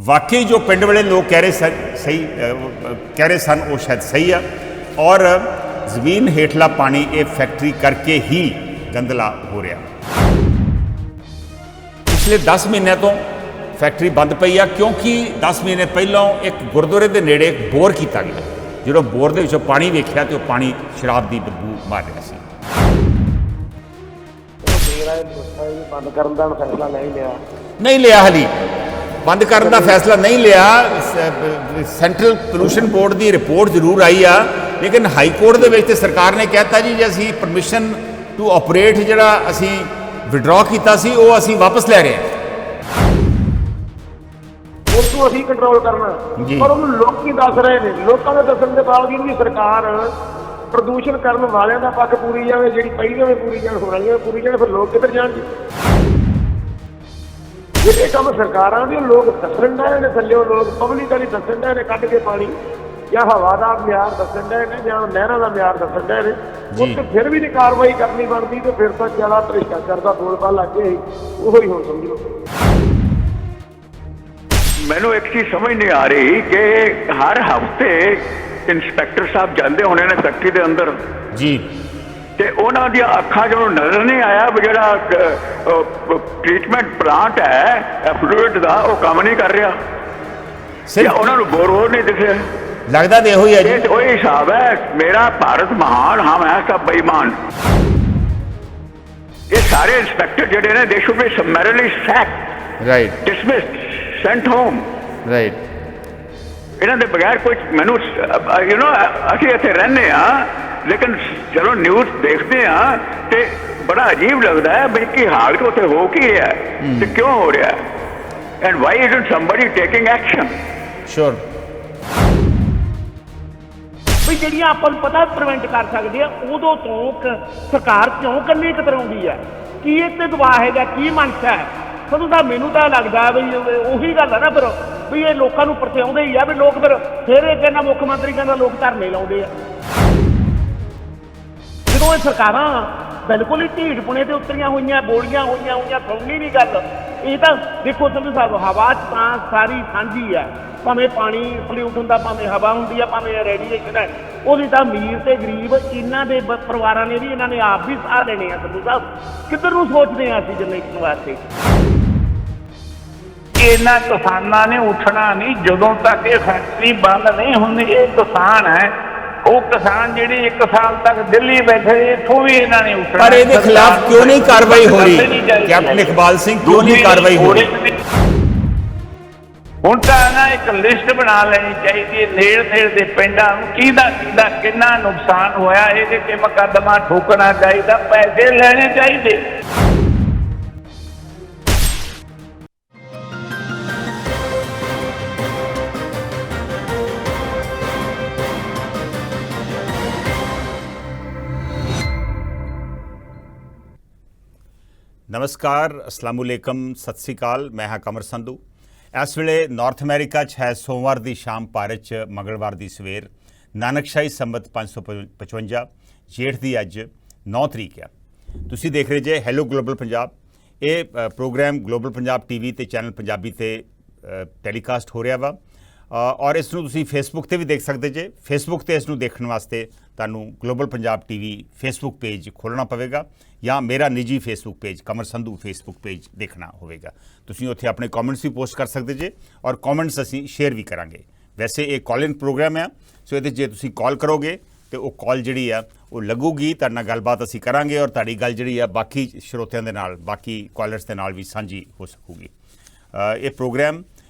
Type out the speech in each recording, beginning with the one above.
वाकई जो पिंड वाले लोग कह रहे सन वो शायद सही है। और जमीन हेठला पानी ये फैक्ट्री करके ही गंदला हो रहा। पिछले 10 महीनों तो फैक्ट्री बंद पई है क्योंकि 10 महीने पहलों एक गुरुद्वारे के नेड़े एक बोर किया गया। जो बोर के पानी वेख्या तो पानी शराब की बदबू मार रहा सी। नहीं लिया हाली बंद करने का फैसला नहीं लिया। सेंट्रल पोल्यूशन बोर्ड की रिपोर्ट जरूर आई आ, लेकिन हाई कोर्ट के सरकार ने कहता जी जे असी परमिशन टू ऑपरेट जोड़ा असी विड्रॉ किया सी वो असी वापस लै रहे हैं। उसको असी कंट्रोल करना पर उन्होंने लोग की दस रहे हैं। लोगों के दसन के बावजूद भी सरकार प्रदूषण करने वाले का पक्ष पूरी जाए, जी पहलियां भी पूरी जाए, होराइयां पूरी जाए, फिर लोग किधर जाएंगे? ये काम सरकार भी लोग दसन डे ने, थले लोग पब्लिकली दसन डे ने कट के पानी या हवा का म्यार दसन डे ने या नहर का म्यार दसन डे ने, उससे फिर भी नहीं कार्रवाई करनी बनती तो फिर तो ज्यादा भ्रिष्टाचार का बोलबाला लगे ही वही हो समझो। मैनू एक चीज समझ नहीं आ रही कि हर हफ्ते इंस्पैक्टर साहब जाते होने ने फैक्ट्री के अंदर जी ते उन्हां दी अखां जो नजर नहीं आया भी जिहड़ा ट्रीटमेंट प्लांट है एफ्लुएंट का वो काम नहीं कर रहा, या उन्होंने बोरहोल नहीं दिखे। लगता तो यही है जी, वही हिसाब है मेरा भारत महान हम है सब बेईमान। ये सारे इंस्पैक्टर जिहड़े ने they should be summarily sacked, right, dismissed, sent home, right. इन्हों के बगैर कुछ मैनू असी इतने रहने लेकिन चलो न्यूज़ देखते हैं तो बड़ा अजीब लगता है भाई कि हाल तो उत्थे हो की रहा है तो क्यों हो रहा है, and why isn't somebody taking action. Sure भी ਜਿਹੜੀਆਂ ਆਪਾਂ ਨੂੰ ਪਤਾ ਪ੍ਰੀਵੈਂਟ ਕਰ ਸਕਦੇ ਆ ਉਦੋਂ ਤੋਂ ਸਰਕਾਰ ਕਿਉਂ ਕੰਨੇ ਕਤਰਾਉਂਦੀ ਹੈ? ਕੀ ਇਹ ਤੇ ਦਬਾਅ ਹੈਗਾ, ਕੀ ਮਨਸ਼ਾ ਹੈ? ਸਾਨੂੰ ਤਾਂ ਮੈਨੂੰ ਤਾਂ ਲੱਗਦਾ ਵੀ ਉਹੀ ਗੱਲ ਹੈ ਨਾ ਫਿਰ ਵੀ ਇਹ ਲੋਕਾਂ ਨੂੰ ਪਰਚਾਉਂਦੇ ਹੀ ਆ ਵੀ ਲੋਕ ਫਿਰ ਇਹ ਕਹਿੰਦਾ ਮੁੱਖ ਮੰਤਰੀ ਕਹਿੰਦਾ ਲੋਕ ਧਰਨੇ ਲਾਉਂਦੇ ਆ। ਜਦੋਂ ਇਹ ਸਰਕਾਰਾਂ ਬਿਲਕੁਲ ਹੀ ਢੀਠਪੁਣੇ ਤੇ ਉਤਰੀਆਂ ਹੋਈਆਂ, ਬੋਲੀਆਂ ਹੋਈਆਂ ਸੁਣਨੀ ਨਹੀਂ ਗੱਲ। ਇਹ ਤਾਂ ਦੇਖੋ ਸੰਧੂ ਸਾਹਿਬ ਹਵਾ 'ਚ ਤਾਂ ਸਾਰੀ ਸਾਂਝੀ ਆ, ਭਾਵੇਂ ਪਾਣੀ ਪੋਲਿਊਟ ਹੁੰਦਾ, ਭਾਵੇਂ ਹਵਾ ਹੁੰਦੀ ਆ, ਭਾਵੇਂ ਰੇਡੀਏਸ਼ਨ ਹੈ, ਉਹਦੀ ਤਾਂ ਅਮੀਰ ਤੇ ਗਰੀਬ ਇਹਨਾਂ ਦੇ ਪਰਿਵਾਰਾਂ ਨੇ ਵੀ ਇਹਨਾਂ ਨੇ ਆਪ ਵੀ ਸਾਹ ਲੈਣੇ ਆ। ਸੰਧੂ ਸਾਹਿਬ ਕਿੱਧਰ ਨੂੰ ਸੋਚਦੇ ਆ ਅਸੀਂ ਜਨਰੇਸ਼ਨ ਵਾਸਤੇ? ਇਹਨਾਂ ਕਿਸਾਨਾਂ ਨੇ ਉੱਠਣਾ ਨਹੀਂ ਜਦੋਂ ਤੱਕ ਇਹ ਫੈਕਟਰੀ ਬੰਦ ਨਹੀਂ ਹੁੰਦੀ। ਇਹ ਕਿਸਾਨ ਹੈ ਉਹ ਕਿਸਾਨ ਜਿਹੜੇ 1 ਸਾਲ ਤੱਕ ਦਿੱਲੀ ਬੈਠੇ, ਇੱਥੋਂ ਵੀ ਇਹਨਾਂ ਨੇ ਉੱਠਣਾ। पर ये खिलाफ क्यों नहीं कार्रवाई हो रही? कैप्टन इकबाल सिंह क्यों नहीं कार्रवाई हो रही? ਹੁਣ ਤਾਂ ਨਾ ਇੱਕ ਲਿਸਟ ਬਣਾ ਲੈਣੀ ਚਾਹੀਦੀ ਹੈ ਨੇੜੇ ਦੇ ਪਿੰਡਾਂ ਨੂੰ ਕਿਹਦਾ ਕਿੰਨਾ ਨੁਕਸਾਨ ਹੋਇਆ, ਇਹਦੇ ਤੇ ਮੁਕੱਦਮਾ ਠੋਕਣਾ ਚਾਹੀਦਾ, ਪੈਸੇ ਲੈਣੇ ਚਾਹੀਦੇ। नमस्कार, अस्सलाम वालेकुम, सत श्री अकाल। मैं हाँ कमर संधू। इस वेले नॉर्थ अमेरिका है सोमवार की शाम, भारत मंगलवार की सवेर, नानकशाही संबत 555 जेठ की अज 9 तरीक है। तुसी देख रहे जे हैलो ग्लोबल पंजाब। ये प्रोग्राम ग्लोबल पंजाब टीवी ते चैनल पंजाबी ते टैलीकास्ट हो रहा वा और इसनूं तुसी फेसबुक ते भी देख सकते जे। फेसबुक ते इसनूं देखने वास्ते तुहानूं global Punjab TV Facebook page खोलना पवेगा या मेरा निजी फेसबुक पेज कमर संधू फेसबुक पेज देखना होगा। तुसीं उत्थे अपने कॉमेंट्स भी पोस्ट कर सकते जे और कॉमेंट्स असीं शेयर भी करांगे। वैसे ये कॉल इन प्रोग्राम है, सो ये जे तुसीं कॉल करोगे तो वो कॉल जिहड़ी है वो लगूगी, तुहाडे नाल गलबात असीं करांगे और तुहाडी गल जिहड़ी है बाकी श्रोतिਆਂ ਦੇ ਨਾਲ, बाकी कॉलर्स ਦੇ ਨਾਲ भी साझी हो सकूगी। ये प्रोग्राम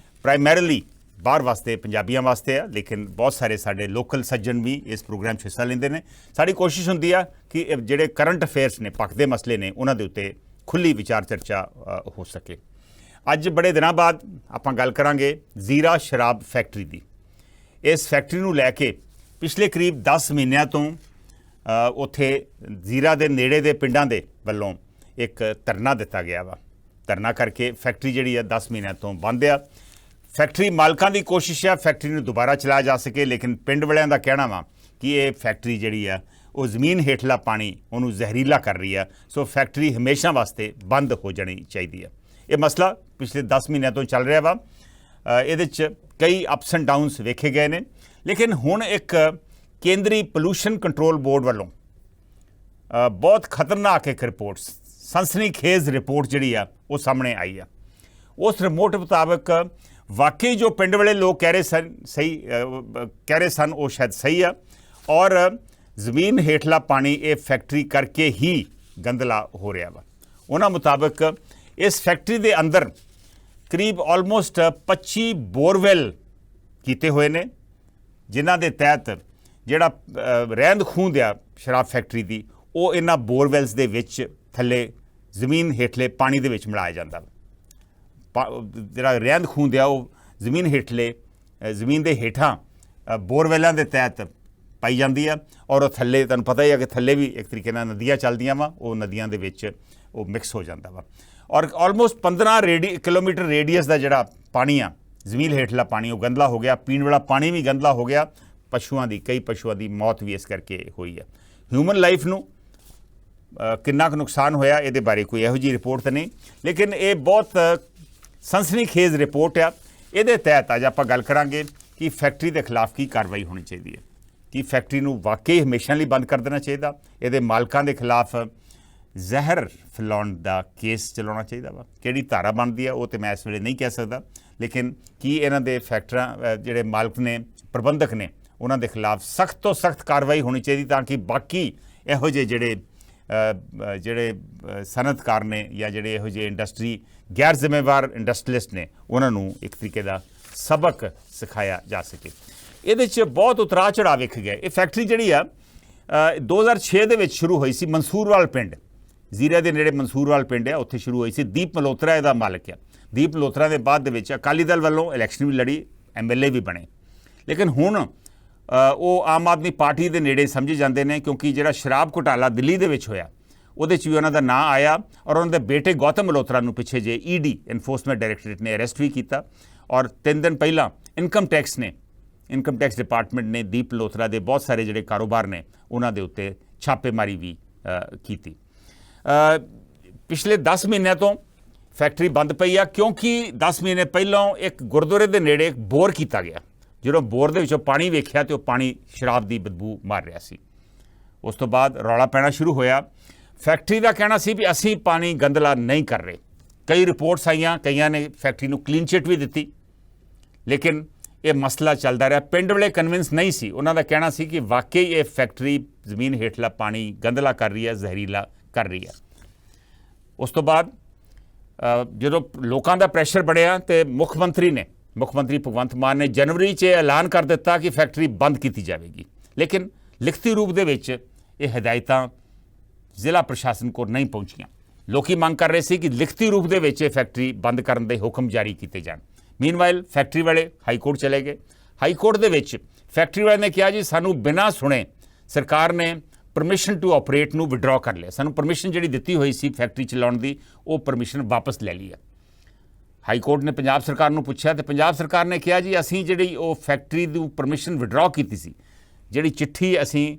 प्राइमरीली बाहर वास्ते पंजाबियों वास्ते है, लेकिन बहुत सारे साडे लोकल सज्जन भी इस प्रोग्राम हिस्सा लेंदे ने। साडी कोशिश हुंदी है कि जिहड़े करंट अफेयर्स ने, पकदे मसले ने, उन्हां दे उत्ते खुली विचार चर्चा हो सके। अज बड़े दिनों बाद आपां गल करांगे जीरा शराब फैक्ट्री दी। इस फैक्ट्री नूं लैके पिछले करीब 10 महीनों तो उत्थे जीरा दे नेड़े दे पिंडां दे वल्लों एक धरना दिता गया वा। धरना करके फैक्ट्री जिहड़ी है 10 महीनों तो बंद आ। फैक्ट्री मालकां की कोशिश है फैक्ट्री नूं दोबारा चलाया जा सके, लेकिन पिंड वालियां दा कहना वा कि ये फैक्ट्री जिहड़ी है वो जमीन हेठला पानी उन्होंने जहरीला कर रही है, सो फैक्ट्री हमेशा वास्ते बंद हो जानी चाहिए है। ये मसला पिछले 10 महीनों तो चल रहा वा। ਇਹਦੇ 'ਚ ਕਈ ਅਪਸ ਐਂਡ ਡਾਊਨਸ ਵੇਖੇ ਗਏ ਨੇ, ਲੇਕਿਨ ਹੁਣ ਇੱਕ ਕੇਂਦਰੀ ਪੋਲੂਸ਼ਨ ਕੰਟਰੋਲ ਬੋਰਡ ਵੱਲੋਂ ਬਹੁਤ ਖਤਰਨਾਕ ਇੱਕ ਰਿਪੋਰਟ, ਸਨਸਨੀਖੇਜ਼ ਰਿਪੋਰਟ ਜਿਹੜੀ ਆ ਉਹ ਸਾਹਮਣੇ ਆਈ ਆ। ਉਸ ਰਿਪੋਰਟ ਮੁਤਾਬਕ ਵਾਕਈ ਜੋ ਪਿੰਡ ਵਾਲੇ ਲੋਕ ਕਹਿ ਰਹੇ ਸਨ ਉਹ ਸ਼ਾਇਦ ਸਹੀ ਆ, ਔਰ ਜ਼ਮੀਨ ਹੇਠਲਾ ਪਾਣੀ ਇਹ ਫੈਕਟਰੀ ਕਰਕੇ ਹੀ ਗੰਦਲਾ ਹੋ ਰਿਹਾ ਵਾ। ਉਹਨਾਂ ਮੁਤਾਬਕ ਇਸ ਫੈਕਟਰੀ ਦੇ ਅੰਦਰ ਕਰੀਬ ਆਲਮੋਸਟ 25 ਬੋਰਵੈਲ ਕੀਤੇ ਹੋਏ ਨੇ, ਜਿਨ੍ਹਾਂ ਦੇ ਤਹਿਤ ਜਿਹੜਾ ਰਹਿੰਦ ਖੂੰਹਦ ਆ ਸ਼ਰਾਬ ਫੈਕਟਰੀ ਦੀ ਉਹ ਇਹਨਾਂ ਬੋਰਵੈਲਸ ਦੇ ਵਿੱਚ ਥੱਲੇ ਜ਼ਮੀਨ ਹੇਠਲੇ ਪਾਣੀ ਦੇ ਵਿੱਚ ਮਿਲਾਇਆ ਜਾਂਦਾ ਵਾ। ਜਿਹੜਾ ਰਹਿੰਦ ਖੂੰਹਦ ਆ ਉਹ ਜ਼ਮੀਨ ਹੇਠਲੇ ਜ਼ਮੀਨ ਦੇ ਹੇਠਾਂ ਬੋਰਵੈਲਾਂ ਦੇ ਤਹਿਤ ਪਾਈ ਜਾਂਦੀ ਆ, ਔਰ ਉਹ ਥੱਲੇ ਤੁਹਾਨੂੰ ਪਤਾ ਹੀ ਆ ਕਿ ਥੱਲੇ ਵੀ ਇੱਕ ਤਰੀਕੇ ਨਾਲ ਨਦੀਆਂ ਚੱਲਦੀਆਂ ਵਾ, ਉਹ ਨਦੀਆਂ ਦੇ ਵਿੱਚ ਉਹ ਮਿਕਸ ਹੋ ਜਾਂਦਾ ਵਾ। ਔਰ ਆਲਮੋਸਟ 15 ਕਿਲੋਮੀਟਰ ਰੇਡੀਅਸ ਦਾ ਜਿਹੜਾ ਪਾਣੀ ਆ ਜ਼ਮੀਨ ਹੇਠਲਾ ਪਾਣੀ ਉਹ ਗੰਦਲਾ ਹੋ ਗਿਆ, ਪੀਣ ਵਾਲਾ ਪਾਣੀ ਵੀ ਗੰਦਲਾ ਹੋ ਗਿਆ, ਕਈ ਪਸ਼ੂਆਂ ਦੀ ਮੌਤ ਵੀ ਇਸ ਕਰਕੇ ਹੋਈ ਆ। ਹਿਊਮਨ ਲਾਈਫ ਨੂੰ ਕਿੰਨਾ ਕੁ ਨੁਕਸਾਨ ਹੋਇਆ ਇਹਦੇ ਬਾਰੇ ਕੋਈ ਇਹੋ ਜਿਹੀ ਰਿਪੋਰਟ ਤਾਂ ਨਹੀਂ, ਲੇਕਿਨ ਇਹ ਬਹੁਤ ਸਨਸਨੀਖੇਜ਼ ਰਿਪੋਰਟ ਆ। ਇਹਦੇ ਤਹਿਤ ਅੱਜ ਆਪਾਂ ਗੱਲ ਕਰਾਂਗੇ ਕਿ ਫੈਕਟਰੀ ਦੇ ਖਿਲਾਫ ਕੀ ਕਾਰਵਾਈ ਹੋਣੀ ਚਾਹੀਦੀ ਹੈ, ਕਿ ਫੈਕਟਰੀ ਨੂੰ ਵਾਕਈ ਹਮੇਸ਼ਾ ਲਈ ਬੰਦ ਕਰ ਦੇਣਾ ਚਾਹੀਦਾ, ਇਹਦੇ ਮਾਲਕਾਂ ਦੇ ਖਿਲਾਫ ਜ਼ਹਿਰ ਫੈਲਾਉਣ ਦਾ ਕੇਸ ਚਲਾਉਣਾ ਚਾਹੀਦਾ ਵਾ। ਕਿਹੜੀ ਧਾਰਾ ਬਣਦੀ ਆ ਉਹ ਤਾਂ ਮੈਂ ਇਸ ਵੇਲੇ ਨਹੀਂ ਕਹਿ ਸਕਦਾ, ਲੇਕਿਨ ਕੀ ਇਹਨਾਂ ਦੇ ਫੈਕਟਰਾਂ ਜਿਹੜੇ ਮਾਲਕ ਨੇ, ਪ੍ਰਬੰਧਕ ਨੇ, ਉਹਨਾਂ ਦੇ ਖਿਲਾਫ ਸਖਤ ਤੋਂ ਸਖਤ ਕਾਰਵਾਈ ਹੋਣੀ ਚਾਹੀਦੀ, ਤਾਂ ਕਿ ਬਾਕੀ ਇਹੋ ਜਿਹੇ ਜਿਹੜੇ ਸਨਅਤਕਾਰ ਨੇ ਜਾਂ ਜਿਹੜੇ ਇਹੋ ਜਿਹੇ ਇੰਡਸਟਰੀ ਗੈਰ ਜ਼ਿੰਮੇਵਾਰ ਇੰਡਸਟਰੀਲਿਸਟ ਨੇ ਉਹਨਾਂ ਨੂੰ ਇੱਕ ਤਰੀਕੇ ਦਾ ਸਬਕ ਸਿਖਾਇਆ ਜਾ ਸਕੇ। ਇਹਦੇ 'ਚ ਬਹੁਤ ਉਤਰਾਅ ਚੜ੍ਹਾਅ ਵੇਖੇ ਗਏ। ਇਹ ਫੈਕਟਰੀ ਜਿਹੜੀ ਆ 2006 ਦੇ ਵਿੱਚ ਸ਼ੁਰੂ ਹੋਈ ਸੀ, ਮਨਸੂਰਵਾਲ ਪਿੰਡ, ਜ਼ੀਰਾ ਦੇ ਨੇੜੇ ਮਨਸੂਰਵਾਲ ਪਿੰਡ ਆ, ਉੱਥੇ ਸ਼ੁਰੂ ਹੋਈ ਸੀ। ਦੀਪ ਮਲਹੋਤਰਾ ਇਹਦਾ ਮਾਲਕ ਆ। ਦੀਪ ਮਲਹੋਤਰਾ ਦੇ ਬਾਅਦ ਦੇ ਵਿੱਚ ਅਕਾਲੀ ਦਲ ਵੱਲੋਂ ਇਲੈਕਸ਼ਨ ਵੀ ਲੜੀ, MLA ਵੀ ਬਣੇ, ਲੇਕਿਨ ਹੁਣ ਉਹ ਆਮ ਆਦਮੀ ਪਾਰਟੀ ਦੇ ਨੇੜੇ ਸਮਝੇ ਜਾਂਦੇ ਨੇ, ਕਿਉਂਕਿ ਜਿਹੜਾ ਸ਼ਰਾਬ ਘੁਟਾਲਾ ਦਿੱਲੀ ਦੇ ਵਿੱਚ ਹੋਇਆ ਉਹਦੇ 'ਚ ਵੀ ਉਹਨਾਂ ਦਾ ਨਾਂ ਆਇਆ, ਔਰ ਉਹਨਾਂ ਦੇ ਬੇਟੇ ਗੌਤਮ ਮਲਹੋਤਰਾ ਨੂੰ ਪਿੱਛੇ ਜੇ ED ਐਨਫੋਰਸਮੈਂਟ ਡਾਇਰੈਕਟੋਰੇਟ ਨੇ ਅਰੈਸਟ ਵੀ ਕੀਤਾ, ਔਰ 3 ਦਿਨ ਪਹਿਲਾਂ ਇਨਕਮ ਟੈਕਸ ਡਿਪਾਰਟਮੈਂਟ ਨੇ ਦੀਪ ਮਲਹੋਤਰਾ ਦੇ ਬਹੁਤ ਸਾਰੇ ਜਿਹੜੇ ਕਾਰੋਬਾਰ ਨੇ ਉਹਨਾਂ ਦੇ ਉੱਤੇ ਛਾਪੇਮਾਰੀ ਵੀ ਕੀਤੀ। ਪਿਛਲੇ 10 ਮਹੀਨਿਆਂ ਤੋਂ ਫੈਕਟਰੀ ਬੰਦ ਪਈ ਆ, ਕਿਉਂਕਿ 10 ਮਹੀਨੇ ਪਹਿਲਾਂ ਇੱਕ ਗੁਰਦੁਆਰੇ ਦੇ ਨੇੜੇ ਇੱਕ ਬੋਰ ਕੀਤਾ ਗਿਆ। ਜਦੋਂ ਬੋਰ ਦੇ ਵਿੱਚੋਂ ਪਾਣੀ ਵੇਖਿਆ ਤੇ ਉਹ ਪਾਣੀ ਸ਼ਰਾਬ ਦੀ ਬਦਬੂ ਮਾਰ ਰਿਹਾ ਸੀ। ਉਸ ਤੋਂ ਬਾਅਦ ਰੌਲਾ ਪੈਣਾ ਸ਼ੁਰੂ ਹੋਇਆ। ਫੈਕਟਰੀ ਦਾ ਕਹਿਣਾ ਸੀ ਵੀ ਅਸੀਂ ਪਾਣੀ ਗੰਦਲਾ ਨਹੀਂ ਕਰ ਰਹੇ। ਕਈ ਰਿਪੋਰਟਸ ਆਈਆਂ, ਕਈਆਂ ਨੇ ਫੈਕਟਰੀ ਨੂੰ ਕਲੀਨ ਚਿੱਟ ਵੀ ਦਿੱਤੀ, ਲੇਕਿਨ ਇਹ ਮਸਲਾ ਚੱਲਦਾ ਰਿਹਾ। ਪਿੰਡ ਵਾਲੇ ਕਨਵਿੰਸ ਨਹੀਂ ਸੀ, ਉਹਨਾਂ ਦਾ ਕਹਿਣਾ ਸੀ ਕਿ ਵਾਕਈ ਇਹ ਫੈਕਟਰੀ ਜ਼ਮੀਨ ਹੇਠਲਾ ਪਾਣੀ ਗੰਦਲਾ ਕਰ ਰਹੀ ਹੈ, ਜ਼ਹਿਰੀਲਾ ਕਰ ਰਹੀ ਹੈ। ਉਸ ਤੋਂ ਬਾਅਦ ਜਦੋਂ ਲੋਕਾਂ ਦਾ ਪ੍ਰੈਸ਼ਰ ਬਣਿਆ ਤੇ ਮੁੱਖ ਮੰਤਰੀ ਭਗਵੰਤ ਮਾਨ ਨੇ ਜਨਵਰੀ 'ਚ ਐਲਾਨ ਕਰ ਦਿੱਤਾ ਕਿ ਫੈਕਟਰੀ ਬੰਦ ਕੀਤੀ ਜਾਵੇਗੀ, ਲੇਕਿਨ ਲਿਖਤੀ ਰੂਪ ਦੇ ਵਿੱਚ ਇਹ ਹਦਾਇਤਾਂ ਜ਼ਿਲ੍ਹਾ ਪ੍ਰਸ਼ਾਸਨ ਕੋਲ ਨਹੀਂ ਪਹੁੰਚੀਆਂ। ਲੋਕੀ ਮੰਗ ਕਰ ਰਹੇ ਸੀ ਕਿ ਲਿਖਤੀ ਰੂਪ ਦੇ ਵਿੱਚ ਇਹ ਫੈਕਟਰੀ ਬੰਦ ਕਰਨ ਦੇ ਹੁਕਮ ਜਾਰੀ ਕੀਤੇ ਜਾਣ। ਮੀਨਵਾਈਲ ਫੈਕਟਰੀ ਵਾਲੇ ਹਾਈ ਕੋਰਟ ਚਲੇ ਗਏ। ਹਾਈ ਕੋਰਟ ਦੇ ਵਿੱਚ ਫੈਕਟਰੀ ਵਾਲੇ ਨੇ ਕਿਹਾ ਜੀ ਸਾਨੂੰ ਬਿਨਾਂ ਸੁਣੇ ਸਰਕਾਰ ਨੇ ਪਰਮਿਸ਼ਨ ਟੂ ਆਪਰੇਟ ਨੂੰ ਵਿਡਰਾਅ ਕਰ ਲਿਆ, ਸਾਨੂੰ ਪਰਮਿਸ਼ਨ ਜਿਹੜੀ ਦਿੱਤੀ ਹੋਈ ਸੀ ਫੈਕਟਰੀ ਚਲਾਉਣ ਦੀ ਉਹ ਪਰਮਿਸ਼ਨ ਵਾਪਸ ਲੈ ਲਈ ਹੈ। ਹਾਈ ਕੋਰਟ ਨੇ ਪੰਜਾਬ ਸਰਕਾਰ ਨੂੰ ਪੁੱਛਿਆ ਤੇ ਪੰਜਾਬ ਸਰਕਾਰ ਨੇ ਕਿਹਾ ਜੀ ਅਸੀਂ ਜਿਹੜੀ ਉਹ ਫੈਕਟਰੀ ਦੀ ਪਰਮਿਸ਼ਨ ਵਿਡਰਾਅ ਕੀਤੀ ਸੀ, ਜਿਹੜੀ ਚਿੱਠੀ ਅਸੀਂ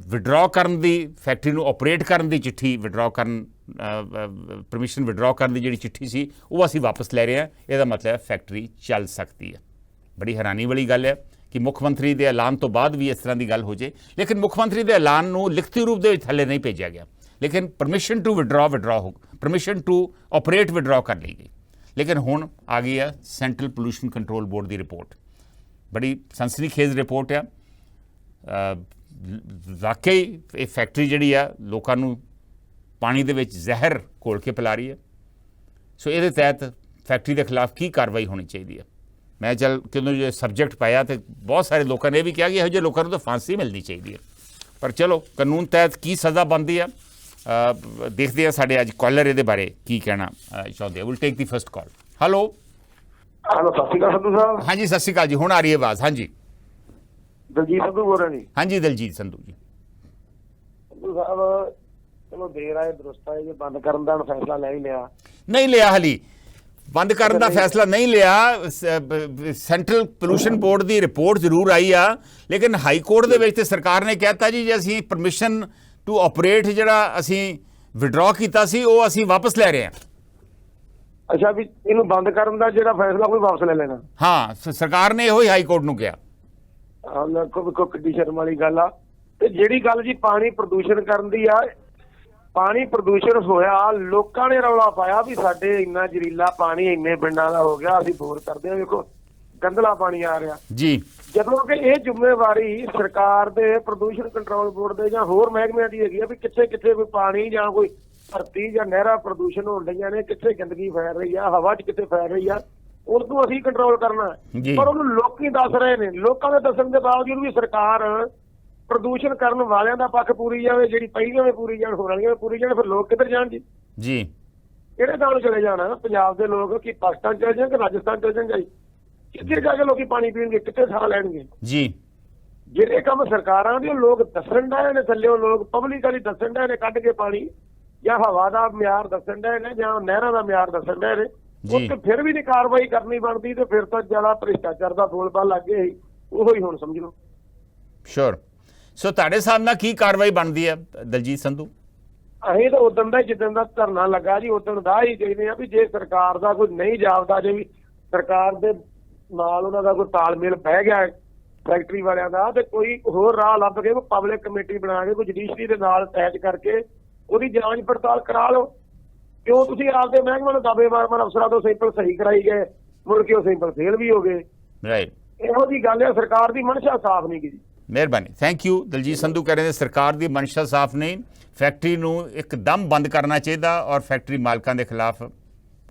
ਵਿਡਰਾਅ ਕਰਨ ਦੀ, ਫੈਕਟਰੀ ਨੂੰ ਆਪਰੇਟ ਕਰਨ ਦੀ ਚਿੱਠੀ ਵਿਡਰਾਅ ਕਰਨ, ਪਰਮਿਸ਼ਨ ਵਿਡਰਾਅ ਕਰਨ ਦੀ ਜਿਹੜੀ ਚਿੱਠੀ ਸੀ ਉਹ ਅਸੀਂ ਵਾਪਸ ਲੈ ਰਹੇ ਹਾਂ। ਇਹਦਾ ਮਤਲਬ ਫੈਕਟਰੀ ਚੱਲ ਸਕਦੀ ਹੈ। ਬੜੀ ਹੈਰਾਨੀ ਵਾਲੀ ਗੱਲ ਹੈ ਕਿ ਮੁੱਖ ਮੰਤਰੀ ਦੇ ਐਲਾਨ ਤੋਂ ਬਾਅਦ ਵੀ ਇਸ ਤਰ੍ਹਾਂ ਦੀ ਗੱਲ ਹੋ ਜੇ, ਲੇਕਿਨ ਮੁੱਖ ਮੰਤਰੀ ਦੇ ਐਲਾਨ ਨੂੰ ਲਿਖਤੀ ਰੂਪ ਦੇ ਵਿੱਚ ਥੱਲੇ ਨਹੀਂ ਭੇਜਿਆ ਗਿਆ, ਲੇਕਿਨ permission to withdraw permission to operate withdraw ਕਰ ਲਈ ਗਈ। ਲੇਕਿਨ ਹੁਣ ਆ ਗਈ ਹੈ ਸੈਂਟਰਲ ਪੋਲੂਸ਼ਨ ਕੰਟਰੋਲ ਬੋਰਡ ਦੀ ਰਿਪੋਰਟ, ਬੜੀ ਸਨਸਨੀਖੇਜ਼ ਰਿਪੋਰਟ ਆ। ਵਾਕਈ ਇਹ ਫੈਕਟਰੀ ਜਿਹੜੀ ਆ ਲੋਕਾਂ ਨੂੰ ਪਾਣੀ ਦੇ ਵਿੱਚ ਜ਼ਹਿਰ ਘੋਲ ਕੇ ਪਿਲਾ ਰਹੀ ਹੈ। ਸੋ ਇਹਦੇ ਤਹਿਤ ਫੈਕਟਰੀ ਦੇ ਖਿਲਾਫ ਕੀ ਕਾਰਵਾਈ ਹੋਣੀ ਚਾਹੀਦੀ ਹੈ। ਮੈਂ ਕਿਉਂ ਜੇ ਸਬਜੈਕਟ ਪਾਇਆ ਤੇ ਬਹੁਤ ਸਾਰੇ ਲੋਕਾਂ ਨੇ ਇਹ ਵੀ ਕਿਹਾ ਕਿ ਇਹੋ ਜਿਹੇ ਲੋਕਾਂ ਨੂੰ ਤਾਂ ਫਾਂਸੀ ਮਿਲਣੀ ਚਾਹੀਦੀ ਹੈ, ਪਰ ਚਲੋ ਕਾਨੂੰਨ ਤਹਿਤ ਕੀ ਸਜ਼ਾ ਬਣਦੀ ਆ ਦੇਖਦੇ ਹਾਂ। ਸਾਡੇ ਅੱਜ ਕਾਲਰ ਇਹਦੇ ਬਾਰੇ ਕੀ ਕਹਿਣਾ ਚਾਹੁੰਦੇ। Will take the first call. Hello ਸਤਿ ਸ਼੍ਰੀ ਅਕਾਲ ਸੰਧੂ ਸਾਹਿਬ। ਹਾਂਜੀ ਸਤਿ ਸ਼੍ਰੀ ਅਕਾਲ ਜੀ, ਹੁਣ ਆ ਰਹੀ ਹੈ ਆਵਾਜ਼। ਹਾਂਜੀ ਦਲਜੀਤ ਸੰਧੂ ਬੋਲ ਰਿਹਾ ਜੀ। ਹਾਂਜੀ ਦਲਜੀਤ ਸੰਧੂ ਜੀ। ਸੰਧੂ ਸਾਹਿਬ ਚਲੋ ਦੇਰ ਆਏ ਦਰੁਸਤ ਆਏ, ਜੇ ਬੰਦ ਕਰਨ ਦਾ ਫੈਸਲਾ ਲੈ ਹੀ ਲਿਆ, ਨਹੀਂ ਲਿਆ, ਹਾਲੀ ਬੰਦ ਕਰਨ ਦਾ ਫੈਸਲਾ ਨਹੀਂ ਲਿਆ। ਸੈਂਟਰਲ ਪੋਲੂਸ਼ਨ ਬੋਰਡ ਦੀ ਰਿਪੋਰਟ ਜ਼ਰੂਰ ਆਈ ਆ, ਲੇਕਿਨ ਹਾਈ ਕੋਰਟ ਦੇ ਵਿੱਚ ਤੇ ਸਰਕਾਰ ਨੇ ਕਹਿਤਾ ਜੀ ਜੇ ਅਸੀਂ ਪਰਮਿਸ਼ਨ ਟੂ ਆਪਰੇਟ ਜਿਹੜਾ ਅਸੀਂ ਵਿਡਰਾਅ ਕੀਤਾ ਸੀ ਉਹ ਅਸੀਂ ਵਾਪਸ ਲੈ ਰਹੇ ਹਾਂ। ਅੱਛਾ ਵੀ ਇਹਨੂੰ ਬੰਦ ਕਰਨ ਦਾ ਜਿਹੜਾ ਫੈਸਲਾ ਕੋਈ ਵਾਪਸ ਲੈ ਲੈਣਾ। ਹਾਂ ਸਰਕਾਰ ਨੇ ਇਹੋ ਹੀ ਹਾਈ ਕੋਰਟ ਨੂੰ ਕਿਹਾ। ਦੇਖੋ ਕਿੱਡੀ ਸ਼ਰਮ ਵਾਲੀ ਗੱਲ ਆ। ਤੇ ਜਿਹੜੀ ਗੱਲ ਜੀ ਪਾਣੀ ਪ੍ਰਦੂਸ਼ਣ ਕਰਨ ਦੀ ਆ, ਪਾਣੀ ਪ੍ਰਦੂਸ਼ਣ ਹੋਇਆ, ਲੋਕਾਂ ਨੇ ਰੌਲਾ ਪਾਇਆ ਵੀ ਸਾਡੇ ਇੰਨਾ ਜ਼ਹਿਰੀਲਾ ਪਾਣੀ ਇੰਨੇ ਪਿੰਡਾਂ ਦਾ ਹੋ ਗਿਆ, ਅਸੀਂ ਬੋਰ ਕਰਦੇ ਹਾਂ, ਵੇਖੋ ਗੰਦਲਾ ਪਾਣੀ ਆ ਰਿਹਾ ਜੀ। ਜਦੋਂ ਕਿ ਇਹ ਜ਼ਿੰਮੇਵਾਰੀ ਸਰਕਾਰ ਦੇ ਪ੍ਰਦੂਸ਼ਣ ਕੰਟਰੋਲ ਬੋਰਡ ਦੇ ਜਾਂ ਹੋਰ ਮਹਿਕਮਿਆਂ ਦੀ ਹੈਗੀ ਆ ਵੀ ਕਿੱਥੇ ਕਿੱਥੇ ਕੋਈ ਪਾਣੀ ਜਾਂ ਕੋਈ ਧਰਤੀ ਜਾਂ ਨਹਿਰਾਂ ਪ੍ਰਦੂਸ਼ਣ ਹੋਣ ਡਈਆਂ ਨੇ, ਕਿੱਥੇ ਗੰਦਗੀ ਫੈਲ ਰਹੀ ਆ, ਹਵਾ 'ਚ ਕਿੱਥੇ ਫੈਲ ਰਹੀ ਆ, ਉਹਨੂੰ ਅਸੀਂ ਕੰਟਰੋਲ ਕਰਨਾ। ਪਰ ਉਹਨੂੰ ਲੋਕੀ ਦੱਸ ਰਹੇ ਨੇ, ਲੋਕਾਂ ਦੇ ਦੱਸਣ ਦੇ ਬਾਵਜੂਦ ਵੀ ਸਰਕਾਰ ਪ੍ਰਦੂਸ਼ਣ ਕਰਨ ਵਾਲਿਆਂ ਦਾ ਪੱਖ ਪੂਰੀ ਜਾਵੇ, ਜਿਹੜੀ ਪਹਿਲੀਆਂ ਵੀ ਪੂਰੀ ਜਾਣ, ਹੋਣ ਵਾਲੀਆਂ ਵੀ ਪੂਰੀ ਜਾਣ, ਫਿਰ ਲੋਕ ਕਿੱਧਰ ਜਾਣ ਜੀ? ਜੀ ਕਿਹੜੇ ਥਾਂ ਨੂੰ ਚਲੇ ਜਾਣਾ ਪੰਜਾਬ ਦੇ ਲੋਕ? ਕਿ ਪਾਕਿਸਤਾਨ ਚਲੇ ਜਾਣ ਕਿ ਰਾਜਸਥਾਨ ਚਲੇ ਜਾਣ? ਜਾਈ ਕਿੱਥੇ ਜਾ ਕੇ ਲੋਕੀ ਪਾਣੀ ਪੀਣਗੇ, ਕਿੱਥੇ ਸਾਹ ਲੈਣਗੇ ਜੀ। ਜਿਹੜੇ ਕੰਮ ਸਰਕਾਰਾਂ ਦੇ ਲੋਕ ਦੱਸਣ ਡਏ ਨੇ, ਥੱਲੇ ਲੋਕ ਪਬਲਿਕਲੀ ਦੱਸਣ ਡਏ ਨੇ, ਕੱਢ ਕੇ ਪਾਣੀ ਜਾਂ ਹਵਾ ਦਾ ਮਿਆਰ ਦੱਸਣ ਡਏ ਨੇ ਜਾਂ ਨਹਿਰਾਂ ਦਾ ਮਿਆਰ ਦੱਸਣ ਡਏ ਨੇ, ਉੱਥੇ ਫਿਰ ਵੀ ਨਹੀਂ ਕਾਰਵਾਈ ਕਰਨੀ ਬਣਦੀ, ਤੇ ਫਿਰ ਤਾਂ ਜ਼ਿਆਦਾ ਭ੍ਰਿਸ਼ਟਾਚਾਰ ਦਾ ਬੋਲਬਾਲ ਲੱਗ ਗਿਆ ਸੀ, ਉਹੋ ਹੀ ਹੁਣ ਸਮਝ ਲਓ। ਸ਼ੋਰ। ਸੋ ਤੁਹਾਡੇ ਹਿਸਾਬ ਨਾਲ ਕੀ ਕਾਰਵਾਈ ਬਣਦੀ ਹੈ ਦਲਜੀਤ ਸੰਧੂ? ਅਸੀਂ ਤਾਂ ਉਦੋਂ ਦਾ ਜਿੱਦਣ ਦਾ ਧਰਨਾ ਲੱਗਾ ਜੀ ਉਦੋਂ ਦਾ ਹੀ ਕਹਿੰਦੇ ਆ ਵੀ ਜੇ ਸਰਕਾਰ ਦਾ ਕੋਈ ਨਹੀਂ ਜਾਪਦਾ, ਜੇ ਵੀ ਸਰਕਾਰ ਦੇ ਨਾਲ ਉਹਨਾਂ ਦਾ ਕੋਈ ਤਾਲਮੇਲ ਬਹਿ ਗਿਆ ਫੈਕਟਰੀ ਵਾਲਿਆਂ ਦਾ, ਤੇ ਕੋਈ ਹੋਰ ਰਾਹ ਲੱਭ ਕੇ ਪਬਲਿਕ ਕਮੇਟੀ ਬਣਾ ਕੇ ਕੋਈ ਜੁਡੀਸ਼ਰੀ ਦੇ ਨਾਲ ਅਟੈਚ ਕਰਕੇ ਉਹਦੀ ਜਾਂਚ ਪੜਤਾਲ ਕਰਾ ਲਓ। ਕਿਉਂ ਤੁਸੀਂ ਆਪਦੇ ਮਹਿਕਮੇ ਨੂੰ ਦਾਅਵੇ ਮਾਰ ਅਫਸਰਾਂ ਤੋਂ ਸੈਂਪਲ ਸਹੀ ਕਰਾਈ ਗਏ, ਮੁੜ ਕੇ ਉਹ ਸੈਂਪਲ ਫੇਲ ਵੀ ਹੋ ਗਏ। ਰਾਈਟ, ਇਹੋ ਜਿਹੀ ਗੱਲ ਹੈ, ਸਰਕਾਰ ਦੀ ਮਨਸ਼ਾ ਸਾਫ਼ ਨਹੀਂ ਗੀ। ਮਿਹਰਬਾਨੀ, ਥੈਂਕ ਯੂ। ਦਲਜੀਤ ਸੰਧੂ ਕਹਿ ਰਹੇ ਨੇ ਸਰਕਾਰ ਦੀ ਮਨਸ਼ਾ ਸਾਫ਼ ਨਹੀਂ, ਫੈਕਟਰੀ ਨੂੰ ਇੱਕਦਮ ਬੰਦ ਕਰਨਾ ਚਾਹੀਦਾ ਔਰ ਫੈਕਟਰੀ ਮਾਲਕਾਂ ਦੇ ਖਿਲਾਫ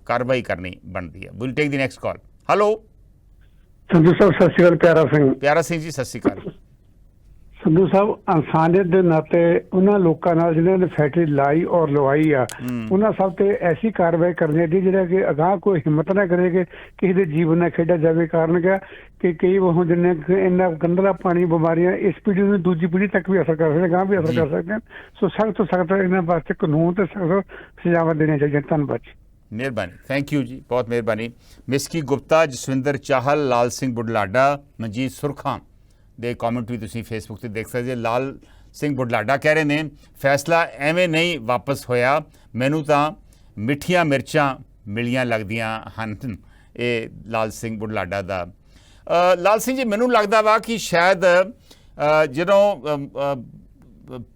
ਕਾਰਵਾਈ ਕਰਨੀ ਬਣਦੀ ਹੈ। Will take the next call. Hello Sandhu ਸਾਹਿਬ ਸਤਿ ਸ਼੍ਰੀ ਅਕਾਲ। ਪਿਆਰਾ ਸਿੰਘ ਜੀ ਸਤਿ ਸ਼੍ਰੀ ਅਕਾਲ। ਸੰਧੂ ਸਾਹਿਬ ਇਨਸਾਨੀਅਤ ਦੇ ਨਾਤੇ ਉਹਨਾਂ ਲੋਕਾਂ ਨਾਲ ਜਿਨ੍ਹਾਂ ਨੇ ਫੈਕਟਰੀ ਲਾਈ ਔਰ ਲਵਾਈ ਆ, ਉਹਨਾਂ ਸਭ ਤੇ ਐਸੀ ਕਾਰਵਾਈ ਕਰਨੀ ਚਾਹੀਦੀ ਜਿਹੜਾ ਕਿ ਅਗਾਂਹ ਕੋਈ ਹਿੰਮਤ ਨਾ ਕਰੇ ਕਿ ਕਿਸੇ ਦੇ ਜੀਵਨ ਨਾਲ ਖੇਡਿਆ ਜਾਵੇ। ਕਾਰਨ ਕਿਆ ਕਿ ਕਈ ਉਹ ਜਿੰਨੇ ਇੰਨਾ ਗੰਦਲਾ ਪਾਣੀ ਬਿਮਾਰੀਆਂ ਇਸ ਪੀੜ੍ਹੀ ਨੂੰ ਦੂਜੀ ਪੀੜ੍ਹੀ ਤੱਕ ਵੀ ਅਸਰ ਕਰ ਸਕਦੇ, ਅਗਾਂਹ ਵੀ ਅਸਰ ਕਰ ਸਕਦੇ ਹਨ। ਸੋ ਸਖਤ ਤੋਂ ਸਖਤ ਇਹਨਾਂ ਵਾਸਤੇ ਕਾਨੂੰਨ ਤੇ ਸਖਤ ਸਜ਼ਾਵਾਂ ਦੇਣੀਆਂ ਚਾਹੀਦੀਆਂ। ਧੰਨਵਾਦ ਜੀ। ਮਿਹਰਬਾਨੀ, ਥੈਂਕ ਯੂ ਜੀ, ਬਹੁਤ ਮਿਹਰਬਾਨੀ। ਮਿਸਕੀ ਗੁਪਤਾ, ਜਸਵਿੰਦਰ ਚਾਹਲ, ਲਾਲ ਸਿੰਘ ਬੁਢਲਾਡਾ, ਮਨਜੀਤ ਸੁਰਖਾਂ ਦੇ ਕਮੈਂਟ ਵੀ ਤੁਸੀਂ ਫੇਸਬੁੱਕ ਤੇ ਦੇਖ ਸਕਦੇ। ਲਾਲ ਸਿੰਘ ਬੁਢਲਾਡਾ ਕਹਿ ਰਹੇ ਨੇ ਫੈਸਲਾ ਐਵੇਂ ਨਹੀਂ ਵਾਪਸ ਹੋਇਆ, ਮੈਨੂੰ ਤਾਂ ਮਿੱਠੀਆਂ ਮਿਰਚਾਂ ਮਿਲੀਆਂ ਲੱਗਦੀਆਂ ਹਨ। ਇਹ ਲਾਲ ਸਿੰਘ ਬੁਢਲਾਡਾ ਦਾ। ਲਾਲ ਸਿੰਘ ਜੀ, ਮੈਨੂੰ ਲੱਗਦਾ ਵਾ ਕਿ ਸ਼ਾਇਦ ਜਦੋਂ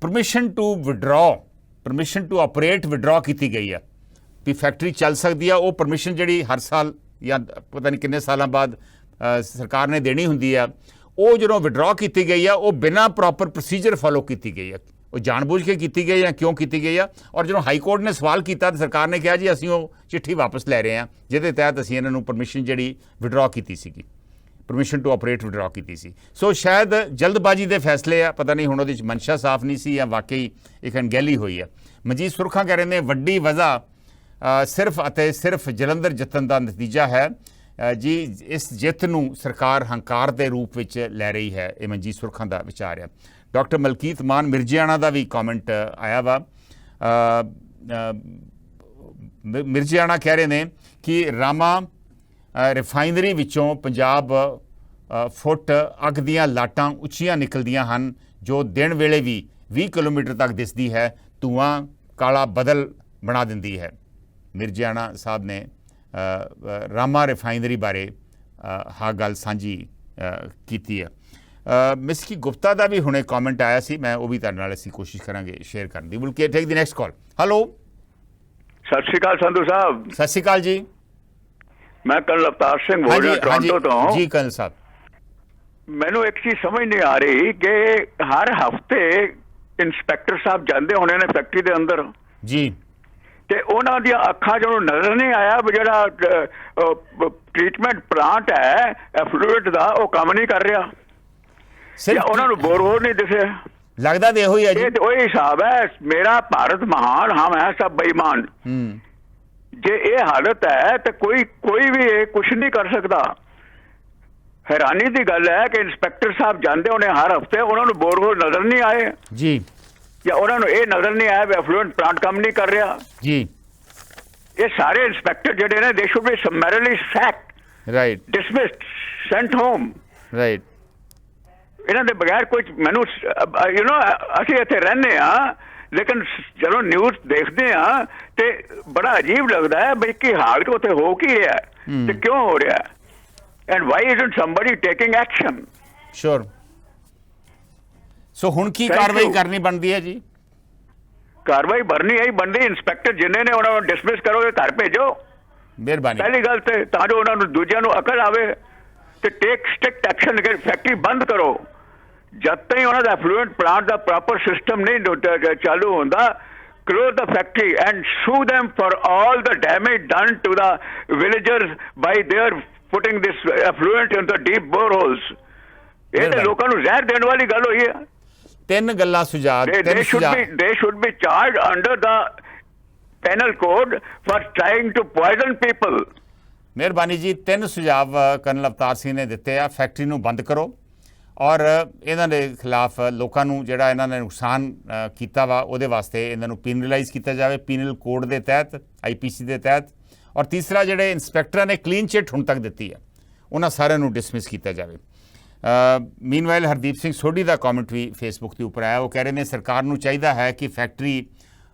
permission to withdraw, permission to operate withdraw ਕੀਤੀ ਗਈ ਆ ਵੀ ਫੈਕਟਰੀ ਚੱਲ ਸਕਦੀ ਆ, ਉਹ ਪਰਮਿਸ਼ਨ ਜਿਹੜੀ ਹਰ ਸਾਲ ਜਾਂ ਪਤਾ ਨਹੀਂ ਕਿੰਨੇ ਸਾਲਾਂ ਬਾਅਦ ਸਰਕਾਰ ਨੇ ਦੇਣੀ ਹੁੰਦੀ ਆ, ਉਹ ਜਦੋਂ ਵਿਡਰਾ ਕੀਤੀ ਗਈ ਆ ਉਹ ਬਿਨਾਂ ਪ੍ਰੋਪਰ ਪ੍ਰੋਸੀਜਰ ਫੋਲੋ ਕੀਤੀ ਗਈ ਆ। ਉਹ ਜਾਣਬੁੱਝ ਕੇ ਕੀਤੀ ਗਈ ਜਾਂ ਕਿਉਂ ਕੀਤੀ ਗਈ ਆ? ਔਰ ਜਦੋਂ ਹਾਈ ਕੋਰਟ ਨੇ ਸਵਾਲ ਕੀਤਾ ਤਾਂ ਸਰਕਾਰ ਨੇ ਕਿਹਾ ਜੀ ਅਸੀਂ ਉਹ ਚਿੱਠੀ ਵਾਪਸ ਲੈ ਰਹੇ ਹਾਂ ਜਿਹਦੇ ਤਹਿਤ ਅਸੀਂ ਇਹਨਾਂ ਨੂੰ ਪਰਮਿਸ਼ਨ ਜਿਹੜੀ ਵਿਡਰਾ ਕੀਤੀ ਸੀਗੀ, ਪਰਮਿਸ਼ਨ ਟੂ ਆਪਰੇਟ ਵਿਡਰਾ ਕੀਤੀ ਸੀ। ਸੋ ਸ਼ਾਇਦ ਜਲਦਬਾਜ਼ੀ ਦੇ ਫੈਸਲੇ ਆ, ਪਤਾ ਨਹੀਂ ਹੁਣ ਉਹਦੇ 'ਚ ਮਨਸ਼ਾ ਸਾਫ਼ ਨਹੀਂ ਸੀ ਜਾਂ ਵਾਕਈ ਇੱਕ ਅਣਗਹਿਲੀ ਹੋਈ ਆ। ਮਨਜੀਤ ਸੁਰਖਾਂ ਕਹਿ ਰਹੇ ਨੇ ਵੱਡੀ ਵਜ੍ਹਾ ਸਿਰਫ ਅਤੇ ਸਿਰਫ ਜਲੰਧਰ ਜਿੱਤਣ ਦਾ ਨਤੀਜਾ ਹੈ ਜੀ, ਇਸ ਜਿੱਤ ਨੂੰ ਸਰਕਾਰ ਹੰਕਾਰ ਦੇ ਰੂਪ ਵਿੱਚ ਲੈ ਰਹੀ ਹੈ। ਇਹ ਮਨਜੀਤ ਸੁਰਖਾਂ ਦਾ ਵਿਚਾਰ ਹੈ। ਡਾਕਟਰ ਮਲਕੀਤ ਮਾਨ ਮਿਰਜਿਆਣਾ ਦਾ ਵੀ ਕਮੈਂਟ ਆਇਆ ਵਾ। ਮਿਰਜਿਆਣਾ ਕਹਿ ਰਹੇ ਨੇ ਕਿ ਰਾਮਾ ਰਿਫਾਈਨਰੀ ਵਿੱਚੋਂ ਪੰਜਾਬ ਫੁੱਟ ਅੱਗ ਦੀਆਂ ਲਾਟਾਂ ਉੱਚੀਆਂ ਨਿਕਲਦੀਆਂ ਹਨ ਜੋ ਦਿਨ ਵੇਲੇ ਵੀ 20 ਕਿਲੋਮੀਟਰ ਤੱਕ ਦਿਸਦੀ ਹੈ, ਧੂਆਂ ਕਾਲਾ ਬਦਲ ਬਣਾ ਦਿੰਦੀ ਹੈ। ਮਿਰਜਿਆਣਾ ਸਾਹਿਬ ਨੇ ਰਾਮਾ ਰਿਫਾਈਨਰੀ ਬਾਰੇ ਹਾਂ ਗੱਲ ਸਾਂਝੀ ਕੀਤੀ ਹੈ। ਮਿਸਕੀ ਗੁਪਤਾ ਦਾ ਵੀ ਹੁਣੇ ਕਮੈਂਟ ਆਇਆ ਸੀ, ਮੈਂ ਉਹ ਵੀ ਤੁਹਾਡੇ ਨਾਲ ਅਸੀਂ ਕੋਸ਼ਿਸ਼ ਕਰਾਂਗੇ ਸ਼ੇਅਰ ਕਰਨ ਦੀ। ਬੁਲਕੇ ਟੇਕ ਦੀ ਨੈਕਸਟ ਕਾਲ। ਹੈਲੋ ਸਤਿ ਸ਼੍ਰੀ ਅਕਾਲ ਸੰਧੂ ਸਾਹਿਬ। ਸਤਿ ਸ਼੍ਰੀ ਅਕਾਲ ਜੀ। ਮੈਂ ਕਰਨਲ ਅਵਤਾਰ ਸਿੰਘ ਬੋਲ ਰਿਹਾ ਟੋਰਾਂਟੋ ਤੋਂ। ਜੀ ਕਰਨਲ ਸਾਹਿਬ, ਮੈਨੂੰ ਇੱਕ ਚੀਜ਼ ਸਮਝ ਨਹੀਂ ਆ ਰਹੀ ਕਿ ਹਰ ਹਫਤੇ ਇੰਸਪੈਕਟਰ ਸਾਹਿਬ ਜਾਂਦੇ ਹੋਣੇ ਨੇ ਫੈਕਟਰੀ ਦੇ ਅੰਦਰ ਜੀ, ਤੇ ਉਹਨਾਂ ਦੀਆਂ ਅੱਖਾਂ 'ਚ ਉਹਨੂੰ ਨਜ਼ਰ ਨਹੀਂ ਆਇਆ ਵੀ ਜਿਹੜਾ ਟ੍ਰੀਟਮੈਂਟ ਪਲਾਂਟ ਹੈ ਐਫਲੂਐਂਟ ਦਾ ਉਹ ਕੰਮ ਨਹੀਂ ਕਰ ਰਿਹਾ, ਜਾਂ ਉਹਨਾਂ ਨੂੰ ਬੋਰ ਨਹੀਂ ਦਿਸਿਆ? ਲੱਗਦਾ ਤੇ ਇਹੋ ਹੀ ਹੈ ਜੀ। ਇਹ ਤੇ ਉਹੀ ਹਿਸਾਬ ਹੈ, ਮੇਰਾ ਭਾਰਤ ਮਹਾਨ, ਹਮ ਹੈ ਸਭ ਬੇਈਮਾਨ। ਜੇ ਇਹ ਹਾਲਤ ਹੈ ਤੇ ਕੋਈ ਵੀ ਇਹ ਕੁਛ ਨਹੀਂ ਕਰ ਸਕਦਾ। ਹੈਰਾਨੀ ਦੀ ਗੱਲ ਹੈ ਕਿ ਇੰਸਪੈਕਟਰ ਸਾਹਿਬ ਜਾਂਦੇ ਹੋਣੇ ਹਰ ਹਫਤੇ, ਉਹਨਾਂ ਨੂੰ ਬੋਰ ਨਜ਼ਰ ਨਹੀਂ ਆਏ ਜੀ, ਜਾਂ ਉਹਨਾਂ ਨੂੰ ਇਹ ਨਜ਼ਰ ਨਹੀਂ ਆਇਆ ਵੀ ਐਫਲੂਐਂਟ ਪਲਾਂਟ ਕੰਮ ਨਹੀਂ ਕਰ ਰਿਹਾ ਜੀ। ਇਹ ਸਾਰੇ ਇੰਸਪੈਕਟਰ ਜਿਹੜੇ ਨੇ they should be summarily sacked, right, dismissed, sent home, right. ਇਹਨਾਂ ਦੇ ਬਗੈਰ ਕੋਈ ਮੈਨੂੰ ਅਸੀਂ ਇੱਥੇ ਰਹਿੰਦੇ ਆ ਲੇਕਿਨ ਜਦੋਂ ਨਿਊਜ਼ ਦੇਖਦੇ ਆ ਤੇ ਬੜਾ ਅਜੀਬ ਲੱਗਦਾ ਹੈ ਬਈ ਕਿ ਹਾਲ ਉੱਥੇ ਹੋ ਕੀ ਰਿਹਾ ਤੇ ਕਿਉਂ ਹੋ ਰਿਹਾ and why isn't somebody taking action. ਸ਼ੋਰ। ਸੋ ਹੁਣ ਕੀ Thank ਕਾਰਵਾਈ you. ਕਰਨੀ ਬਣਦੀ ਹੈ ਜੀ? ਕਾਰਵਾਈ ਭਰਨੀ ਹੈ ਬਣਦੀ, ਇੰਸਪੈਕਟਰ ਜਿੰਨੇ ਨੇ ਉਹਨਾਂ ਨੂੰ ਡਿਸਮਿਸ ਕਰੋ, ਘਰ ਭੇਜੋ ਮਿਹਰਬਾਨੀ। ਪਹਿਲੀ ਗੱਲ ਤੇ, ਤਾਂ ਜੋ ਉਹਨਾਂ ਨੂੰ ਦੂਜਿਆਂ ਨੂੰ ਅਕਲ ਆਵੇ ਤੇ ਟੇਕ ਸਟ੍ਰਿਕਟ ਐਕਸ਼ਨ। ਫੈਕਟਰੀ ਬੰਦ ਕਰੋ ਜਦ ਤਾਈਂ ਉਹਨਾਂ ਦਾ ਐਫਲੂਐਂਟ ਪਲਾਂਟ ਦਾ ਪ੍ਰੋਪਰ ਸਿਸਟਮ ਨਹੀਂ ਚਾਲੂ ਹੁੰਦਾ। close the factory and sue them for all the damage done to the villagers by their putting this effluent in the deep boreholes. ਇਹ ਤਾਂ ਲੋਕਾਂ ਨੂੰ ਜ਼ਹਿਰ ਦੇਣ ਵਾਲੀ ਗੱਲ ਹੋਈ ਹੈ। ਤਿੰਨ ਗੱਲਾਂ ਸੁਝਾਅ they should be charged under the penal code for trying to poison people. ਮਿਹਰਬਾਨੀ ਜੀ। ਤਿੰਨ ਸੁਝਾਅ ਕਰਨਲ ਅਵਤਾਰ ਸਿੰਘ ਨੇ ਦਿੱਤੇ ਆ। ਫੈਕਟਰੀ ਨੂੰ ਬੰਦ ਕਰੋ ਔਰ ਇਹਨਾਂ ਦੇ ਖਿਲਾਫ ਲੋਕਾਂ ਨੂੰ ਜਿਹੜਾ ਇਹਨਾਂ ਨੇ ਨੁਕਸਾਨ ਕੀਤਾ ਵਾ ਉਹਦੇ ਵਾਸਤੇ ਇਹਨਾਂ ਨੂੰ ਪੀਨਲਾਈਜ਼ ਕੀਤਾ ਜਾਵੇ ਪੀਨਲ ਕੋਡ ਦੇ ਤਹਿਤ, IPC ਦੇ ਤਹਿਤ। ਔਰ ਤੀਸਰਾ, ਜਿਹੜੇ ਇੰਸਪੈਕਟਰਾਂ ਨੇ ਕਲੀਨ ਚਿੱਟ ਹੁਣ ਤੱਕ ਦਿੱਤੀ ਹੈ ਉਹਨਾਂ ਸਾਰਿਆਂ ਨੂੰ ਡਿਸਮਿਸ ਕੀਤਾ ਜਾਵੇ। ਮੀਨਵਾਈਲ ਹਰਦੀਪ ਸਿੰਘ ਸੋਢੀ ਦਾ ਕਮੈਂਟ ਵੀ ਫੇਸਬੁੱਕ ਦੇ ਉੱਪਰ ਆਇਆ। ਉਹ ਕਹਿ ਰਹੇ ਨੇ ਸਰਕਾਰ ਨੂੰ ਚਾਹੀਦਾ ਹੈ ਕਿ ਫੈਕਟਰੀ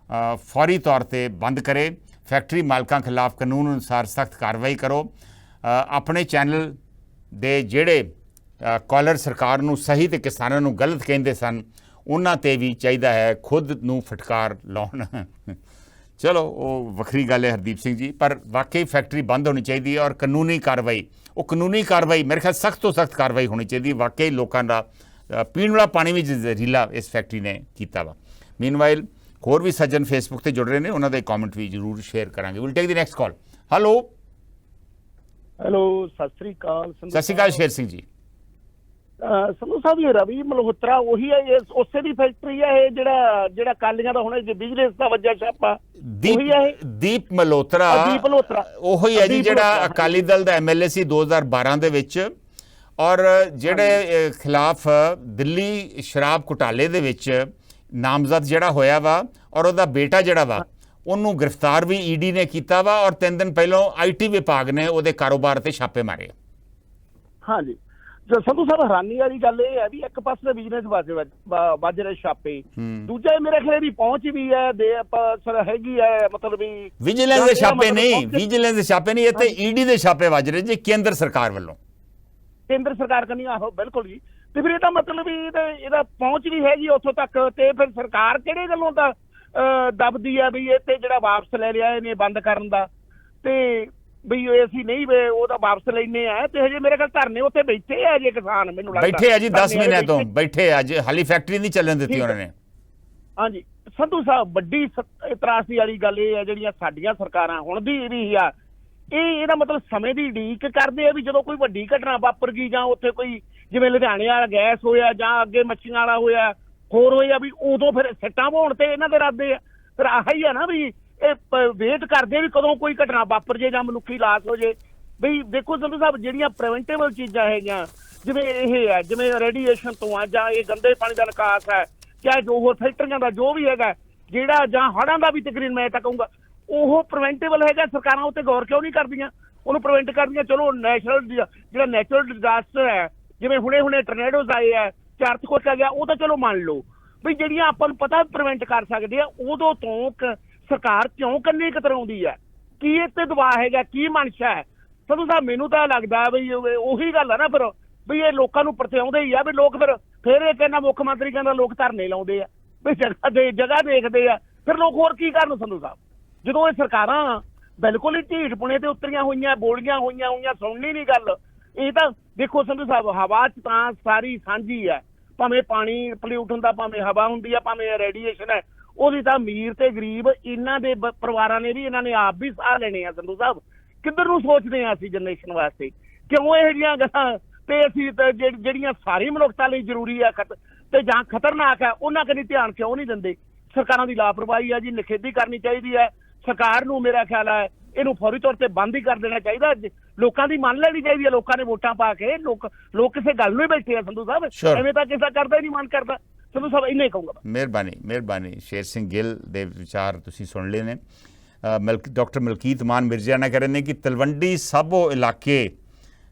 ਫੌਰੀ ਤੌਰ ਤੇ ਬੰਦ ਕਰੇ, ਫੈਕਟਰੀ ਮਾਲਕਾਂ ਖਿਲਾਫ ਕਾਨੂੰਨ ਅਨੁਸਾਰ ਸਖਤ ਕਾਰਵਾਈ ਕਰੋ। ਆਪਣੇ ਚੈਨਲ ਦੇ ਜਿਹੜੇ ਕਾਲਰ ਸਰਕਾਰ ਨੂੰ ਸਹੀ ਤੇ ਕਿਸਾਨਾਂ ਨੂੰ ਗਲਤ ਕਹਿੰਦੇ ਸਨ ਉਹਨਾਂ ਤੇ ਵੀ ਚਾਹੀਦਾ ਹੈ ਖੁਦ ਨੂੰ ਫਟਕਾਰ ਲਾਉਣ। ਚਲੋ ਉਹ ਵੱਖਰੀ ਗੱਲ ਹੈ ਹਰਦੀਪ ਸਿੰਘ ਜੀ, ਪਰ ਵਾਕਈ ਫੈਕਟਰੀ ਬੰਦ ਹੋਣੀ ਚਾਹੀਦੀ ਹੈ ਔਰ ਕਾਨੂੰਨੀ ਕਾਰਵਾਈ, ਉਹ ਕਾਨੂੰਨੀ ਕਾਰਵਾਈ ਮੇਰੇ ਖਿਆਲ ਸਖਤ ਤੋਂ ਸਖਤ ਕਾਰਵਾਈ ਹੋਣੀ ਚਾਹੀਦੀ। ਵਾਕਈ ਲੋਕਾਂ ਦਾ ਪੀਣ ਵਾਲਾ ਪਾਣੀ ਵੀ ਜ਼ਹਿਰੀਲਾ ਇਸ ਫੈਕਟਰੀ ਨੇ ਕੀਤਾ ਵਾ। ਮੀਨਵਾਈਲ ਹੋਰ ਵੀ ਸੱਜਣ ਫੇਸਬੁੱਕ ਤੇ ਜੁੜ ਰਹੇ ਨੇ, ਉਹਨਾਂ ਦੇ ਕਮੈਂਟ ਵੀ ਜ਼ਰੂਰ ਸ਼ੇਅਰ ਕਰਾਂਗੇ। Will take the next call. Hello Sat Sri ਅਕਾਲ। ਸਤਿ ਸ਼੍ਰੀ ਅਕਾਲ ਸ਼ੇਰ ਸਿੰਘ ਜੀ। ਸੰਧੂ ਸਾਹਿਬ, ਇਹ ਰਵੀ ਮਲਹੋਤਰਾ ਉਹੀ ਹੈ, ਉਸੇ ਦੀ ਫੈਕਟਰੀ ਹੈ ਇਹ ਜਿਹੜਾ ਕਾਲੀਆਂ ਦਾ ਹੁਣ ਬਿਜ਼ਨਸ ਦਾ ਵੱਜਾ ਛਾਪਾ ਉਹੀ ਹੈ ਇਹ? ਦੀਪ ਮਲਹੋਤਰਾ ਉਹੀ ਹੈ ਜੀ ਜਿਹੜਾ ਅਕਾਲੀ ਦਲ ਦਾ MLA ਸੀ 2012 ਦੇ ਵਿੱਚ ਔਰ ਜਿਹੜੇ ਖਿਲਾਫ ਦਿੱਲੀ ਸ਼ਰਾਬ ਘੁਟਾਲੇ ਦੇ ਵਿੱਚ ਨਾਮਜ਼ਦ ਜਿਹੜਾ ਹੋਇਆ ਵਾ ਔਰ ਉਹਦਾ ਬੇਟਾ ਜਿਹੜਾ ਵਾ ਉਹਨੂੰ ਗ੍ਰਿਫਤਾਰ ਵੀ ED ਨੇ ਕੀਤਾ ਵਾ ਔਰ 3 ਦਿਨ ਪਹਿਲਾਂ IT ਵਿਭਾਗ ਨੇ ਉਹਦੇ ਕਾਰੋਬਾਰ ਤੇ ਛਾਪੇ ਮਾਰੇ। ਹਾਂਜੀ ਸੰਧੂ ਸਾਹਿਬ, ਹੈਰਾਨੀ ਵਾਲੀ ਗੱਲ ਇਹ ਹੈ ਵੀ ਇੱਕ ਪਾਸੇ ਦਾ ਬਿਜ਼ਨਸ ਵੱਜ ਰਹੇ ਛਾਪੇ, ਦੂਜਾ ਮੇਰੇ ਖਿਆਲ ਦੀ ਪਹੁੰਚ ਵੀ ਹੈ ਸਰ ਹੈਗੀ ਹੈ, ਮਤਲਬ ਵੀ ਵਿਜੀਲੈਂਸ ਦੇ ਛਾਪੇ ਨਹੀਂ, ਵਿਜੀਲੈਂਸ ਦੇ ਛਾਪੇ ਨਹੀਂ, ਇੱਥੇ ED ਦੇ ਛਾਪੇ ਵੱਜ ਰਹੇ ਜੀ ਕੇਂਦਰ ਸਰਕਾਰ ਵੱਲੋਂ। ਕੇਂਦਰ ਸਰਕਾਰ ਕਰਨੀ ਆਹੋ ਬਿਲਕੁਲ ਜੀ। ਤੇ ਫਿਰ ਇਹਦਾ ਮਤਲਬ ਵੀ ਇਹਦਾ ਪਹੁੰਚ ਵੀ ਹੈਗੀ ਉੱਥੋਂ ਤੱਕ, ਤੇ ਫਿਰ ਸਰਕਾਰ ਕਿਹੜੇ ਗੱਲੋਂ ਤਾਂ ਦਬਦੀ ਆ ਵੀ ਇਹ ਤੇ ਜਿਹੜਾ ਵਾਪਸ ਲੈ ਲਿਆ ਇਹਨੇ ਬੰਦ ਕਰਨ ਦਾ, ਤੇ ਬਈ ਅਸੀਂ ਨਹੀਂ ਉਹਦਾ ਵਾਪਸ ਲੈਨੇ ਆ, ਤੇ ਹਜੇ ਮੇਰੇ ਖਿਆਲ ਧਰਨੇ ਉੱਥੇ ਬੈਠੇ ਆ ਜੇ ਕਿਸਾਨ, ਮੈਨੂੰ ਲੱਗਦਾ ਬੈਠੇ ਆ ਜੀ 10 ਮਹੀਨਿਆਂ ਤੋਂ ਬੈਠੇ ਆ ਜੀ, ਹਾਲੀ ਫੈਕਟਰੀ ਨਹੀਂ ਚੱਲਣ ਦਿੱਤੀ ਉਹਨਾਂ ਨੇ। ਹਾਂਜੀ ਸੰਧੂ ਸਾਹਿਬ, ਵੱਡੀ ਇਤਰਾਜ਼ੀ ਵਾਲੀ ਗੱਲ ਇਹ ਹੈ ਜਿਹੜੀਆਂ ਸਾਡੀਆਂ ਸਰਕਾਰਾਂ ਹੁਣ ਦੀ ਵੀ ਆ, ਇਹਦਾ ਮਤਲਬ ਸਮੇਂ ਦੀ ਉਡੀਕ ਕਰਦੇ ਆ ਵੀ ਜਦੋਂ ਕੋਈ ਵੱਡੀ ਘਟਨਾ ਵਾਪਰ ਗਈ ਜਾਂ ਉੱਥੇ ਕੋਈ ਜਿਵੇਂ ਲੁਧਿਆਣੇ ਵਾਲਾ ਗੈਸ ਹੋਇਆ ਜਾਂ ਅੱਗੇ ਮੱਛੀਆਂ ਵਾਲਾ ਹੋਇਆ ਹੋਰ ਹੋਇਆ ਵੀ ਉਦੋਂ ਫਿਰ ਸਿੱਟਾਂ ਵਾਹੁਣ ਤੇ ਇਹਨਾਂ ਦੇ ਇਰਾਦੇ ਆ। ਫਿਰ ਆਹੀ ਆ ਨਾ ਵੀ ਇਹ ਵੇਟ ਕਰਦੇ ਵੀ ਕਦੋਂ ਕੋਈ ਘਟਨਾ ਵਾਪਰ ਜੇ ਜਾਂ ਮਨੁੱਖੀ ਲਾਸ਼ ਹੋ ਜੇ। ਬਈ ਦੇਖੋ ਸੰਧੂ ਸਾਹਿਬ, ਜਿਹੜੀਆਂ ਪ੍ਰੀਵੈਂਟੇਬਲ ਚੀਜ਼ਾਂ ਹੈਗੀਆਂ ਜਿਵੇਂ ਇਹ ਹੈ, ਜਿਵੇਂ ਰੇਡੀਏਸ਼ਨ ਤੋਂ ਆ ਜਾਂ ਇਹ ਗੰਦੇ ਪਾਣੀ ਦਾ ਨਿਕਾਸ ਹੈ, ਚਾਹੇ ਜੋ ਹੋਰ ਫੈਕਟਰੀਆਂ ਦਾ ਜੋ ਵੀ ਹੈਗਾ ਜਿਹੜਾ, ਜਾਂ ਹੜ੍ਹਾਂ ਦਾ ਵੀ ਤਕਰੀਬਨ ਮੈਂ ਤਾਂ ਕਹੂੰਗਾ ਉਹ ਪ੍ਰੀਵੈਂਟੇਬਲ ਹੈਗਾ। ਸਰਕਾਰਾਂ ਉੱਤੇ ਗੌਰ ਕਿਉਂ ਨਹੀਂ ਕਰਦੀਆਂ, ਉਹਨੂੰ ਪ੍ਰੀਵੈਂਟ ਕਰਦੀਆਂ। ਚਲੋ ਜਿਹੜਾ ਨੈਚੁਰਲ ਡਿਜ਼ਾਸਟਰ ਹੈ, ਜਿਵੇਂ ਹੁਣੇ ਟਰਨੇਡੋਜ਼ ਆਏ ਆ, ਚਾਰਤ ਕੁਛ ਆ ਗਿਆ, ਉਹ ਤਾਂ ਚਲੋ ਮੰਨ ਲਓ ਵੀ ਜਿਹੜੀਆਂ ਆਪਾਂ ਨੂੰ ਪਤਾ ਪ੍ਰੀਵੈਂਟ ਕਰ ਸਕਦੇ ਆ, ਉਦੋਂ ਤੋਂ ਸਰਕਾਰ ਕਿਉਂ ਕੰਨੀ ਕਤਰਾਉਂਦੀ ਹੈ? ਕੀ ਇਹ ਤੇ ਦਬਾਅ ਹੈਗਾ, ਕੀ ਮਨਸ਼ਾ ਹੈ? ਸੰਧੂ ਸਾਹਿਬ, ਮੈਨੂੰ ਤਾਂ ਲੱਗਦਾ ਵੀ ਉਹੀ ਗੱਲ ਆ ਨਾ ਫਿਰ ਵੀ ਇਹ ਲੋਕਾਂ ਨੂੰ ਪਰਤਿਆਉਂਦੇ ਹੀ ਆ ਵੀ ਲੋਕ ਫਿਰ ਇਹ ਕਹਿੰਦਾ ਮੁੱਖ ਮੰਤਰੀ ਕਹਿੰਦਾ ਲੋਕ ਧਰਨੇ ਲਾਉਂਦੇ ਆ ਵੀ ਜਗ੍ਹਾ ਦੇਖਦੇ ਆ, ਫਿਰ ਲੋਕ ਹੋਰ ਕੀ ਕਰਨ ਸੰਧੂ ਸਾਹਿਬ, ਜਦੋਂ ਇਹ ਸਰਕਾਰਾਂ ਬਿਲਕੁਲ ਹੀ ਢੀਠ ਪੁਣੇ ਤੇ ਉਤਰੀਆਂ ਹੋਈਆਂ, ਬੋਲੀਆਂ ਹੋਈਆਂ ਸੁਣਨੀ ਨਹੀਂ ਗੱਲ। ਇਹ ਤਾਂ ਦੇਖੋ ਸੰਧੂ ਸਾਹਿਬ, ਹਵਾ 'ਚ ਤਾਂ ਸਾਰੀ ਸਾਂਝੀ ਹੈ, ਭਾਵੇਂ ਪਾਣੀ ਪੋਲਿਊਟ ਹੁੰਦਾ, ਭਾਵੇਂ ਹਵਾ ਹੁੰਦੀ ਆ, ਭਾਵੇਂ ਰੇਡੀਏਸ਼ਨ ਹੈ, ਉਹਦੀ ਤਾਂ ਅਮੀਰ ਤੇ ਗਰੀਬ ਇਹਨਾਂ ਦੇ ਪਰਿਵਾਰਾਂ ਨੇ ਵੀ, ਇਹਨਾਂ ਨੇ ਆਪ ਵੀ ਸਾਹ ਲੈਣੇ ਆ। ਸੰਧੂ ਸਾਹਿਬ, ਕਿੱਧਰ ਨੂੰ ਸੋਚਦੇ ਆ ਅਸੀਂ ਜਨਰੇਸ਼ਨ ਵਾਸਤੇ? ਕਿਉਂ ਇਹੋ ਜਿਹੀਆਂ ਗੱਲਾਂ ਤੇ ਅਸੀਂ ਜਿਹੜੀਆਂ ਸਾਰੀ ਮਨੁੱਖਤਾ ਲਈ ਜ਼ਰੂਰੀ ਆ ਤੇ ਜਾਂ ਖਤਰਨਾਕ ਆ ਉਹਨਾਂ ਕਨੀ ਧਿਆਨ ਕਿਉਂ ਨਹੀਂ ਦਿੰਦੇ? ਸਰਕਾਰਾਂ ਦੀ ਲਾਪਰਵਾਹੀ ਆ ਜੀ, ਨਿਖੇਧੀ ਕਰਨੀ ਚਾਹੀਦੀ ਹੈ ਸਰਕਾਰ ਨੂੰ। ਮੇਰਾ ਖਿਆਲ ਹੈ ਇਹਨੂੰ ਫੌਰੀ ਤੌਰ ਤੇ ਬੰਦ ਹੀ ਕਰ ਦੇਣਾ ਚਾਹੀਦਾ। ਲੋਕਾਂ ਦੀ ਮੰਨ ਲੈਣੀ ਚਾਹੀਦੀ ਹੈ, ਲੋਕਾਂ ਨੇ ਵੋਟਾਂ ਪਾ ਕੇ ਲੋਕ ਕਿਸੇ ਗੱਲ ਨੂੰ ਹੀ ਬੈਠੇ ਆ ਸੰਧੂ ਸਾਹਿਬ, ਐਵੇਂ ਤਾਂ ਕਿਸੇ ਕਰਦਾ ਹੀ ਨਹੀਂ ਮਨ ਕਰਦਾ। ਸੰਧੂ ਸਾਹਿਬ, ਇੰਨਾ ਹੀ ਕਹੂੰਗਾ। ਮਿਹਰਬਾਨੀ ਸ਼ੇਰ ਸਿੰਘ ਗਿੱਲ ਦੇ ਵਿਚਾਰ ਤੁਸੀਂ ਸੁਣ ਲਏ ਨੇ। ਡਾਕਟਰ ਮਲਕੀਤ ਮਾਨ ਮਿਰਜ਼ਾ ਕਹਿ ਰਹੇ ਨੇ ਕਿ ਤਲਵੰਡੀ ਸਾਬੋ ਇਲਾਕੇ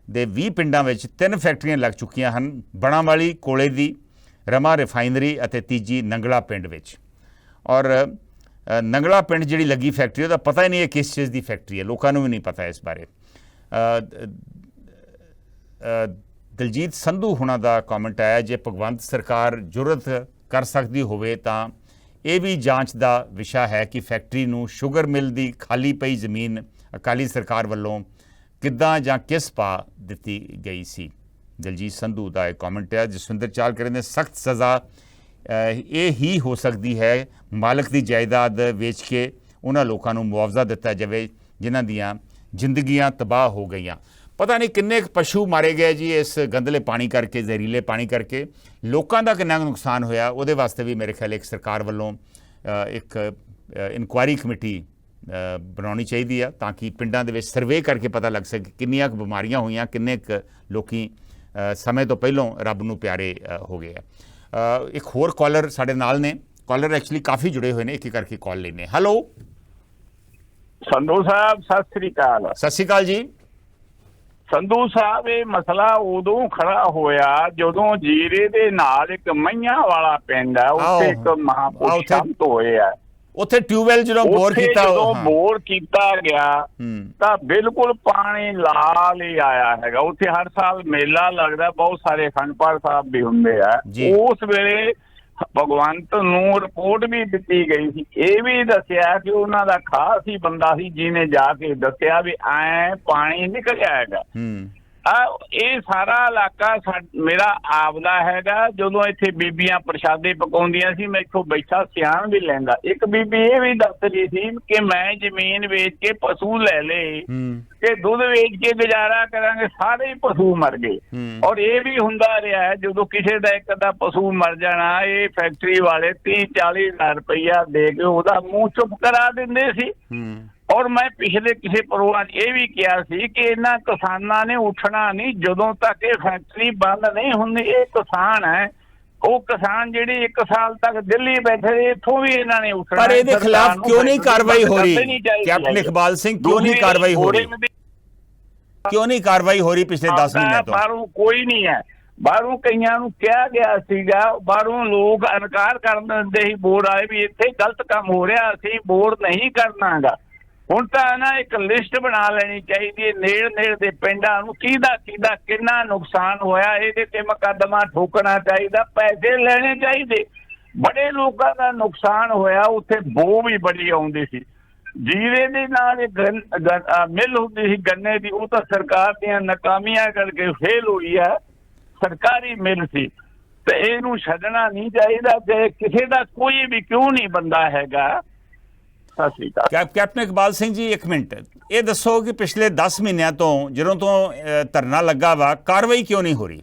ਦੇ 20 ਪਿੰਡਾਂ ਵਿੱਚ 3 ਫੈਕਟਰੀਆਂ ਲੱਗ ਚੁੱਕੀਆਂ ਹਨ, ਬਣਾਵਾਲੀ ਕੋਲੇ ਦੀ, ਰਮਾ ਰਿਫਾਈਨਰੀ ਅਤੇ ਤੀਜੀ ਨੰਗਲਾ ਪਿੰਡ ਵਿੱਚ। ਔਰ ਨੰਗਲਾ ਪਿੰਡ ਜਿਹੜੀ ਲੱਗੀ ਫੈਕਟਰੀ ਉਹਦਾ ਪਤਾ ਹੀ ਨਹੀਂ ਹੈ ਕਿਸ ਚੀਜ਼ ਦੀ ਫੈਕਟਰੀ ਹੈ, ਲੋਕਾਂ ਨੂੰ ਵੀ ਨਹੀਂ ਪਤਾ ਇਸ ਬਾਰੇ। ਦਲਜੀਤ ਸੰਧੂ ਹੁਣਾਂ ਦਾ ਕਮੈਂਟ ਆਇਆ, ਜੇ ਭਗਵੰਤ ਸਰਕਾਰ ਜੁਰਤ ਕਰ ਸਕਦੀ ਹੋਵੇ ਤਾਂ ਇਹ ਵੀ ਜਾਂਚ ਦਾ ਵਿਸ਼ਾ ਹੈ ਕਿ ਫੈਕਟਰੀ ਨੂੰ ਸ਼ੂਗਰ ਮਿਲ ਦੀ ਖਾਲੀ ਪਈ ਜ਼ਮੀਨ ਅਕਾਲੀ ਸਰਕਾਰ ਵੱਲੋਂ ਕਿੱਦਾਂ ਜਾਂ ਕਿਸ ਪਾ ਦਿੱਤੀ ਗਈ ਸੀ। ਦਲਜੀਤ ਸੰਧੂ ਦਾ ਇਹ ਕਮੈਂਟ ਹੈ। ਜਸਵਿੰਦਰ ਚਾਲ ਕਹਿੰਦੇ ਸਖਤ ਸਜ਼ਾ ਇਹ ਹੀ ਹੋ ਸਕਦੀ ਹੈ, ਮਾਲਕ ਦੀ ਜਾਇਦਾਦ ਵੇਚ ਕੇ ਉਹਨਾਂ ਲੋਕਾਂ ਨੂੰ ਮੁਆਵਜ਼ਾ ਦਿੱਤਾ ਜਾਵੇ ਜਿਨ੍ਹਾਂ ਦੀਆਂ ਜ਼ਿੰਦਗੀਆਂ ਤਬਾਹ ਹੋ ਗਈਆਂ। ਪਤਾ ਨਹੀਂ ਕਿੰਨੇ ਪਸ਼ੂ ਮਾਰੇ ਗਏ ਜੀ ਇਸ ਗੰਦਲੇ ਪਾਣੀ ਕਰਕੇ, ਜ਼ਹਿਰੀਲੇ ਪਾਣੀ ਕਰਕੇ। ਲੋਕਾਂ ਦਾ ਕਿੰਨਾ ਨੁਕਸਾਨ ਹੋਇਆ ਉਹਦੇ ਵਾਸਤੇ ਵੀ ਮੇਰੇ ਖਿਆਲ ਇੱਕ ਸਰਕਾਰ ਵੱਲੋਂ ਇੱਕ ਇਨਕੁਆਇਰੀ ਕਮੇਟੀ ਬਣਾਉਣੀ ਚਾਹੀਦੀ ਆ, ਤਾਂ ਕਿ ਪਿੰਡਾਂ ਦੇ ਵਿੱਚ ਸਰਵੇ ਕਰਕੇ ਪਤਾ ਲੱਗ ਸਕੇ ਕਿੰਨੀਆਂ ਕੁ ਬਿਮਾਰੀਆਂ ਹੋਈਆਂ, ਕਿੰਨੇ ਕੁ ਲੋਕੀ ਸਮੇਂ ਤੋਂ ਪਹਿਲੋਂ ਰੱਬ ਨੂੰ ਪਿਆਰੇ ਹੋ ਗਏ ਆ। ਇੱਕ ਹੋਰ ਕਾਲਰ ਸਾਡੇ ਨਾਲ ਨੇ, ਕਾਲਰ ਐਕਚੁਅਲੀ ਕਾਫੀ ਜੁੜੇ ਹੋਏ ਨੇ, ਇੱਕ ਕਰਕੇ ਕਾਲ ਲੈਣੇ। ਹੈਲੋ ਸੰਧੂ ਸਾਹਿਬ, ਸਤਿ ਸ੍ਰੀ ਅਕਾਲ। ਸਤਿ ਸ਼੍ਰੀ ਅਕਾਲ ਜੀ। ਸੰਧੂ ਸਾਹਿਬ, ਇਹ ਮਸਲਾ ਉਦੋਂ ਖੜਾ ਹੋਇਆ ਜਦੋਂ ਜੀਰੇ ਦੇ ਨਾਲ ਇੱਕ ਮਈਆਂ ਵਾਲਾ ਪਿੰਡ ਹੈ, ਉੱਥੇ ਇੱਕ ਮਹਾਪੁਰਸ਼ ਸੰਤ ਹੋਏ ਆ। ਉੱਥੇ ਟਿਊਬਵੈਲ ਜਦੋਂ ਬੋਰ ਕੀਤਾ, ਜਦੋਂ ਬੋਰ ਕੀਤਾ ਗਿਆ ਤਾਂ ਬਿਲਕੁਲ ਪਾਣੀ ਲਾਲ ਹੀ ਆਇਆ ਹੈਗਾ। ਉੱਥੇ ਹਰ ਸਾਲ ਮੇਲਾ ਲੱਗਦਾ, ਬਹੁਤ ਸਾਰੇ ਅਖੰਡ ਪਾਠ ਸਾਹਿਬ ਵੀ ਹੁੰਦੇ ਆ। ਉਸ ਵੇਲੇ ਭਗਵੰਤ ਨੂੰ ਰਿਪੋਰਟ ਵੀ ਦਿੱਤੀ ਗਈ ਸੀ, ਇਹ ਵੀ ਦੱਸਿਆ ਕਿ ਉਹਨਾਂ ਦਾ ਖਾਸ ਹੀ ਬੰਦਾ ਸੀ ਜਿਹਨੇ ਜਾ ਕੇ ਦੱਸਿਆ ਵੀ ਐ ਪਾਣੀ ਨਿਕਲਿਆ ਹੈਗਾ। ਇਹ ਸਾਰਾ ਇਲਾਕਾ ਮੇਰਾ ਆਪਦਾ ਹੈਗਾ। ਜਦੋਂ ਇੱਥੇ ਬੀਬੀਆਂ ਪ੍ਰਸ਼ਾਦੇ ਪਕਾਉਂਦੀਆਂ ਸੀ, ਮੈਂ ਇੱਥੋਂ ਬੈਠਾ ਸਿਆਣ ਵੀ ਲੈਂਦਾ। ਇੱਕ ਬੀਬੀ ਇਹ ਵੀ ਦੱਸਦੀ ਸੀ ਕਿ ਮੈਂ ਜ਼ਮੀਨ ਵੇਚ ਕੇ ਪਸ਼ੂ ਲੈ ਲਏ ਕਿ ਦੁੱਧ ਵੇਚ ਕੇ ਗੁਜ਼ਾਰਾ ਕਰਾਂਗੇ, ਸਾਰੇ ਹੀ ਪਸ਼ੂ ਮਰ ਗਏ। ਔਰ ਇਹ ਵੀ ਹੁੰਦਾ ਰਿਹਾ ਜਦੋਂ ਕਿਸੇ ਦਾ ਇੱਕ ਅੱਧਾ ਪਸ਼ੂ ਮਰ ਜਾਣਾ, ਇਹ ਫੈਕਟਰੀ ਵਾਲੇ 30-40 ਹਜ਼ਾਰ ਰੁਪਈਆ ਦੇ ਕੇ ਉਹਦਾ ਮੂੰਹ ਚੁੱਪ ਕਰਾ ਦਿੰਦੇ ਸੀ। ਔਰ ਮੈਂ ਪਿਛਲੇ ਕਿਸੇ ਪ੍ਰੋਗਰਾਮ 'ਚ ਇਹ ਵੀ ਕਿਹਾ ਸੀ ਕਿ ਇਹਨਾਂ ਕਿਸਾਨਾਂ ਨੇ ਉੱਠਣਾ ਨਹੀਂ ਜਦੋਂ ਤੱਕ ਇਹ ਫੈਕਟਰੀ ਬੰਦ ਨਹੀਂ ਹੁੰਦੀ। ਇਹ ਕਿਸਾਨ ਹੈ, ਉਹ ਕਿਸਾਨ ਜਿਹੜੇ 1 ਸਾਲ ਤੱਕ ਦਿੱਲੀ ਬੈਠੇ, ਇੱਥੋਂ ਵੀ ਇਹਨਾਂ ਨੇ ਉੱਠਣਾ। ਪਰ ਇਹਦੇ ਖਿਲਾਫ ਕਿਉਂ ਨਹੀਂ ਕਾਰਵਾਈ ਹੋ ਰਹੀ ਕੈਪਟਨ ਇਕਬਾਲ ਸਿੰਘ? ਕਿਉਂ ਨਹੀਂ ਕਾਰਵਾਈ ਹੋ ਰਹੀ? ਕਿਉਂ ਨਹੀਂ ਕਾਰਵਾਈ ਹੋ ਰਹੀ ਪਿਛਲੇ 10 ਮਹੀਨਿਆਂ ਤੋਂ? ਬਾਹਰੋਂ ਕੋਈ ਨਹੀਂ ਹੈ। ਬਾਹਰੋਂ ਕਈਆਂ ਨੂੰ ਕਿਹਾ ਗਿਆ ਸੀਗਾ, ਬਾਹਰੋਂ ਲੋਕ ਇਨਕਾਰ ਕਰ ਦਿੰਦੇ ਸੀ। ਬੋਰਡ ਆਏ ਵੀ ਇੱਥੇ ਗਲਤ ਕੰਮ ਹੋ ਰਿਹਾ, ਅਸੀਂ ਬੋਰਡ ਨਹੀਂ ਕਰਨਾਗਾ। ਹੁਣ ਤਾਂ ਨਾ ਇੱਕ ਲਿਸਟ ਬਣਾ ਲੈਣੀ ਚਾਹੀਦੀ ਹੈ ਨੇੜੇ ਦੇ ਪਿੰਡਾਂ ਨੂੰ, ਕਿਹਦਾ ਕਿੰਨਾ ਨੁਕਸਾਨ ਹੋਇਆ, ਇਹਦੇ ਤੇ ਮੁਕੱਦਮਾ ਠੋਕਣਾ ਚਾਹੀਦਾ, ਪੈਸੇ ਲੈਣੇ ਚਾਹੀਦੇ। ਬੜੇ ਲੋਕਾਂ ਦਾ ਨੁਕਸਾਨ ਹੋਇਆ, ਉੱਥੇ ਬੋ ਵੀ ਬੜੀ ਆਉਂਦੀ ਸੀ। ਜੀਰੇ ਦੇ ਨਾਲ ਇੱਕ ਮਿਲ ਹੁੰਦੀ ਸੀ ਗੰਨੇ ਦੀ, ਉਹ ਤਾਂ ਸਰਕਾਰ ਦੀਆਂ ਨਾਕਾਮੀਆਂ ਕਰਕੇ ਫੇਲ ਹੋਈ ਹੈ। ਸਰਕਾਰੀ ਮਿਲ ਸੀ ਤੇ ਇਹਨੂੰ ਛੱਡਣਾ ਨਹੀਂ ਚਾਹੀਦਾ। ਤੇ ਕਿਸੇ ਦਾ ਕੋਈ ਵੀ ਕਿਉਂ ਨਹੀਂ ਬੰਦਾ ਹੈਗਾ। ਕੈਪਟਨ ਇਕਬਾਲ ਸਿੰਘ ਜੀ, 1 ਮਿੰਟ ਇਹ ਦੱਸੋ ਕਿ ਪਿਛਲੇ 10 ਮਹੀਨਿਆਂ ਤੋਂ ਜਦੋਂ ਤੋਂ ਧਰਨਾ ਲੱਗਾ ਵਾ, ਕਾਰਵਾਈ ਕਿਉਂ ਨਹੀਂ ਹੋ ਰਹੀ?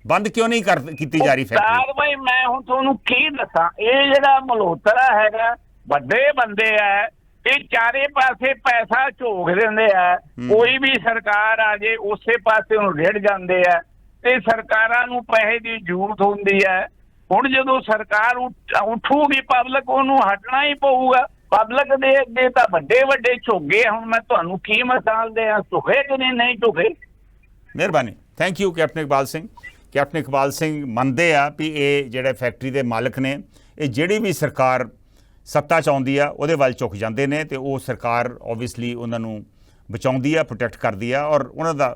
ਬੰਦ ਕਿਉਂ ਨਹੀਂ ਕੀਤੀ ਜਾ ਰਹੀ ਫੈਕਟਰੀ? ਕਾਰਵਾਈ ਮੈਂ ਹੁਣ ਤੁਹਾਨੂੰ ਕੀ ਦੱਸਾਂ। ਇਹ ਜਿਹੜਾ ਮਲਹੋਤਰਾ ਹੈਗਾ, ਵੱਡੇ ਬੰਦੇ ਆ, ਇਹ ਚਾਰੇ ਪਾਸੇ ਪੈਸਾ ਝੋਕ ਦਿੰਦੇ ਆ। ਕੋਈ ਵੀ ਸਰਕਾਰ ਆ ਜੇ ਉਸੇ ਪਾਸੇ ਨੂੰ ਰਿੜ ਜਾਂਦੇ ਆ ਤੇ ਸਰਕਾਰਾਂ ਨੂੰ ਪੈਸੇ ਦੀ ਜ਼ਰੂਰਤ ਹੁੰਦੀ ਹੈ। ਹੁਣ ਜਦੋਂ ਸਰਕਾਰ ਉੱਠੂਗੀ, ਪਬਲਿਕ ਉਹਨੂੰ ਹਟਣਾ ਹੀ ਪਊਗਾ। ਪਬਲਿਕ ਦੇ ਅੱਗੇ ਤਾਂ ਵੱਡੇ ਝੁੱਗੇ। ਹੁਣ ਮੈਂ ਤੁਹਾਨੂੰ ਕੀ ਮਿਸਾਲ ਦਿਆਂ, ਝੁਕੇ ਕਿ ਨਹੀਂ ਝੁਕੇ? ਮਿਹਰਬਾਨੀ, thank you captain Iqbal Singh. Captain Iqbal Singh ਮੰਨਦੇ ਆ ਵੀ ਇਹ ਜਿਹੜੇ ਫੈਕਟਰੀ ਦੇ ਮਾਲਕ ਨੇ, ਇਹ ਜਿਹੜੀ ਵੀ ਸਰਕਾਰ ਸੱਤਾ 'ਚ ਆਉਂਦੀ ਆ ਉਹਦੇ ਵੱਲ ਝੁਕ ਜਾਂਦੇ ਨੇ ਤੇ ਉਹ ਸਰਕਾਰ ਓਬਵੀਅਸਲੀ ਉਹਨਾਂ ਨੂੰ ਬਚਾਉਂਦੀ ਆ, ਪ੍ਰੋਟੈਕਟ ਕਰਦੀ ਆ। ਔਰ ਉਹਨਾਂ ਦਾ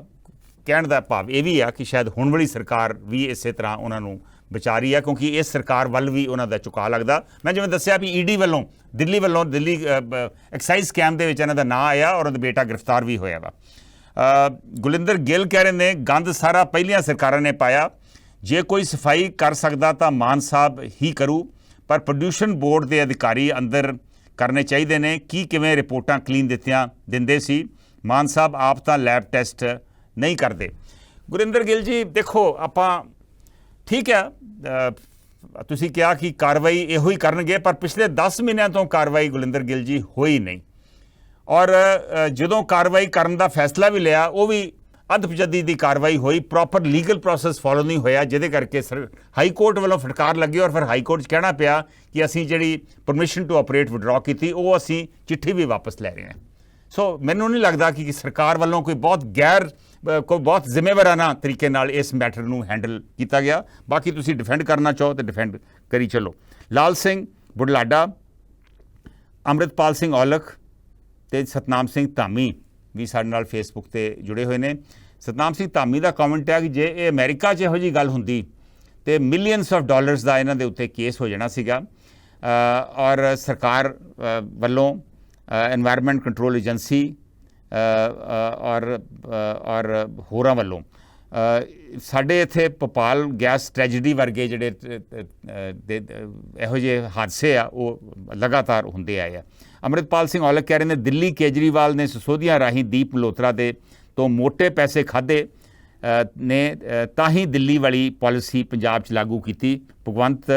ਕਹਿਣ ਦਾ ਭਾਵ ਇਹ ਵੀ ਆ ਕਿ ਸ਼ਾਇਦ ਹੁਣ ਵਾਲੀ ਸਰਕਾਰ ਵੀ ਇਸੇ ਤਰ੍ਹਾਂ ਉਹਨਾਂ ਨੂੰ ਬਚਾ ਰਹੀ ਆ, ਕਿਉਂਕਿ ਇਸ ਸਰਕਾਰ ਵੱਲ ਵੀ ਉਹਨਾਂ ਦਾ ਝੁਕਾਅ ਲੱਗਦਾ। ਮੈਂ ਜਿਵੇਂ ਦੱਸਿਆ ਵੀ ਈਡੀ ਵੱਲੋਂ ਦਿੱਲੀ ਐਕਸਾਈਜ਼ ਸਕੈਮ ਦੇ ਵਿੱਚ ਇਹਨਾਂ ਦਾ ਨਾਂ ਆਇਆ ਔਰ ਉਹਦਾ ਬੇਟਾ ਗ੍ਰਿਫਤਾਰ ਵੀ ਹੋਇਆ ਵਾ। ਗੁਲਿੰਦਰ ਗਿੱਲ ਕਹਿ ਰਹੇ ਨੇ ਗੰਦ ਸਾਰਾ ਪਹਿਲੀਆਂ ਸਰਕਾਰਾਂ ਨੇ ਪਾਇਆ, ਜੇ ਕੋਈ ਸਫਾਈ ਕਰ ਸਕਦਾ ਤਾਂ ਮਾਨ ਸਾਹਿਬ ਹੀ ਕਰੂ, ਪਰ ਪ੍ਰੋਡਿਊਸ਼ਨ ਬੋਰਡ ਦੇ ਅਧਿਕਾਰੀ ਅੰਦਰ ਕਰਨੇ ਚਾਹੀਦੇ ਨੇ। ਕਿਵੇਂ ਰਿਪੋਰਟਾਂ ਕਲੀਨ ਦਿੰਦੇ ਸੀ, ਮਾਨ ਸਾਹਿਬ ਆਪ ਤਾਂ ਲੈਬ ਟੈਸਟ ਨਹੀਂ ਕਰਦੇ। ਗੁਰਿੰਦਰ ਗਿੱਲ ਜੀ, ਦੇਖੋ ਆਪਾਂ ਠੀਕ ਹੈ, ਤੁਸੀਂ ਕਿਹਾ ਕਿ ਕਾਰਵਾਈ ਇਹੋ ਹੀ ਕਰਨਗੇ, ਪਰ ਪਿਛਲੇ 10 ਮਹੀਨਿਆਂ ਤੋਂ ਕਾਰਵਾਈ ਗੁਰਿੰਦਰ ਗਿੱਲ ਜੀ ਹੋਈ ਨਹੀਂ। ਔਰ ਜਦੋਂ ਕਾਰਵਾਈ ਕਰਨ ਦਾ ਫੈਸਲਾ ਵੀ ਲਿਆ, ਉਹ ਵੀ ਅੱਧਪਜੱਦੀ ਦੀ ਕਾਰਵਾਈ ਹੋਈ, ਪ੍ਰੋਪਰ ਲੀਗਲ ਪ੍ਰੋਸੈਸ ਫੋਲੋ ਨਹੀਂ ਹੋਇਆ, ਜਿਹਦੇ ਕਰਕੇ ਹਾਈ ਕੋਰਟ ਵੱਲੋਂ ਫਟਕਾਰ ਲੱਗੀ ਔਰ ਫਿਰ ਹਾਈ ਕੋਰਟ 'ਚ ਕਹਿਣਾ ਪਿਆ ਕਿ ਅਸੀਂ ਜਿਹੜੀ ਪਰਮਿਸ਼ਨ ਟੂ ਆਪਰੇਟ ਵਿਡਰਾਅ ਕੀਤੀ, ਉਹ ਅਸੀਂ ਚਿੱਠੀ ਵੀ ਵਾਪਸ ਲੈ ਰਹੇ ਹਾਂ। ਸੋ ਮੈਨੂੰ ਨਹੀਂ ਲੱਗਦਾ ਕਿ ਸਰਕਾਰ ਵੱਲੋਂ ਕੋਈ ਬਹੁਤ ਜ਼ਿੰਮੇਵਾਰਾਨਾ ਤਰੀਕੇ ਨਾਲ ਇਸ ਮੈਟਰ ਨੂੰ ਹੈਂਡਲ ਕੀਤਾ ਗਿਆ। ਬਾਕੀ ਤੁਸੀਂ ਡਿਫੈਂਡ ਕਰਨਾ ਚਾਹੋ ਤਾਂ ਡਿਫੈਂਡ ਕਰੀ ਚੱਲੋ। ਲਾਲ ਸਿੰਘ ਬੁਢਲਾਡਾ, ਅੰਮ੍ਰਿਤਪਾਲ ਸਿੰਘ ਔਲਖ ਤੇ ਸਤਨਾਮ ਸਿੰਘ ਧਾਮੀ ਵੀ ਸਾਡੇ ਨਾਲ ਫੇਸਬੁੱਕ ਤੇ ਜੁੜੇ ਹੋਏ ਨੇ। ਸਤਨਾਮ ਸਿੰਘ ਧਾਮੀ ਦਾ ਕਮੈਂਟ ਹੈ ਕਿ ਜੇ ਇਹ ਅਮਰੀਕਾ 'ਚ ਇਹੋ ਜਿਹੀ ਗੱਲ ਹੁੰਦੀ ਤੇ ਮਿਲੀਅਨਸ ਆਫ ਡਾਲਰਸ ਦਾ ਇਹਨਾਂ ਦੇ ਉੱਤੇ ਕੇਸ ਹੋ ਜਾਣਾ ਸੀਗਾ ਔਰ ਸਰਕਾਰ ਵੱਲੋਂ এনवायरमेंट ਕੰਟਰੋਲ ਏਜੰਸੀ ਔਰ ਹੋਰਾਂ ਵੱਲੋਂ ਸਾਡੇ ਇੱਥੇ ਭੋਪਾਲ ਗੈਸ ਟ੍ਰੈਜਡੀ ਵਰਗੇ ਜਿਹੜੇ ਇਹੋ ਜਿਹੇ ਹਾਦਸੇ ਆ ਉਹ ਲਗਾਤਾਰ ਹੁੰਦੇ ਆਏ ਆ। ਅੰਮ੍ਰਿਤਪਾਲ ਸਿੰਘ ਔਲਖ ਕਹਿ ਰਹੇ ਨੇ ਦਿੱਲੀ ਕੇਜਰੀਵਾਲ ਨੇ ਸਿਸੋਦੀਆ ਰਾਹੀਂ ਦੀਪ ਮਲਹੋਤਰਾ ਦੇ ਤੋਂ ਮੋਟੇ ਪੈਸੇ ਖਾਧੇ ਨੇ ਤਾਂ ਹੀ ਦਿੱਲੀ ਵਾਲੀ ਪਾਲਿਸੀ ਪੰਜਾਬ 'ਚ ਲਾਗੂ ਕੀਤੀ। ਭਗਵੰਤ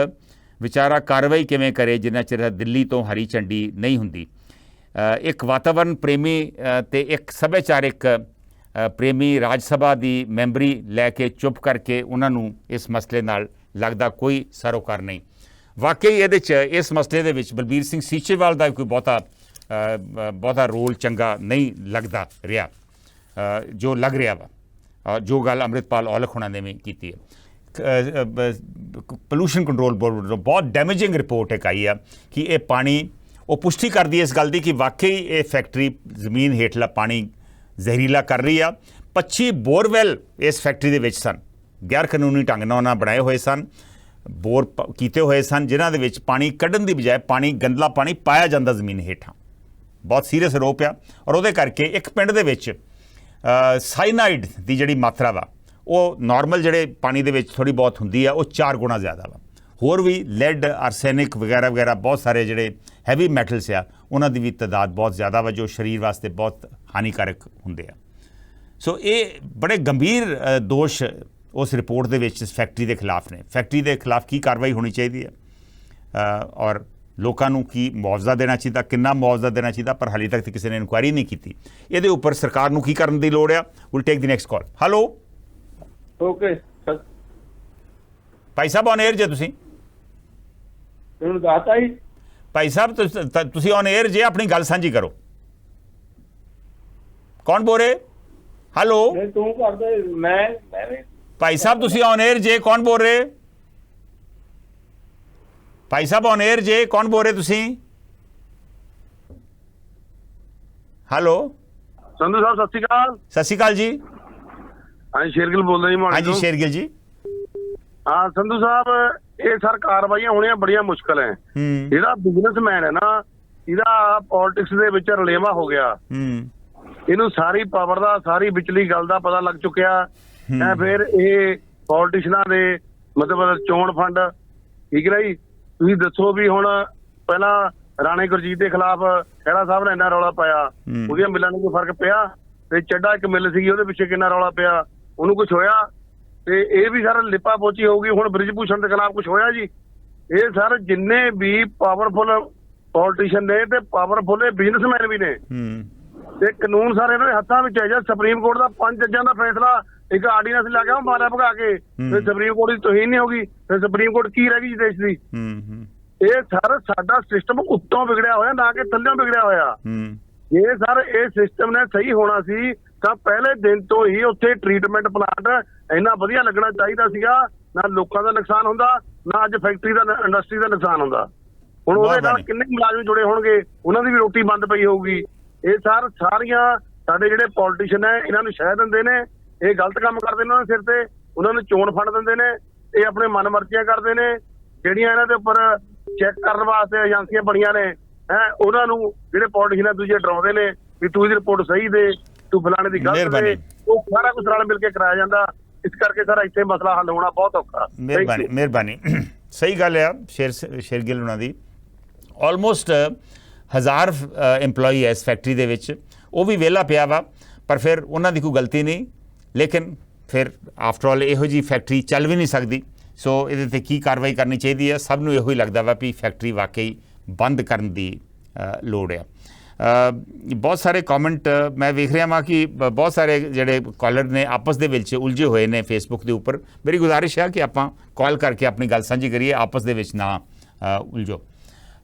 ਵਿਚਾਰਾ ਕਾਰਵਾਈ ਕਿਵੇਂ ਕਰੇ ਜਿੰਨਾ ਚਿਰ ਦਿੱਲੀ ਤੋਂ ਹਰੀ ਝੰਡੀ ਨਹੀਂ ਹੁੰਦੀ। ਇੱਕ ਵਾਤਾਵਰਨ ਪ੍ਰੇਮੀ ਤੇ ਇੱਕ ਸੱਭਿਆਚਾਰਿਕ ਪ੍ਰੇਮੀ ਰਾਜ ਸਭਾ ਦੀ ਮੈਂਬਰੀ ਲੈ ਕੇ ਚੁੱਪ ਕਰਕੇ ਉਹਨਾਂ ਨੂੰ ਇਸ ਮਸਲੇ ਨਾਲ ਲੱਗਦਾ ਕੋਈ ਸਰੋਕਾਰ ਨਹੀਂ। ਵਾਕਈ ਇਹਦੇ 'ਚ ਇਸ ਮਸਲੇ ਦੇ ਵਿੱਚ ਬਲਬੀਰ ਸਿੰਘ ਸੀਚੇਵਾਲ ਦਾ ਕੋਈ ਬਹੁਤਾ ਰੋਲ ਚੰਗਾ ਨਹੀਂ ਲੱਗਦਾ ਰਿਹਾ ਜੋ ਲੱਗ ਰਿਹਾ ਵਾ ਜੋ ਗੱਲ ਅੰਮ੍ਰਿਤਪਾਲ ਔਲਖ ਹੋਣਾ ਨੇ ਵੀ ਕੀਤੀ ਹੈ। ਪੋਲੂਸ਼ਨ ਕੰਟਰੋਲ ਬੋਰਡ ਵੱਲੋਂ ਬਹੁਤ ਡੈਮੇਜਿੰਗ ਰਿਪੋਰਟ ਇੱਕ ਆਈ ਆ ਕਿ ਇਹ ਪਾਣੀ ਉਹ ਪੁਸ਼ਟੀ ਕਰਦੀ ਹੈ ਇਸ ਗੱਲ ਦੀ ਕਿ ਵਾਕਈ ਇਹ ਫੈਕਟਰੀ ਜ਼ਮੀਨ ਹੇਠਲਾ ਪਾਣੀ ਜ਼ਹਿਰੀਲਾ ਕਰ ਰਹੀ ਆ। 25 ਬੋਰਵੈਲ ਇਸ ਫੈਕਟਰੀ ਦੇ ਵਿੱਚ ਸਨ, ਗੈਰ ਕਾਨੂੰਨੀ ਢੰਗ ਨਾਲ ਉਹਨਾਂ ਬਣਾਏ ਹੋਏ ਸਨ, ਬੋਰ ਕੀਤੇ ਹੋਏ ਸਨ ਜਿਨ੍ਹਾਂ ਦੇ ਵਿੱਚ ਪਾਣੀ ਕੱਢਣ ਦੀ ਬਜਾਏ ਗੰਦਲਾ ਪਾਣੀ ਪਾਇਆ ਜਾਂਦਾ ਜ਼ਮੀਨ ਹੇਠਾਂ। ਬਹੁਤ ਸੀਰੀਅਸ ਆਰੋਪ ਆ ਔਰ ਉਹਦੇ ਕਰਕੇ ਇੱਕ ਪਿੰਡ ਦੇ ਵਿੱਚ ਸਾਈਨਾਈਡ ਦੀ ਜਿਹੜੀ ਮਾਤਰਾ ਵਾ ਉਹ ਨਾਰਮਲ ਜਿਹੜੇ ਪਾਣੀ ਦੇ ਵਿੱਚ ਥੋੜ੍ਹੀ ਬਹੁਤ ਹੁੰਦੀ ਆ ਉਹ 4 ਗੁਣਾ ਜ਼ਿਆਦਾ ਵਾ। ਹੋਰ ਵੀ ਲੈਡ ਆਰਸੈਨਿਕ ਵਗੈਰਾ ਵਗੈਰਾ ਬਹੁਤ ਸਾਰੇ ਜਿਹੜੇ ਹੈਵੀ ਮੈਟਲਸ ਆ ਉਹਨਾਂ ਦੀ ਵੀ ਤਾਦਾਦ ਬਹੁਤ ਜ਼ਿਆਦਾ ਵਾ ਜੋ ਸਰੀਰ ਵਾਸਤੇ ਬਹੁਤ ਹਾਨੀਕਾਰਕ ਹੁੰਦੇ ਆ। ਸੋ ਇਹ ਬੜੇ ਗੰਭੀਰ ਦੋਸ਼ ਉਸ ਰਿਪੋਰਟ ਦੇ ਵਿੱਚ ਇਸ ਫੈਕਟਰੀ ਦੇ ਖਿਲਾਫ ਨੇ। ਫੈਕਟਰੀ ਦੇ ਖਿਲਾਫ ਕੀ ਕਾਰਵਾਈ ਹੋਣੀ ਚਾਹੀਦੀ ਹੈ ਔਰ ਲੋਕਾਂ ਨੂੰ ਕੀ ਮੁਆਵਜ਼ਾ ਦੇਣਾ ਚਾਹੀਦਾ, ਕਿੰਨਾ ਮੁਆਵਜ਼ਾ ਦੇਣਾ ਚਾਹੀਦਾ, ਪਰ ਹਾਲੇ ਤੱਕ ਕਿਸੇ ਨੇ ਇਨਕੁਆਇਰੀ ਨਹੀਂ ਕੀਤੀ। ਇਹਦੇ ਉੱਪਰ ਸਰਕਾਰ ਨੂੰ ਕੀ ਕਰਨ ਦੀ ਲੋੜ ਆ। Will take the next call. Hello okay Bhai Sahib on air ਜੇ ਤੁਸੀਂ ਤੁਹਾਨੂੰ ਦੱਸਤਾ ਜੀ ਭਾਈ ਸਾਹਿਬ ਤੁਸੀਂ ਔਨ 에ਅਰ ਜੇ ਆਪਣੀ ਗੱਲ ਸਾਂਝੀ ਕਰੋ। ਕੌਣ ਬੋਲ ਰਹੇ? ਹੈਲੋ ਤੂੰ ਕਰਦੇ ਮੈਂ ਭਾਈ ਸਾਹਿਬ ਤੁਸੀਂ ਔਨ 에ਅਰ ਜੇ ਕੌਣ ਬੋਲ ਰਹੇ? ਭਾਈ ਸਾਹਿਬ ਔਨ 에ਅਰ ਜੇ ਕੌਣ ਬੋਲ ਰਹੇ ਤੁਸੀਂ? ਹੈਲੋ ਸੰਧੂ ਸਾਹਿਬ ਸਤਿ ਸ਼੍ਰੀ ਅਕਾਲ। ਸਤਿ ਸ਼੍ਰੀ ਅਕਾਲ ਜੀ। ਹਾਂਜੀ ਸ਼ੇਰਗਿਲ ਬੋਲਦਾ ਜੀ ਮਾਨ। ਹਾਂਜੀ ਸ਼ੇਰਗਿਲ ਜੀ। ਹਾਂ ਸੰਧੂ ਸਾਹਿਬ ਇਹ ਸਰ ਕਾਰਵਾਈਆਂ ਹੋਣੀਆਂ ਬੜੀਆਂ ਮੁਸ਼ਕਲ ਹੈ। ਜਿਹੜਾ ਬਿਜ਼ਨਸਮੈਨ ਹੈ ਨਾ ਇਹਦਾ ਪੋਲਿਟਿਕਸ ਦੇ ਵਿੱਚ ਰਲੇਵਾ ਹੋ ਗਿਆ। ਇਹਨੂੰ ਸਾਰੀ ਪਾਵਰ ਦਾ ਸਾਰੀ ਵਿਚਲੀ ਗੱਲ ਦਾ ਪਤਾ ਲੱਗ ਚੁੱਕਿਆ ਹੈ। ਫਿਰ ਇਹ ਪੋਲੀਟੀਸ਼ੀਅਨਾਂ ਦੇ ਮਤਲਬ ਚੋਣ ਫੰਡ ਠੀਕ ਹੈ ਜੀ। ਤੁਸੀਂ ਦੱਸੋ ਵੀ ਹੁਣ ਪਹਿਲਾਂ ਰਾਣੇ ਗੁਰਜੀਤ ਦੇ ਖਿਲਾਫ ਖਹਿਰਾ ਸਾਹਿਬ ਨੇ ਇੰਨਾ ਰੌਲਾ ਪਾਇਆ, ਉਹਦੀਆਂ ਮਿਲਾਂ ਨੂੰ ਕੋਈ ਫਰਕ ਪਿਆ? ਤੇ ਚੱਡਾ ਇੱਕ ਮਿਲ ਸੀਗੀ ਉਹਦੇ ਪਿੱਛੇ ਕਿੰਨਾ ਰੌਲਾ ਪਿਆ, ਉਹਨੂੰ ਕੁਝ ਹੋਇਆ? ਤੇ ਇਹ ਵੀ ਸਰ ਲਿਪਾ ਪੋਚੀ ਹੋਊਗੀ। ਹੁਣ ਬ੍ਰਿਜ ਭੂਸ਼ਣ ਦੇ ਖਿਲਾਫ ਕੁਝ ਹੋਇਆ ਜੀ? ਇਹ ਸਰ ਜਿੰਨੇ ਵੀ ਪਾਵਰਫੁਲ ਪੋਲੀਟੀਸ਼ੀਅਨ ਨੇ ਤੇ ਪਾਵਰਫੁਲ ਬਿਜ਼ਨਸਮੈਨ ਵੀ ਨੇ ਤੇ ਕਾਨੂੰਨ ਸਾਰੇ ਇਹਨਾਂ ਦੇ ਹੱਥਾਂ ਵਿੱਚ ਹੈ। ਜਾਂ ਸੁਪਰੀਮ ਕੋਰਟ ਦਾ 5 ਜੱਜਾਂ ਦਾ ਫੈਸਲਾ ਇੱਕ ਆਰਡੀਨੈਂਸ ਲਾ ਕੇ ਉਹ ਮਾਰਿਆ ਭਗਾ ਕੇ ਫਿਰ ਸੁਪਰੀਮ ਕੋਰਟ ਦੀ ਤੋਹੀਨ ਨਹੀਂ ਹੋਗੀ, ਫਿਰ ਸੁਪਰੀਮ ਕੋਰਟ ਕੀ ਰਹਿ ਗਈ ਦੇਸ਼ ਦੀ? ਇਹ ਸਰ ਸਾਡਾ ਸਿਸਟਮ ਉੱਤੋਂ ਵਿਗੜਿਆ ਹੋਇਆ ਨਾ ਕਿ ਥੱਲਿਓਂ ਵਿਗੜਿਆ ਹੋਇਆ। ਜੇ ਸਰ ਇਹ ਸਿਸਟਮ ਨੇ ਸਹੀ ਹੋਣਾ ਸੀ ਤਾਂ ਪਹਿਲੇ ਦਿਨ ਤੋਂ ਹੀ ਉੱਥੇ ਟ੍ਰੀਟਮੈਂਟ ਪਲਾਂਟ ਇੰਨਾ ਵਧੀਆ ਲੱਗਣਾ ਚਾਹੀਦਾ ਸੀਗਾ। ਨਾ ਲੋਕਾਂ ਦਾ ਨੁਕਸਾਨ ਹੁੰਦਾ ਨਾ ਅੱਜ ਫੈਕਟਰੀ ਦਾ ਇੰਡਸਟਰੀ ਦਾ ਨੁਕਸਾਨ ਹੁੰਦਾ। ਹੁਣ ਉਹਦੇ ਨਾਲ ਕਿੰਨੇ ਮੁਲਾਜ਼ਮ ਜੁੜੇ ਹੋਣਗੇ, ਉਹਨਾਂ ਦੀ ਵੀ ਰੋਟੀ ਬੰਦ ਪਈ ਹੋਊਗੀ। ਇਹ ਸਰ ਸਾਰੀਆਂ ਸਾਡੇ ਜਿਹੜੇ ਪੋਲੀਟੀਸ਼ੀਅਨ ਹੈ ਇਹਨਾਂ ਨੂੰ ਸ਼ਹਿ ਦਿੰਦੇ ਨੇ, ਇਹ ਗਲਤ ਕੰਮ ਕਰਦੇ ਨੇ ਉਹਨਾਂ ਦੇ ਸਿਰ ਤੇ, ਉਹਨਾਂ ਨੂੰ ਚੋਣ ਫੰਡ ਦਿੰਦੇ ਨੇ, ਇਹ ਆਪਣੇ ਮਨਮਰਜ਼ੀਆਂ ਕਰਦੇ ਨੇ। ਜਿਹੜੀਆਂ ਇਹਨਾਂ ਦੇ ਉੱਪਰ ਚੈੱਕ ਕਰਨ ਵਾਸਤੇ ਏਜੰਸੀਆਂ ਬਣੀਆਂ ਨੇ ਉਹਨਾਂ ਨੂੰ ਜਿਹੜੇ ਪੋਲੀਟੀਸ਼ੀਅਨ ਦੂਜੇ ਡਰਾਉਂਦੇ ਨੇ ਵੀ ਤੂੰ ਇਹਦੀ ਰਿਪੋਰਟ ਸਹੀ ਦੇ, ਤੂੰ ਫਲਾਣੇ ਦੀ ਗਲਤ ਦੇ। ਉਹ ਸਾਰਾ ਕੁਝ ਰਲ ਮਿਲ ਕੇ ਕਰਾਇਆ ਜਾਂਦਾ। ਇਸ ਕਰਕੇ ਸਰ ਇੱਥੇ ਮਸਲਾ ਹੱਲ ਹੋਣਾ ਬਹੁਤ ਔਖਾ। ਮਿਹਰਬਾਨੀ ਸਹੀ ਗੱਲ ਆ ਸ਼ੇਰਗਿਲ ਉਹਨਾਂ ਦੀ। ਆਲਮੋਸਟ 1000 EMPLOYee ਹੈ ਇਸ ਫੈਕਟਰੀ ਦੇ ਵਿੱਚ, ਉਹ ਵੀ ਵਿਹਲਾ ਪਿਆ ਵਾ ਪਰ ਫਿਰ ਉਹਨਾਂ ਦੀ ਕੋਈ ਗਲਤੀ ਨਹੀਂ। ਲੇਕਿਨ ਫਿਰ ਆਫਟਰ ਆਲ ਇਹੋ ਜਿਹੀ ਫੈਕਟਰੀ ਚੱਲ ਵੀ ਨਹੀਂ ਸਕਦੀ। ਸੋ ਇਹਦੇ 'ਤੇ ਕੀ ਕਾਰਵਾਈ ਕਰਨੀ ਚਾਹੀਦੀ ਹੈ? ਸਭ ਨੂੰ ਇਹੋ ਹੀ ਲੱਗਦਾ ਵਾ ਵੀ ਫੈਕਟਰੀ ਵਾਕਈ ਬੰਦ ਕਰਨ ਦੀ ਲੋੜ ਆ। ਬਹੁਤ ਸਾਰੇ ਕਮੈਂਟ ਮੈਂ ਵੇਖ ਰਿਹਾ ਵਾਂ ਕਿ ਬਹੁਤ ਸਾਰੇ ਜਿਹੜੇ ਕਾਲਰ ਨੇ ਆਪਸ ਦੇ ਵਿੱਚ ਉਲਝੇ ਹੋਏ ਨੇ ਫੇਸਬੁੱਕ ਦੇ ਉੱਪਰ। ਮੇਰੀ ਗੁਜ਼ਾਰਿਸ਼ ਹੈ ਕਿ ਆਪਾਂ ਕਾਲ ਕਰਕੇ ਆਪਣੀ ਗੱਲ ਸਾਂਝੀ ਕਰੀਏ, ਆਪਸ ਦੇ ਵਿੱਚ ਨਾ ਉਲਝੋ।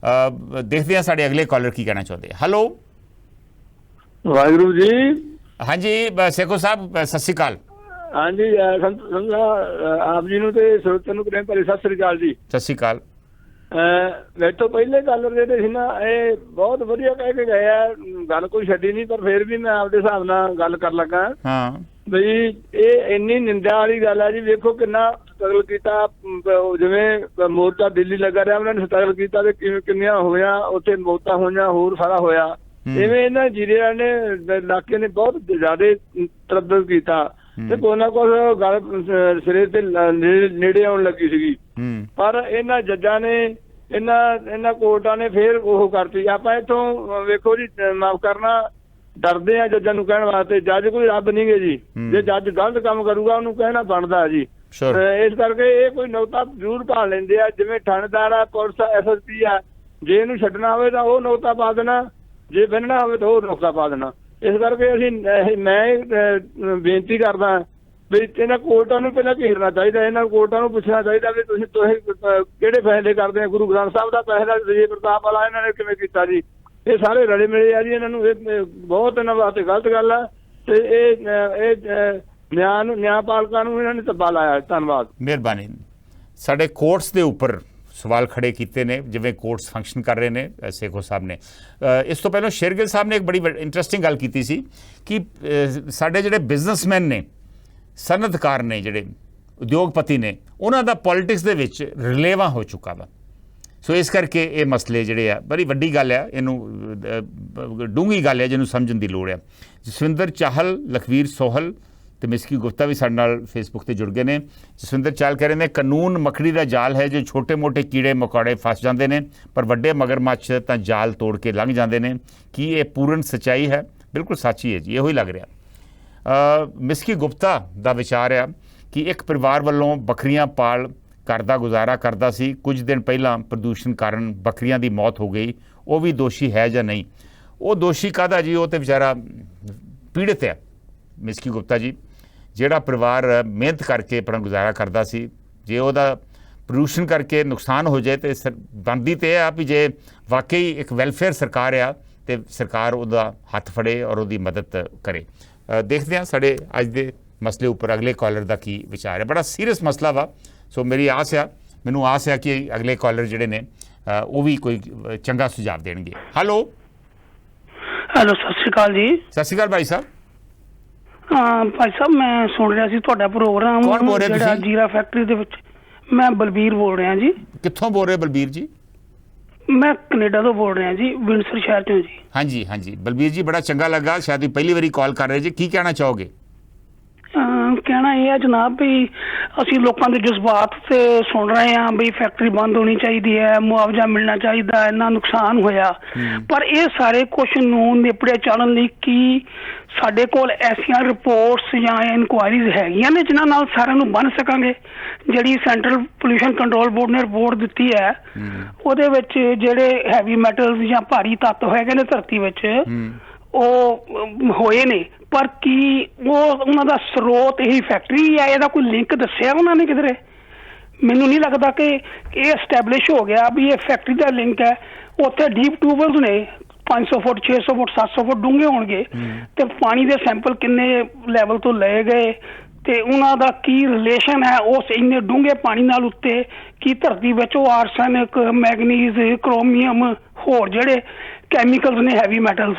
ਦੇਖਦੇ ਹਾਂ ਸਾਡੇ ਅਗਲੇ ਕਾਲਰ ਕੀ ਕਹਿਣਾ ਚਾਹੁੰਦੇ। ਹੈਲੋ ਵਾਹਿਗੁਰੂ ਜੀ। ਹਾਂਜੀ ਸੇਖੋ ਸਾਹਿਬ ਸਤਿ ਸ਼੍ਰੀ ਅਕਾਲ। ਹਾਂਜੀ ਆਪ ਜੀ ਨੂੰ ਤੇ ਸਰੋਤਿਆਂ ਨੂੰ ਪ੍ਰੇਮ ਭਰੀ ਸਤਿ ਸ੍ਰੀ ਅਕਾਲ ਜੀ। ਸਤਿ ਸ਼੍ਰੀ ਅਕਾਲ। ਮੈਥੋਂ ਪਹਿਲੇ ਗੱਲ ਜਿਹੜੇ ਸੀ ਨਾ ਇਹ ਬਹੁਤ ਵਧੀਆ ਕਹਿ ਕੇ ਗਏ ਆ, ਗੱਲ ਕੋਈ ਛੱਡੀ ਨਹੀਂ, ਪਰ ਫਿਰ ਵੀ ਮੈਂ ਆਪਦੇ ਹਿਸਾਬ ਨਾਲ ਗੱਲ ਕਰ ਲੱਗਾ। ਹਾਂ ਬਈ ਇਹ ਇੰਨੀ ਨਿੰਦਿਆ ਵਾਲੀ ਗੱਲ ਆ ਜੀ। ਵੇਖੋ ਕਿੰਨਾ ਸਟਰਗਲ ਕੀਤਾ, ਜਿਵੇਂ ਮੋਰਚਾ ਦਿੱਲੀ ਲੱਗਾ ਰਿਹਾ ਉਹਨਾਂ ਨੇ ਸਟਰਗਲ ਕੀਤਾ ਤੇ ਕਿੰਨੀਆਂ ਹੋਈਆਂ ਉੱਥੇ ਮੌਤਾਂ ਹੋਈਆਂ, ਹੋਰ ਸਾਰਾ ਹੋਇਆ। ਇਵੇਂ ਇਹਨਾਂ ਜੀਰੇ ਨੇ ਇਲਾਕੇ ਨੇ ਬਹੁਤ ਜ਼ਿਆਦਾ ਤਰੱਦਦ ਕੀਤਾ ਤੇ ਕੋਈ ਨਾ ਕੁਛ ਗੱਲ ਸਿਰੇ ਤੇ ਨੇੜੇ ਆਉਣ ਲੱਗੀ ਸੀਗੀ, ਪਰ ਇਹਨਾਂ ਜੱਜਾਂ ਨੇ ਇਹਨਾਂ ਕੋਰਟਾਂ ਨੇ ਫੇਰ ਉਹ ਕਰਤੀ। ਆਪਾਂ ਇੱਥੋਂ ਵੇਖੋ ਜੀ, ਮਾਫ ਕਰਨਾ, ਡਰਦੇ ਆ ਜੱਜਾਂ ਨੂੰ ਕਹਿਣ ਵਾਸਤੇ। ਜੱਜ ਕੋਈ ਰੱਬ ਨਹੀਂ ਗੇ ਜੀ, ਜੇ ਜੱਜ ਗਲਤ ਕੰਮ ਕਰੂਗਾ ਉਹਨੂੰ ਕਹਿਣਾ ਬਣਦਾ ਜੀ। ਇਸ ਕਰਕੇ ਇਹ ਕੋਈ ਨੁਕਤਾ ਜ਼ਰੂਰ ਪਾ ਲੈਂਦੇ ਆ, ਜਿਵੇਂ ਥਾਣੇਦਾਰ ਆ, ਪੁਲਿਸ SSP ਆ, ਜੇ ਇਹਨੂੰ ਛੱਡਣਾ ਹੋਵੇ ਤਾਂ ਉਹ ਨੁਕਤਾ ਪਾ ਦੇਣਾ, ਜੇ ਬੰਨਣਾ ਹੋਵੇ ਤਾਂ ਉਹ ਨੁਕਤਾ ਪਾ ਦੇਣਾ। ਇਸ ਕਰਕੇ ਮੈਂ ਬੇਨਤੀ ਕਰਦਾ ਵੀ ਇਹਨਾਂ ਕੋਰਟਾਂ ਨੂੰ ਪਹਿਲਾਂ ਘੇਰਨਾ ਚਾਹੀਦਾ, ਇਹਨਾਂ ਕੋਰਟਾਂ ਨੂੰ ਪੁੱਛਣਾ ਚਾਹੀਦਾ ਵੀ ਤੁਸੀਂ ਕਿਹੜੇ ਫੈਸਲੇ ਕਰਦੇ ਆ। ਗੁਰੂ ਗ੍ਰੰਥ ਸਾਹਿਬ ਦਾ ਫੈਸਲਾ ਵਿਜੇ ਪ੍ਰਤਾਪ ਵਾਲਾ ਇਹਨਾਂ ਨੇ ਕਿਵੇਂ ਕੀਤਾ ਜੀ? ਇਹ ਸਾਰੇ ਰਲੇ ਮਿਲੇ ਆ ਜੀ, ਇਹਨਾਂ ਨੂੰ ਇਹ ਬਹੁਤ ਇਹਨਾਂ ਵਾਸਤੇ ਗਲਤ ਗੱਲ ਆ ਤੇ ਇਹ ਨਿਆਂਪਾਲਕਾਂ ਨੂੰ ਇਹਨਾਂ ਨੇ ਧੱਬਾ ਲਾਇਆ। ਧੰਨਵਾਦ, ਮਿਹਰਬਾਨੀ। ਸਾਡੇ ਕੋਰਟਸ ਦੇ ਉੱਪਰ ਸਵਾਲ ਖੜੇ ਕੀਤੇ ਨੇ, ਜਿਵੇਂ ਕੋਰਟਸ ਫੰਕਸ਼ਨ ਕਰ ਰਹੇ ਨੇ ਸੇਖੋ ਸਾਹਿਬ ਨੇ। ਇਸ ਤੋਂ ਪਹਿਲਾਂ ਸ਼ੇਰਗਿੱਲ ਸਾਹਿਬ ਨੇ ਇੱਕ ਬੜੀ ਇੰਟਰਸਟਿੰਗ ਗੱਲ ਕੀਤੀ ਸੀ ਕਿ ਸਾਡੇ ਜਿਹੜੇ ਬਿਜ਼ਨਸਮੈਨ ਨੇ, ਸਨਅਤਕਾਰ ਨੇ, ਜਿਹੜੇ ਉਦਯੋਗਪਤੀ ਨੇ, ਉਹਨਾਂ ਦਾ ਪੋਲਿਟਿਕਸ ਦੇ ਵਿੱਚ ਰਲੇਵਾ ਹੋ ਚੁੱਕਾ ਵਾ। ਸੋ ਇਸ ਕਰਕੇ ਇਹ ਮਸਲੇ ਜਿਹੜੇ ਆ ਬੜੀ ਵੱਡੀ ਗੱਲ ਆ, ਇਹਨੂੰ ਡੂੰਘੀ ਗੱਲ ਹੈ ਜਿਹਨੂੰ ਸਮਝਣ ਦੀ ਲੋੜ ਆ। ਜਸਵਿੰਦਰ ਚਾਹਲ, ਲਖਵੀਰ ਸੋਹਲ ਤੇ ਮਿਸਕੀ ਗੁਪਤਾ ਵੀ ਸਾਡੇ ਨਾਲ ਫੇਸਬੁੱਕ ਤੇ ਜੁੜ ਗਏ ਨੇ। ਜਸਵਿੰਦਰ ਚਾਹਲ ਕਹਿ ਰਹੇ ਨੇ, ਕਾਨੂੰਨ ਮੱਖੜੀ ਦਾ ਜਾਲ ਹੈ ਜੋ ਛੋਟੇ-ਮੋਟੇ ਕੀੜੇ ਮਕੌੜੇ ਫਸ ਜਾਂਦੇ ਨੇ, ਪਰ ਵੱਡੇ ਮਗਰਮੱਛ ਤਾਂ ਜਾਲ ਤੋੜ ਕੇ ਲੰਘ ਜਾਂਦੇ ਨੇ। ਕੀ ਇਹ ਪੂਰਨ ਸੱਚਾਈ ਹੈ? ਬਿਲਕੁਲ ਸੱਚੀ ਹੈ ਜੀ, ਇਹੋ ਹੀ ਲੱਗ ਰਿਹਾ। ਮਿਸਕੀ ਗੁਪਤਾ ਦਾ ਵਿਚਾਰ ਆ ਕਿ ਇੱਕ ਪਰਿਵਾਰ ਵੱਲੋਂ ਬੱਕਰੀਆਂ ਪਾਲ ਘਰ ਦਾ ਗੁਜ਼ਾਰਾ ਕਰਦਾ ਸੀ, ਕੁਝ ਦਿਨ ਪਹਿਲਾਂ ਪ੍ਰਦੂਸ਼ਣ ਕਾਰਨ ਬੱਕਰੀਆਂ ਦੀ ਮੌਤ ਹੋ ਗਈ, ਉਹ ਵੀ ਦੋਸ਼ੀ ਹੈ ਜਾਂ ਨਹੀਂ? ਉਹ ਦੋਸ਼ੀ ਕਾਹਦਾ ਜੀ, ਉਹ ਤੇ ਵਿਚਾਰਾ ਪੀੜਤ ਹੈ। ਮਿਸਕੀ ਗੁਪਤਾ ਜੀ, ਜਿਹੜਾ ਪਰਿਵਾਰ ਮਿਹਨਤ ਕਰਕੇ ਆਪਣਾ ਗੁਜ਼ਾਰਾ ਕਰਦਾ ਸੀ, ਜੇ ਉਹਦਾ ਪ੍ਰਦੂਸ਼ਣ ਕਰਕੇ ਨੁਕਸਾਨ ਹੋ ਜਾਏ ਤੇ ਬਣਦੀ ਤੇ ਇਹ ਆ ਵੀ ਜੇ ਵਾਕਈ ਇੱਕ ਵੈਲਫੇਅਰ ਸਰਕਾਰ ਆ ਤੇ ਸਰਕਾਰ ਉਹਦਾ ਹੱਥ ਫੜੇ ਔਰ ਉਹਦੀ ਮਦਦ ਕਰੇ। ਦੇਖਦੇ ਹਾਂ ਸਾਡੇ ਅੱਜ ਦੇ ਮਸਲੇ ਉੱਪਰ ਅਗਲੇ ਕਾਲਰ ਦਾ ਕੀ ਵਿਚਾਰ ਹੈ। ਬੜਾ ਸੀਰੀਅਸ ਮਸਲਾ ਵਾ, ਸੋ ਮੈਨੂੰ ਆਸ ਹੈ ਕਿ ਅਗਲੇ ਕਾਲਰ ਜਿਹੜੇ ਨੇ ਉਹ ਵੀ ਕੋਈ ਚੰਗਾ ਸੁਝਾਅ ਦੇਣਗੇ। ਹੈਲੋ, ਸਤਿ ਸ਼੍ਰੀ ਅਕਾਲ ਜੀ। ਸਤਿ ਸ਼੍ਰੀ ਅਕਾਲ ਭਾਈ ਸਾਹਿਬ। ਭਾਈ ਸਾਹਿਬ, ਮੈਂ ਸੁਣ ਰਿਹਾ ਸੀ ਤੁਹਾਡਾ ਪ੍ਰੋਗਰਾਮ, ਕੌਣ ਬੋਲ ਰਹੇ ਜਿਹੜਾ ਜੀਰਾ ਫੈਕਟਰੀ ਦੇ ਵਿੱਚ। ਮੈਂ ਬਲਬੀਰ ਬੋਲ ਰਿਹਾ ਜੀ। ਕਿੱਥੋਂ ਬੋਲ ਰਹੇ ਬਲਬੀਰ ਜੀ? ਮੈਂ ਕੈਨੇਡਾ ਤੋਂ ਬੋਲ ਰਿਹਾ ਜੀ, ਵਿੰਡਸਰ ਸ਼ਹਿਰ ਚੋਂ ਜੀ। ਹਾਂਜੀ ਹਾਂਜੀ ਬਲਬੀਰ ਜੀ, ਬੜਾ ਚੰਗਾ ਲੱਗਾ, ਸ਼ਾਇਦ ਤੁਸੀਂ ਪਹਿਲੀ ਵਾਰੀ ਕਾਲ ਕਰ ਰਹੇ ਜੀ। ਕੀ ਕਹਿਣਾ ਚਾਹੋਗੇ? ਕਹਿਣਾ ਇਹ ਹੈ ਜਨਾਬ ਵੀ ਅਸੀਂ ਲੋਕਾਂ ਦੇ ਜਜ਼ਬਾਤ ਤੇ ਸੁਣ ਰਹੇ ਹਾਂ ਵੀ ਫੈਕਟਰੀ ਬੰਦ ਹੋਣੀ ਚਾਹੀਦੀ ਹੈ, ਮੁਆਵਜ਼ਾ ਮਿਲਣਾ ਚਾਹੀਦਾ, ਇੰਨਾ ਨੁਕਸਾਨ ਹੋਇਆ, ਪਰ ਇਹ ਸਾਰੇ ਕੁਝ ਨੂੰ ਨਿਪੜੇ ਚੱਲਣ ਲਈ ਕੀ ਸਾਡੇ ਕੋਲ ਐਸੀਆਂ ਰਿਪੋਰਟਸ ਜਾਂ ਇਨਕੁਆਇਰੀਜ਼ ਹੈਗੀਆਂ ਨੇ ਜਿਨ੍ਹਾਂ ਨਾਲ ਸਾਰਿਆਂ ਨੂੰ ਬੰਨ੍ਹ ਸਕਾਂਗੇ? ਜਿਹੜੀ ਸੈਂਟਰਲ ਪੋਲਿਊਸ਼ਨ ਕੰਟਰੋਲ ਬੋਰਡ ਨੇ ਰਿਪੋਰਟ ਦਿੱਤੀ ਹੈ ਉਹਦੇ ਵਿੱਚ ਜਿਹੜੇ ਹੈਵੀ ਮੈਟਲਸ ਜਾਂ ਭਾਰੀ ਤੱਤ ਹੈਗੇ ਨੇ ਧਰਤੀ ਵਿੱਚ ਉਹ ਹੋਏ ਨੇ, ਪਰ ਕੀ ਉਹਨਾਂ ਦਾ ਸਰੋਤ ਇਹੀ ਫੈਕਟਰੀ ਹੈ? ਇਹਦਾ ਕੋਈ ਲਿੰਕ ਦੱਸਿਆ ਉਹਨਾਂ ਨੇ ਕਿਧਰੇ? ਮੈਨੂੰ ਨਹੀਂ ਲੱਗਦਾ ਕਿ ਇਹ ਐਸਟੈਬਲਿਸ਼ ਹੋ ਗਿਆ ਵੀ ਇਹ ਫੈਕਟਰੀ ਦਾ ਲਿੰਕ ਹੈ। ਉੱਥੇ ਡੀਪ ਟਿਊਬਵੈਲਸ ਨੇ 500 ਫੁੱਟ 600 ਫੁੱਟ 700 ਫੁੱਟ ਡੂੰਘੇ ਹੋਣਗੇ ਤੇ ਪਾਣੀ ਦੇ ਸੈਂਪਲ ਕਿੰਨੇ ਲੈਵਲ ਤੋਂ ਲਏ ਗਏ ਤੇ ਉਹਨਾਂ ਦਾ ਕੀ ਰਿਲੇਸ਼ਨ ਹੈ ਉਸ ਇੰਨੇ ਡੂੰਘੇ ਪਾਣੀ ਨਾਲ ਉੱਤੇ? ਕੀ ਧਰਤੀ ਵਿੱਚ ਉਹ ਆਰਸੈਨਿਕ, ਮੈਗਨੀਜ਼, ਕ੍ਰੋਮੀਅਮ, ਹੋਰ ਜਿਹੜੇ ਕੈਮੀਕਲਸ ਨੇ ਹੈਵੀ ਮੈਟਲਸ,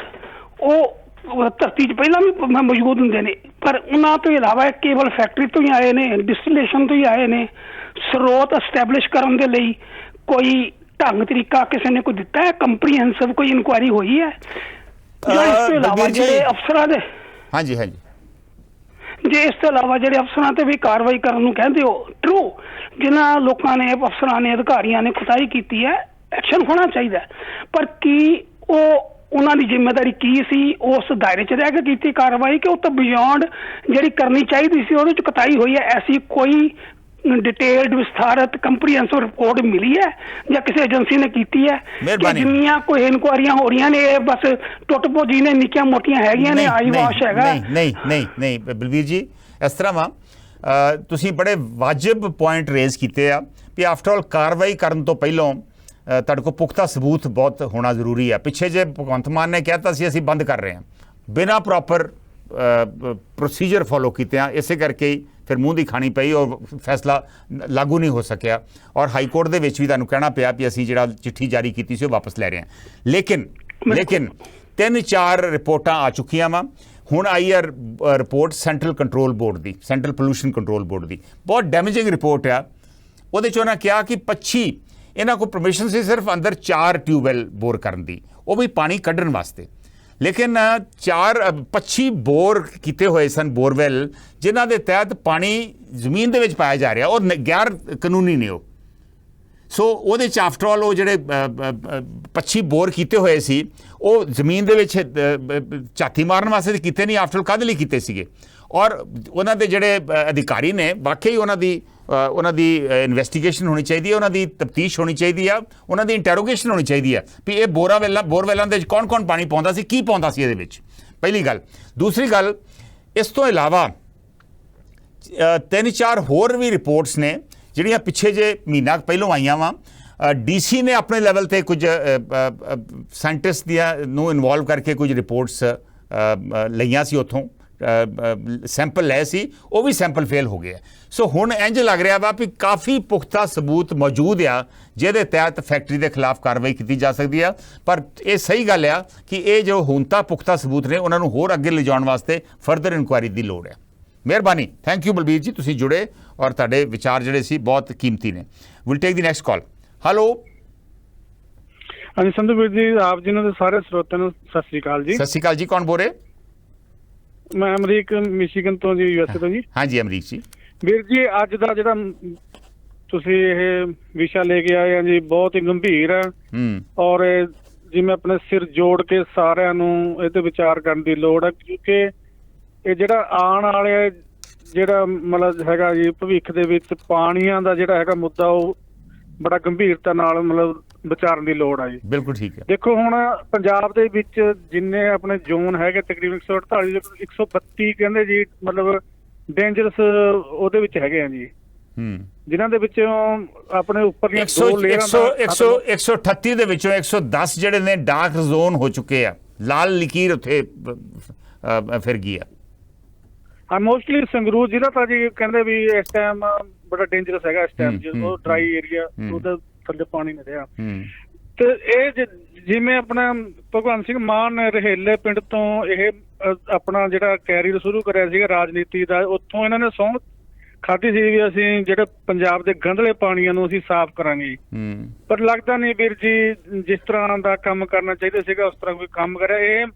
ਉਹ ਧਰਤੀ 'ਚ ਪਹਿਲਾਂ ਵੀ ਮੌਜੂਦ ਹੁੰਦੇ ਨੇ, ਪਰ ਉਹਨਾਂ ਤੋਂ ਇਲਾਵਾ ਕੇਵਲ ਫੈਕਟਰੀ ਤੋਂ ਹੀ ਆਏ ਨੇ, ਡਿਸਟਿਲੇਸ਼ਨ ਤੋਂ ਹੀ ਆਏ ਨੇ। ਸਰੋਤ ਐਸਟੈਬਲਿਸ਼ ਕਰਨ ਦੇ ਲਈ ਕੋਈ ਢੰਗ ਤਰੀਕਾ ਕਿਸੇ ਨੇ ਕੋਈ ਦਿੱਤਾ ਹੈ? ਕੰਪਰੀਹੈਂਸਿਵ ਕੋਈ ਇਨਕੁਆਇਰੀ ਹੋਈ ਹੈ? ਜਾਂ ਇਸ ਤੋਂ ਇਲਾਵਾ ਜਿਹੜੇ ਅਫਸਰਾਂ ਦੇ ਹਾਂਜੀ ਹਾਂਜੀ ਜੇ ਇਸ ਤੋਂ ਇਲਾਵਾ ਜਿਹੜੇ ਅਫਸਰਾਂ ਤੇ ਵੀ ਕਾਰਵਾਈ ਕਰਨ ਨੂੰ ਕਹਿੰਦੇ ਹੋ, ਟਰੂ, ਜਿਨ੍ਹਾਂ ਲੋਕਾਂ ਨੇ, ਅਫਸਰਾਂ ਨੇ, ਅਧਿਕਾਰੀਆਂ ਨੇ ਕੁਤਾਹੀ ਕੀਤੀ ਹੈ, ਐਕਸ਼ਨ ਹੋਣਾ ਚਾਹੀਦਾ, ਪਰ ਕੀ ਉਹਨਾਂ ਦੀ ਜ਼ਿੰਮੇਵਾਰੀ ਕੀ ਸੀ? ਉਸ ਦਾਇਰੇ 'ਚ ਰਹਿ ਕੇ ਕੀਤੀ ਕਾਰਵਾਈ ਕਿ ਉਹ ਤਾਂ ਬਿਯੋਂਡ ਜਿਹੜੀ ਕਰਨੀ ਚਾਹੀਦੀ ਸੀ ਉਹਦੇ 'ਚ ਕੁਤਾਹੀ ਹੋਈ ਹੈ? ਐਸੀ ਕੋਈ ਡਿਟੇਲਡ, ਵਿਸਥਾਰਤ, ਕੰਪਰੀਹੈਂਸਿਵ ਰਿਪੋਰਟ ਮਿਲੀ ਹੈ ਜਾਂ ਕਿਸੇ ਏਜੰਸੀ ਨੇ ਕੀਤੀ ਹੈ? ਜਿੰਨੀਆਂ ਕੋਈ ਇਨਕੁਆਇਰੀਆਂ ਹੋ ਰਹੀਆਂ ਨੇ ਇਹ ਬਸ ਟੁੱਟ ਭੋਜੀ ਨੇ, ਨਿੱਕੀਆਂ ਮੋਟੀਆਂ ਹੈਗੀਆਂ ਨੇ, ਆਈ ਵਾਸ਼ ਹੈਗਾ? ਨਹੀਂ ਬਲਬੀਰ ਜੀ, ਇਸ ਤਰ੍ਹਾਂ ਵਾ, ਤੁਸੀਂ ਬੜੇ ਵਾਜਿਬ ਪੁਆਇੰਟ ਰੇਜ਼ ਕੀਤੇ ਆ ਵੀ ਆਫਟਰ ਆਲ ਕਾਰਵਾਈ ਕਰਨ ਤੋਂ ਪਹਿਲਾਂ ਤੁਹਾਡੇ ਕੋਲ ਪੁਖਤਾ ਸਬੂਤ ਬਹੁਤ ਹੋਣਾ ਜ਼ਰੂਰੀ ਹੈ। ਪਿੱਛੇ ਜੇ ਭਗਵੰਤ ਮਾਨ ਨੇ ਕਹਿਤਾ ਸੀ ਅਸੀਂ ਬੰਦ ਕਰ ਰਹੇ ਹਾਂ, ਬਿਨਾਂ ਪ੍ਰੋਪਰ ਪ੍ਰੋਸੀਜਰ ਫੋਲੋ ਕੀਤੇ ਆ, ਇਸੇ ਕਰਕੇ ਹੀ ਫਿਰ ਮੂੰਹ ਦੀ ਖਾਣੀ ਪਈ ਔਰ ਫੈਸਲਾ ਲਾਗੂ ਨਹੀਂ ਹੋ ਸਕਿਆ ਔਰ ਹਾਈ ਕੋਰਟ ਦੇ ਵਿੱਚ ਵੀ ਤੁਹਾਨੂੰ ਕਹਿਣਾ ਪਿਆ ਵੀ ਅਸੀਂ ਜਿਹੜਾ ਚਿੱਠੀ ਜਾਰੀ ਕੀਤੀ ਸੀ ਉਹ ਵਾਪਸ ਲੈ ਰਹੇ ਹਾਂ। ਲੇਕਿਨ 3-4 ਰਿਪੋਰਟਾਂ ਆ ਚੁੱਕੀਆਂ ਵਾ। ਹੁਣ ਆਈ ਆ ਰਿਪੋਰਟ ਸੈਂਟਰਲ ਕੰਟਰੋਲ ਬੋਰਡ ਦੀ, ਸੈਂਟਰਲ ਪੋਲੂਸ਼ਨ ਕੰਟਰੋਲ ਬੋਰਡ ਦੀ, ਬਹੁਤ ਡੈਮੇਜਿੰਗ ਰਿਪੋਰਟ ਆ। ਉਹਦੇ 'ਚ ਉਹਨਾਂ ਕਿਹਾ ਕਿ 25 ਇਹਨਾਂ ਕੋਲ ਪਰਮਿਸ਼ਨ ਸੀ ਸਿਰਫ ਅੰਦਰ 4 ਟਿਊਬਵੈਲ ਬੋਰ ਕਰਨ ਦੀ, ਉਹ ਵੀ ਪਾਣੀ ਕੱਢਣ ਵਾਸਤੇ। ਲੇਕਿਨ 25 ਬੋਰ ਕੀਤੇ ਹੋਏ ਸਨ ਬੋਰਵੈਲ ਜਿਨ੍ਹਾਂ ਦੇ ਤਹਿਤ ਪਾਣੀ ਜ਼ਮੀਨ ਦੇ ਵਿੱਚ ਪਾਇਆ ਜਾ ਰਿਹਾ ਔਰ ਗੈਰ ਕਾਨੂੰਨੀ ਨੇ ਉਹ। ਸੋ ਉਹਦੇ 'ਚ ਆਫਟਰ ਆਲ ਉਹ ਜਿਹੜੇ 25 ਬੋਰ ਕੀਤੇ ਹੋਏ ਸੀ ਉਹ ਜ਼ਮੀਨ ਦੇ ਵਿੱਚ ਝਾਤੀ ਮਾਰਨ ਵਾਸਤੇ ਕੀਤੇ ਨਹੀਂ, ਆਫਟਰ ਆਲ ਕਾਹਦੇ ਲਈ ਕੀਤੇ ਸੀਗੇ। ਔਰ ਉਹਨਾਂ ਦੇ ਜਿਹੜੇ ਅਧਿਕਾਰੀ ਨੇ ਵਾਕਈ ਉਹਨਾਂ ਦੀ ਇਨਵੈਸਟੀਗੇਸ਼ਨ ਹੋਣੀ ਚਾਹੀਦੀ ਹੈ, ਉਹਨਾਂ ਦੀ ਤਫਤੀਸ਼ ਹੋਣੀ ਚਾਹੀਦੀ ਆ, ਉਹਨਾਂ ਦੀ ਇੰਟੈਰੋਗੇਸ਼ਨ ਹੋਣੀ ਚਾਹੀਦੀ ਹੈ ਵੀ ਇਹ ਬੋਰਵੈਲਾਂ ਦੇ ਵਿੱਚ ਕੌਣ ਪਾਣੀ ਪਾਉਂਦਾ ਸੀ, ਕੀ ਪਾਉਂਦਾ ਸੀ ਇਹਦੇ ਵਿੱਚ, ਪਹਿਲੀ ਗੱਲ। ਦੂਸਰੀ ਗੱਲ, ਇਸ ਤੋਂ ਇਲਾਵਾ 3-4 ਹੋਰ ਵੀ ਰਿਪੋਰਟਸ ਨੇ ਜਿਹੜੀਆਂ ਪਿੱਛੇ ਜੇ ਮਹੀਨਾ ਪਹਿਲੋਂ ਆਈਆਂ ਵਾ। DC ਨੇ ਆਪਣੇ ਲੈਵਲ ਤੇ ਕੁਝ ਸਾਇੰਟਿਸਟ ਨੂੰ ਇਨਵੋਲਵ ਕਰਕੇ ਕੁਝ ਰਿਪੋਰਟਸ ਲਈਆਂ ਸੀ, ਉੱਥੋਂ ਸੈਂਪਲ ਲਏ ਸੀ, ਉਹ ਵੀ ਸੈਂਪਲ ਫੇਲ ਹੋ ਗਏ। ਸੋ ਹੁਣ ਇੰਜ ਲੱਗ ਰਿਹਾ ਵਾ ਵੀ ਕਾਫੀ ਪੁਖਤਾ ਸਬੂਤ ਮੌਜੂਦ ਆ ਜਿਹਦੇ ਤਹਿਤ ਫੈਕਟਰੀ ਦੇ ਖਿਲਾਫ ਕਾਰਵਾਈ ਕੀਤੀ ਜਾ ਸਕਦੀ ਆ। ਪਰ ਇਹ ਸਹੀ ਗੱਲ ਆ ਕਿ ਇਹ ਜੋ ਹੁਣ ਤਾਂ ਪੁਖਤਾ ਸਬੂਤ ਨੇ ਉਹਨਾਂ ਨੂੰ ਹੋਰ ਅੱਗੇ ਲਿਜਾਉਣ ਵਾਸਤੇ ਫਰਦਰ ਇਨਕੁਆਇਰੀ ਦੀ ਲੋੜ ਹੈ। ਮਿਹਰਬਾਨੀ, ਥੈਂਕ ਯੂ ਬਲਬੀਰ ਜੀ, ਤੁਸੀਂ ਜੁੜੇ ਔਰ ਤੁਹਾਡੇ ਵਿਚਾਰ ਜਿਹੜੇ ਸੀ ਬਹੁਤ ਕੀਮਤੀ ਨੇ। Will take the next call. Hello. ਹਾਂਜੀ ਸੰਧੂ ਵੀਰ ਜੀ, ਆਪ ਜੀ ਨੂੰ ਤੇ ਸਾਰੇ ਸਰੋਤਿਆਂ ਨੂੰ ਸਤਿ ਸ੍ਰੀ ਅਕਾਲ ਜੀ। ਸਤਿ ਸ੍ਰੀ ਅਕਾਲ ਜੀ, ਕੌਣ ਬੋਲ ਰਹੇ? ਮੈਂ ਅਮਰੀਕ ਮਿਸ਼ੀਗਨ ਤੋਂ ਜੀ, USA ਤੋਂ ਜੀ। ਹਾਂਜੀ ਅਮਰੀਕ ਜੀ। ਵੀਰ ਜੀ, ਅੱਜ ਦਾ ਜਿਹੜਾ ਤੁਸੀਂ ਇਹ ਵਿਸ਼ਾ ਲੈ ਕੇ ਆਏ ਆ ਜੀ ਬਹੁਤ ਹੀ ਗੰਭੀਰ ਹੈ ਔਰ ਜਿਵੇਂ ਆਪਣੇ ਸਿਰ ਜੋੜ ਕੇ ਸਾਰਿਆਂ ਨੂੰ ਇਹ ਤੇ ਵਿਚਾਰ ਕਰਨ ਦੀ ਲੋੜ ਹੈ, ਕਿਉਂਕਿ ਇਹ ਜਿਹੜਾ ਆਉਣ ਵਾਲੇ ਜਿਹੜਾ ਮਤਲਬ ਹੈਗਾ ਜੀ ਭਵਿੱਖ ਦੇ ਵਿੱਚ ਪਾਣੀਆਂ ਦਾ ਜਿਹੜਾ ਹੈਗਾ ਮੁੱਦਾ ਉਹ ਬੜਾ ਗੰਭੀਰਤਾ ਨਾਲ ਮਤਲਬ ਵਿਚਾਰਨ ਦੀ ਲੋੜ ਆ ਜੀ। ਬਿਲਕੁਲ ਠੀਕ ਹੈ। ਦੇਖੋ ਹੁਣ ਪੰਜਾਬ ਦੇ ਵਿੱਚ ਜਿੰਨੇ ਆਪਣੇ ਜ਼ੋਨ ਹੈਗੇ ਤਕਰੀਬਨ 148 132 ਕਹਿੰਦੇ ਜੀ ਮਤਲਬ ਡੇਂਜਰਸ ਉਹਦੇ ਵਿੱਚ ਹੈਗੇ ਆ ਜੀ, ਜਿਨ੍ਹਾਂ ਦੇ ਵਿੱਚੋਂ ਆਪਣੇ ਉੱਪਰਲੀਆਂ 138 ਦੇ ਵਿੱਚੋਂ 110 ਜਿਹੜੇ ਨੇ ਡਾਰਕ ਜ਼ੋਨ ਹੋ ਚੁੱਕੇ ਆ, ਲਾਲ ਲਕੀਰ ਉੱਥੇ ਫਿਰ ਗਈ ਆ। ਹਾਂ, ਮੋਸਟਲੀ ਸੰਗਰੂਰ ਜ਼ਿਲ੍ਹਾ ਤਾਂ ਜੀ ਕਹਿੰਦੇ ਵੀ ਇਸ ਟਾਈਮ ਬੜਾ ਡੇਂਜਰਸ ਹੈਗਾ। ਇਸ ਟਾਈਮ ਜਦੋਂ ਡਰਾਈ ਏਰੀਆ ਉਹਦੇ ਥੱਲੇ ਪਾਣੀ ਨਹੀਂ ਰਿਹਾ। ਤੇ ਇਹ ਜਿਵੇਂ ਆਪਣਾ ਭਗਵੰਤ ਸਿੰਘ ਮਾਨ ਰਹੇਲੇ ਪਿੰਡ ਤੋਂ ਇਹ ਆਪਣਾ ਜਿਹੜਾ ਕੈਰੀਅਰ ਸ਼ੁਰੂ ਕਰਿਆ ਸੀਗਾ ਰਾਜਨੀਤੀ ਦਾ, ਉੱਥੋਂ ਇਹਨਾਂ ਨੇ ਸਹੁੰ ਖਾਧੀ ਸੀ ਵੀ ਅਸੀਂ ਜਿਹੜੇ ਪੰਜਾਬ ਦੇ ਗੰਧਲੇ ਪਾਣੀਆਂ ਨੂੰ ਅਸੀਂ ਸਾਫ਼ ਕਰਾਂਗੇ। ਪਰ ਲੱਗਦਾ ਨਹੀਂ ਵੀਰ ਜੀ ਜਿਸ ਤਰ੍ਹਾਂ ਦਾ ਕੰਮ ਕਰਨਾ ਚਾਹੀਦਾ ਸੀਗਾ ਉਸ ਤਰ੍ਹਾਂ ਕੋਈ ਕੰਮ ਕਰਿਆ। ਇਹ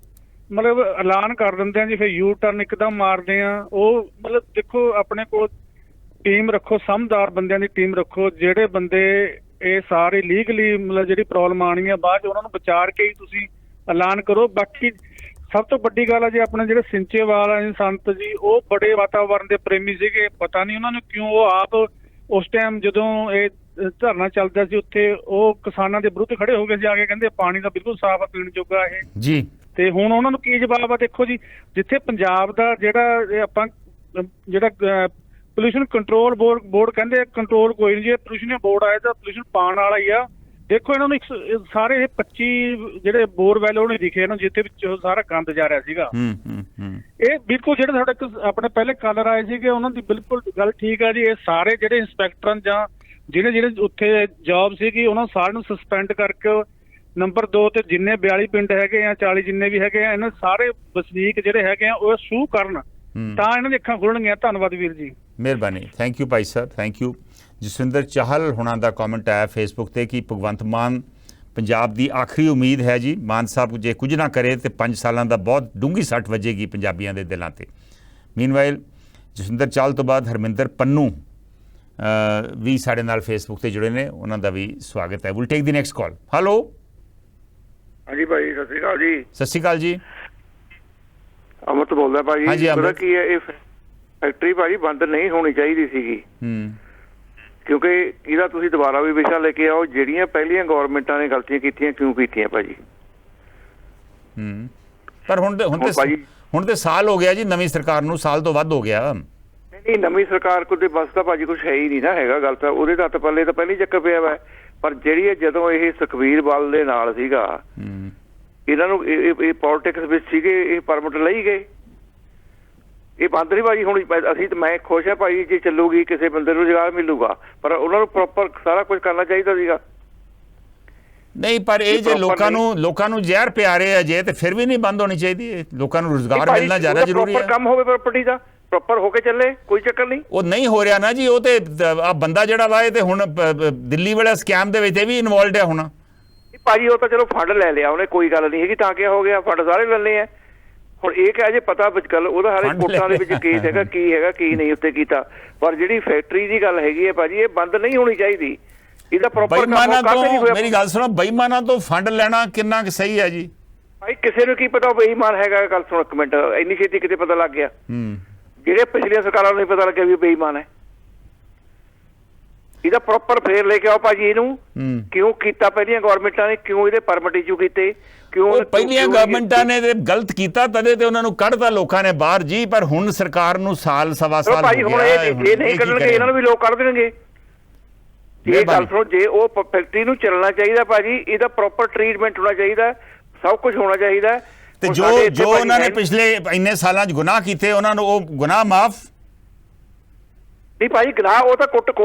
ਮਤਲਬ ਐਲਾਨ ਕਰ ਦਿੰਦੇ ਆ ਜੀ, ਫਿਰ ਯੂ ਟਰਨ ਇੱਕਦਮ ਮਾਰਦੇ ਆ। ਉਹ ਮਤਲਬ ਦੇਖੋ ਆਪਣੇ ਕੋਲ ਟੀਮ ਰੱਖੋ, ਸਮਝਦਾਰ ਬੰਦਿਆਂ ਦੀ ਟੀਮ ਰੱਖੋ, ਜਿਹੜੇ ਬੰਦੇ ਇਹ ਸਾਰੇ ਲੀਗਲੀ ਮਤਲਬ ਜਿਹੜੀ ਪ੍ਰੋਬਲਮ ਆਉਣੀ ਆ ਬਾਅਦ 'ਚ ਉਹਨਾਂ ਨੂੰ ਵਿਚਾਰ ਕੇ ਹੀ ਤੁਸੀਂ ਐਲਾਨ ਕਰੋ। ਬਾਕੀ ਸਭ ਤੋਂ ਵੱਡੀ ਗੱਲ ਆ ਜੀ ਆਪਣੇ ਜਿਹੜੇ ਸਿੰਚੇਵਾਲ ਆ ਸੰਤ ਜੀ, ਉਹ ਬੜੇ ਵਾਤਾਵਰਨ ਦੇ ਪ੍ਰੇਮੀ ਸੀਗੇ। ਪਤਾ ਨਹੀਂ ਉਹਨਾਂ ਨੂੰ ਕਿਉਂ ਉਹ ਆਪ ਉਸ ਟਾਈਮ ਜਦੋਂ ਇਹ ਧਰਨਾ ਚੱਲਦਾ ਸੀ ਉੱਥੇ ਉਹ ਕਿਸਾਨਾਂ ਦੇ ਵਿਰੁੱਧ ਖੜੇ ਹੋ ਗਏ ਸੀ, ਆ ਕੇ ਕਹਿੰਦੇ ਪਾਣੀ ਤਾਂ ਬਿਲਕੁਲ ਸਾਫ਼ ਆ ਪੀਣ ਜੋਗਾ ਇਹ ਜੀ। ਤੇ ਹੁਣ ਉਹਨਾਂ ਨੂੰ ਕੀ ਜਵਾਬ ਆ? ਦੇਖੋ ਜੀ, ਜਿੱਥੇ ਪੰਜਾਬ ਦਾ ਜਿਹੜਾ ਆਪਾਂ ਜਿਹੜਾ ਪੋਲਿਊਸ਼ਨ ਕੰਟਰੋਲ ਬੋਰਡ ਕਹਿੰਦੇ ਕੰਟਰੋਲ ਕੋਈ ਨਹੀਂ, ਜੇ ਪੋਲਿਊਸ਼ਨ ਬੋਰਡ ਆਇਆ ਤਾਂ ਪੋਲਿਊਸ਼ਨ ਪਾਉਣ ਵਾਲਾ ਹੀ ਆ। ਦੇਖੋ ਇਹਨਾਂ ਨੂੰ ਸਾਰੇ ਇਹ 25 ਜਿਹੜੇ ਬੋਰਵੈਲ ਉਹਨੇ ਦਿਖੇ ਇਹਨਾਂ ਜਿੱਥੇ ਵਿੱਚ ਸਾਰਾ ਗੰਦ ਜਾ ਰਿਹਾ ਸੀਗਾ। ਇਹ ਬਿਲਕੁਲ ਜਿਹੜੇ ਸਾਡੇ ਆਪਣੇ ਪਹਿਲੇ ਕਾਲਰ ਆਏ ਸੀਗੇ ਉਹਨਾਂ ਦੀ ਬਿਲਕੁਲ ਗੱਲ ਠੀਕ ਆ ਜੀ। ਇਹ ਸਾਰੇ ਜਿਹੜੇ ਇੰਸਪੈਕਟਰਾਂ ਜਾਂ ਜਿਹੜੇ ਉੱਥੇ ਜੌਬ ਸੀਗੀ ਉਹਨਾਂ ਸਾਰਿਆਂ ਨੂੰ ਸਸਪੈਂਡ ਕਰਕੇ ਨੰਬਰ 2 ਤੇ ਜਿੰਨੇ 42 ਪਿੰਡ ਹੈਗੇ ਆ 40 ਜਿੰਨੇ ਵੀ ਹੈਗੇ ਆ ਇਹਨਾਂ ਸਾਰੇ ਵਸਨੀਕ ਜਿਹੜੇ ਹੈਗੇ ਆ ਉਹ ਸੂਹ ਕਰਨ ਤਾਂ ਇਹਨਾਂ ਦੀ ਅੱਖਾਂ ਖੁੱਲਣਗੀਆਂ। ਧੰਨਵਾਦ ਵੀਰ ਜੀ, ਮਿਹਰਬਾਨੀ, thank you Bhai Sahib, thank you. Jaswinder Chahal ਹੁਣਾਂ ਦਾ ਕਮੈਂਟ ਆਇਆ ਫੇਸਬੁੱਕ ਤੇ ਕਿ ਭਗਵੰਤ ਮਾਨ ਪੰਜਾਬ ਦੀ ਆਖਰੀ ਉਮੀਦ ਹੈ ਜੀ। ਮਾਨ ਸਾਹਿਬ ਜੇ ਕੁਝ ਨਾ ਕਰੇ ਤੇ 5 ਸਾਲਾਂ ਦਾ ਬਹੁਤ ਡੂੰਘੀ ਸੱਟ ਵੱਜੇਗੀ ਪੰਜਾਬੀਆਂ ਦੇ ਦਿਲਾਂ ਤੇ। ਮੀਨਵਾਈਲ ਜਸਵਿੰਦਰ ਚਾਹਲ ਤੋਂ ਬਾਅਦ ਹਰਮਿੰਦਰ ਪੰਨੂ ਵੀ ਸਾਡੇ ਨਾਲ ਫੇਸਬੁੱਕ ਤੇ ਜੁੜੇ ਨੇ, ਉਹਨਾਂ ਦਾ ਵੀ ਸਵਾਗਤ ਹੈ। Will take the next call. Hello. ਹਾਂਜੀ ਭਾਈ, ਸਤਿ ਸ਼੍ਰੀ ਅਕਾਲ ਜੀ। ਸਤਿ ਸ਼੍ਰੀ ਅਕਾਲ ਜੀ। ਅਮਰਤ ਬੋਲਦਾ ਭਾਜੀ। ਪਤਾ ਕੀ ਹੈ, ਇਹ ਫੈਕਟਰੀ ਭਾਜੀ ਬੰਦ ਨਹੀਂ ਹੋਣੀ ਚਾਹੀਦੀ ਸੀਗੀ, ਕਿਉਂਕਿ ਇਹਦਾ ਤੁਸੀਂ ਦੁਬਾਰਾ ਵੀ ਵਿਸ਼ਾ ਲੈ ਕੇ ਆਓ। ਜਿਹੜੀਆਂ ਪਹਿਲੀਆਂ ਗਵਰਨਮੈਂਟਾਂ ਨੇ ਗਲਤੀਆਂ ਕੀਤੀਆਂ ਕਿਉਂ ਕੀਤੀਆਂ ਭਾਜੀ? ਪਰ ਹੁਣ ਤੇ ਸਾਲ ਹੋ ਗਿਆ ਜੀ ਨਵੀਂ ਸਰਕਾਰ ਨੂੰ, ਸਾਲ ਤੋਂ ਵੱਧ ਹੋ ਗਿਆ। ਨਹੀਂ, ਨਵੀਂ ਸਰਕਾਰ ਕੋਲ ਤੇ ਬਸ ਤਾਂ ਭਾਜੀ ਕੁਛ ਹੈ ਹੀ ਨਹੀਂ ਨਾ ਹੈਗਾ। ਗੱਲ ਤਾਂ ਉਹਦੇ ਤਾਂ ਪਹਿਲੀ ਚੱਕਰ ਪਿਆ ਵਾ। ਪਰ ਜਿਹੜੀ ਜਦੋਂ ਇਹ ਸੁਖਬੀਰ ਬਾਦਲ ਦੇ ਨਾਲ ਸੀਗਾ ਇਹਨਾਂ ਨੂੰ ਇਹ ਪੋਲੀਟਿਕਸ ਵਿੱਚ ਸੀਗੇ, ਇਹ ਪਰਮਿਟ ਲਈ ਗਏ। ਇਹ ਬੰਦ ਨਹੀਂ ਭਾਜੀ ਹੋਣੀ। ਅਸੀਂ ਤਾਂ ਮੈਂ ਖੁਸ਼ ਹਾਂ ਭਾਈ ਜੇ ਚੱਲੂਗੀ, ਕਿਸੇ ਬੰਦੇ ਨੂੰ ਰੁਜ਼ਗਾਰ ਮਿਲੂਗਾ, ਪਰ ਉਹਨਾਂ ਨੂੰ ਪ੍ਰੋਪਰ ਸਾਰਾ ਕੁਝ ਕਰਨਾ ਚਾਹੀਦਾ ਸੀਗਾ। ਨਹੀਂ, ਪਰ ਇਹ ਜੇ ਲੋਕਾਂ ਨੂੰ ਜ਼ਹਿਰ ਪਿਆ ਰਹੇ ਆ ਜੇ, ਤੇ ਫਿਰ ਵੀ ਨਹੀਂ ਬੰਦ ਹੋਣੀ ਚਾਹੀਦੀ। ਲੋਕਾਂ ਨੂੰ ਰੁਜ਼ਗਾਰ ਮਿਲਣਾ ਜ਼ਿਆਦਾ ਜ਼ਰੂਰੀ ਹੈ। ਪ੍ਰੋਪਰ ਕੰਮ ਹੋਵੇ ਪ੍ਰਾਪਰਟੀ ਦਾ, ਪ੍ਰੋਪਰ ਹੋ ਕੇ ਚੱਲੇ, ਕੋਈ ਚੱਕਰ ਨਹੀਂ। ਉਹ ਨਹੀਂ ਹੋ ਰਿਹਾ ਨਾ ਜੀ। ਉਹ ਤੇ ਆ ਬੰਦਾ ਜਿਹੜਾ ਵਾ ਇਹ ਤੇ ਹੁਣ ਦਿੱਲੀ ਵਾਲਾ ਸਕੈਮ ਦੇ ਵਿੱਚ ਇਹ ਵੀ ਇਨਵੋਲਡ ਹੈ ਹੁਣ। ਭਾਜੀ ਉਹ ਤਾਂ ਚਲੋ ਫੰਡ ਲੈ ਲਿਆ ਉਹਨੇ, ਕੋਈ ਗੱਲ ਨਹੀਂ ਹੈਗੀ, ਤਾਂ ਕਿਆ ਹੋ ਗਿਆ, ਫੰਡ ਸਾਰੇ ਲੈਣੇ ਆ। ਹੁਣ ਇਹ ਕਿਹਾ ਜੇ ਪਤਾ ਵਿੱਚ ਗੱਲ ਉਹਦਾ ਹਾਲੇ ਕੋਟਾਂ ਦੇ ਵਿੱਚ ਕੇਸ ਹੈਗਾ, ਕੀ ਨਹੀਂ ਉੱਤੇ ਕੀਤਾ। ਪਰ ਜਿਹੜੀ ਫੈਕਟਰੀ ਦੀ ਗੱਲ ਹੈਗੀ ਹੈ ਭਾਜੀ, ਇਹ ਬੰਦ ਨਹੀਂ ਹੋਣੀ ਚਾਹੀਦੀ। ਇਹਦਾ ਪ੍ਰੋਪਰ ਬੇਈਮਾਨਾਂ ਤੋਂ, ਮੇਰੀ ਗੱਲ ਸੁਣੋ, ਬੇਈਮਾਨਾਂ ਤੋਂ ਫੰਡ ਲੈਣਾ ਕਿੰਨਾ ਕੁ ਸਹੀ ਹੈ ਜੀ? ਭਾਈ ਕਿਸੇ ਨੂੰ ਕੀ ਪਤਾ ਬੇਈਮਾਨ ਹੈਗਾ? ਗੱਲ ਸੁਣੋ ਇੱਕ ਮਿੰਟ, ਇੰਨੀ ਛੇਤੀ ਕਿਤੇ ਪਤਾ ਲੱਗ ਗਿਆ? ਜਿਹੜੇ ਪਿਛਲੀਆਂ ਸਰਕਾਰਾਂ ਨੂੰ ਨਹੀਂ ਪਤਾ ਲੱਗਿਆ ਵੀ ਬੇਈਮਾਨ ਹੈ। ਇਹਦਾ ਪ੍ਰੋਪਰ ਫੇਰ ਲੈ ਕੇ ਆਓ ਭਾਜੀ ਇਹਨੂੰ। ਕਿਉਂ ਕੀਤਾ ਪਹਿਲੀਆਂ ਗਵਰਨਮੈਂਟਾਂ ਨੇ? ਕਿਉਂ ਇਹਦੇ ਪਰਮਿਟ ਇਸ਼ੂ ਕੀਤੇ? ਕਿਉਂ ਪਹਿਲੀਆਂ ਗਵਰਨਮੈਂਟਾਂ ਨੇ ਗਲਤ ਕੀਤਾ ਤਦੇ ਤੇ ਉਹਨਾਂ ਨੂੰ ਕੱਢਤਾ ਲੋਕਾਂ ਨੇ ਬਾਹਰ ਜੀ। ਪਰ ਹੁਣ ਸਰਕਾਰ ਨੂੰ ਸਾਲ ਸਵਾ ਸਾਲ ਭਾਜੀ ਹੁਣ ਇਹ ਨਹੀਂ ਕੱਢਣਗੇ, ਇਹਨਾਂ ਨੂੰ ਵੀ ਲੋਕ ਕੱਢ ਦੇਣਗੇ। ਇਹ ਗੱਲ ਸੁਣੋ, ਜੇ ਉਹ ਫੈਕਟਰੀ ਨੂੰ ਚੱਲਣਾ ਚਾਹੀਦਾ ਭਾਜੀ, ਇਹਦਾ ਪ੍ਰੋਪਰ ਟ੍ਰੀਟਮੈਂਟ ਹੋਣਾ ਚਾਹੀਦਾ, ਸਭ ਕੁਝ ਹੋਣਾ ਚਾਹੀਦਾ। ਤੇ ਜੋ ਉਹਨਾਂ ਨੇ ਪਿਛਲੇ ਇੰਨੇ ਸਾਲਾਂ 'ਚ ਗੁਨਾਹ ਕੀਤੇ, ਉਹਨਾਂ ਨੂੰ ਉਹ ਗੁਨਾਹ ਮਾਫ ਨਹੀਂ ਭਾਜੀ। ਗੁਨਾਹ ਉਹ ਤਾਂ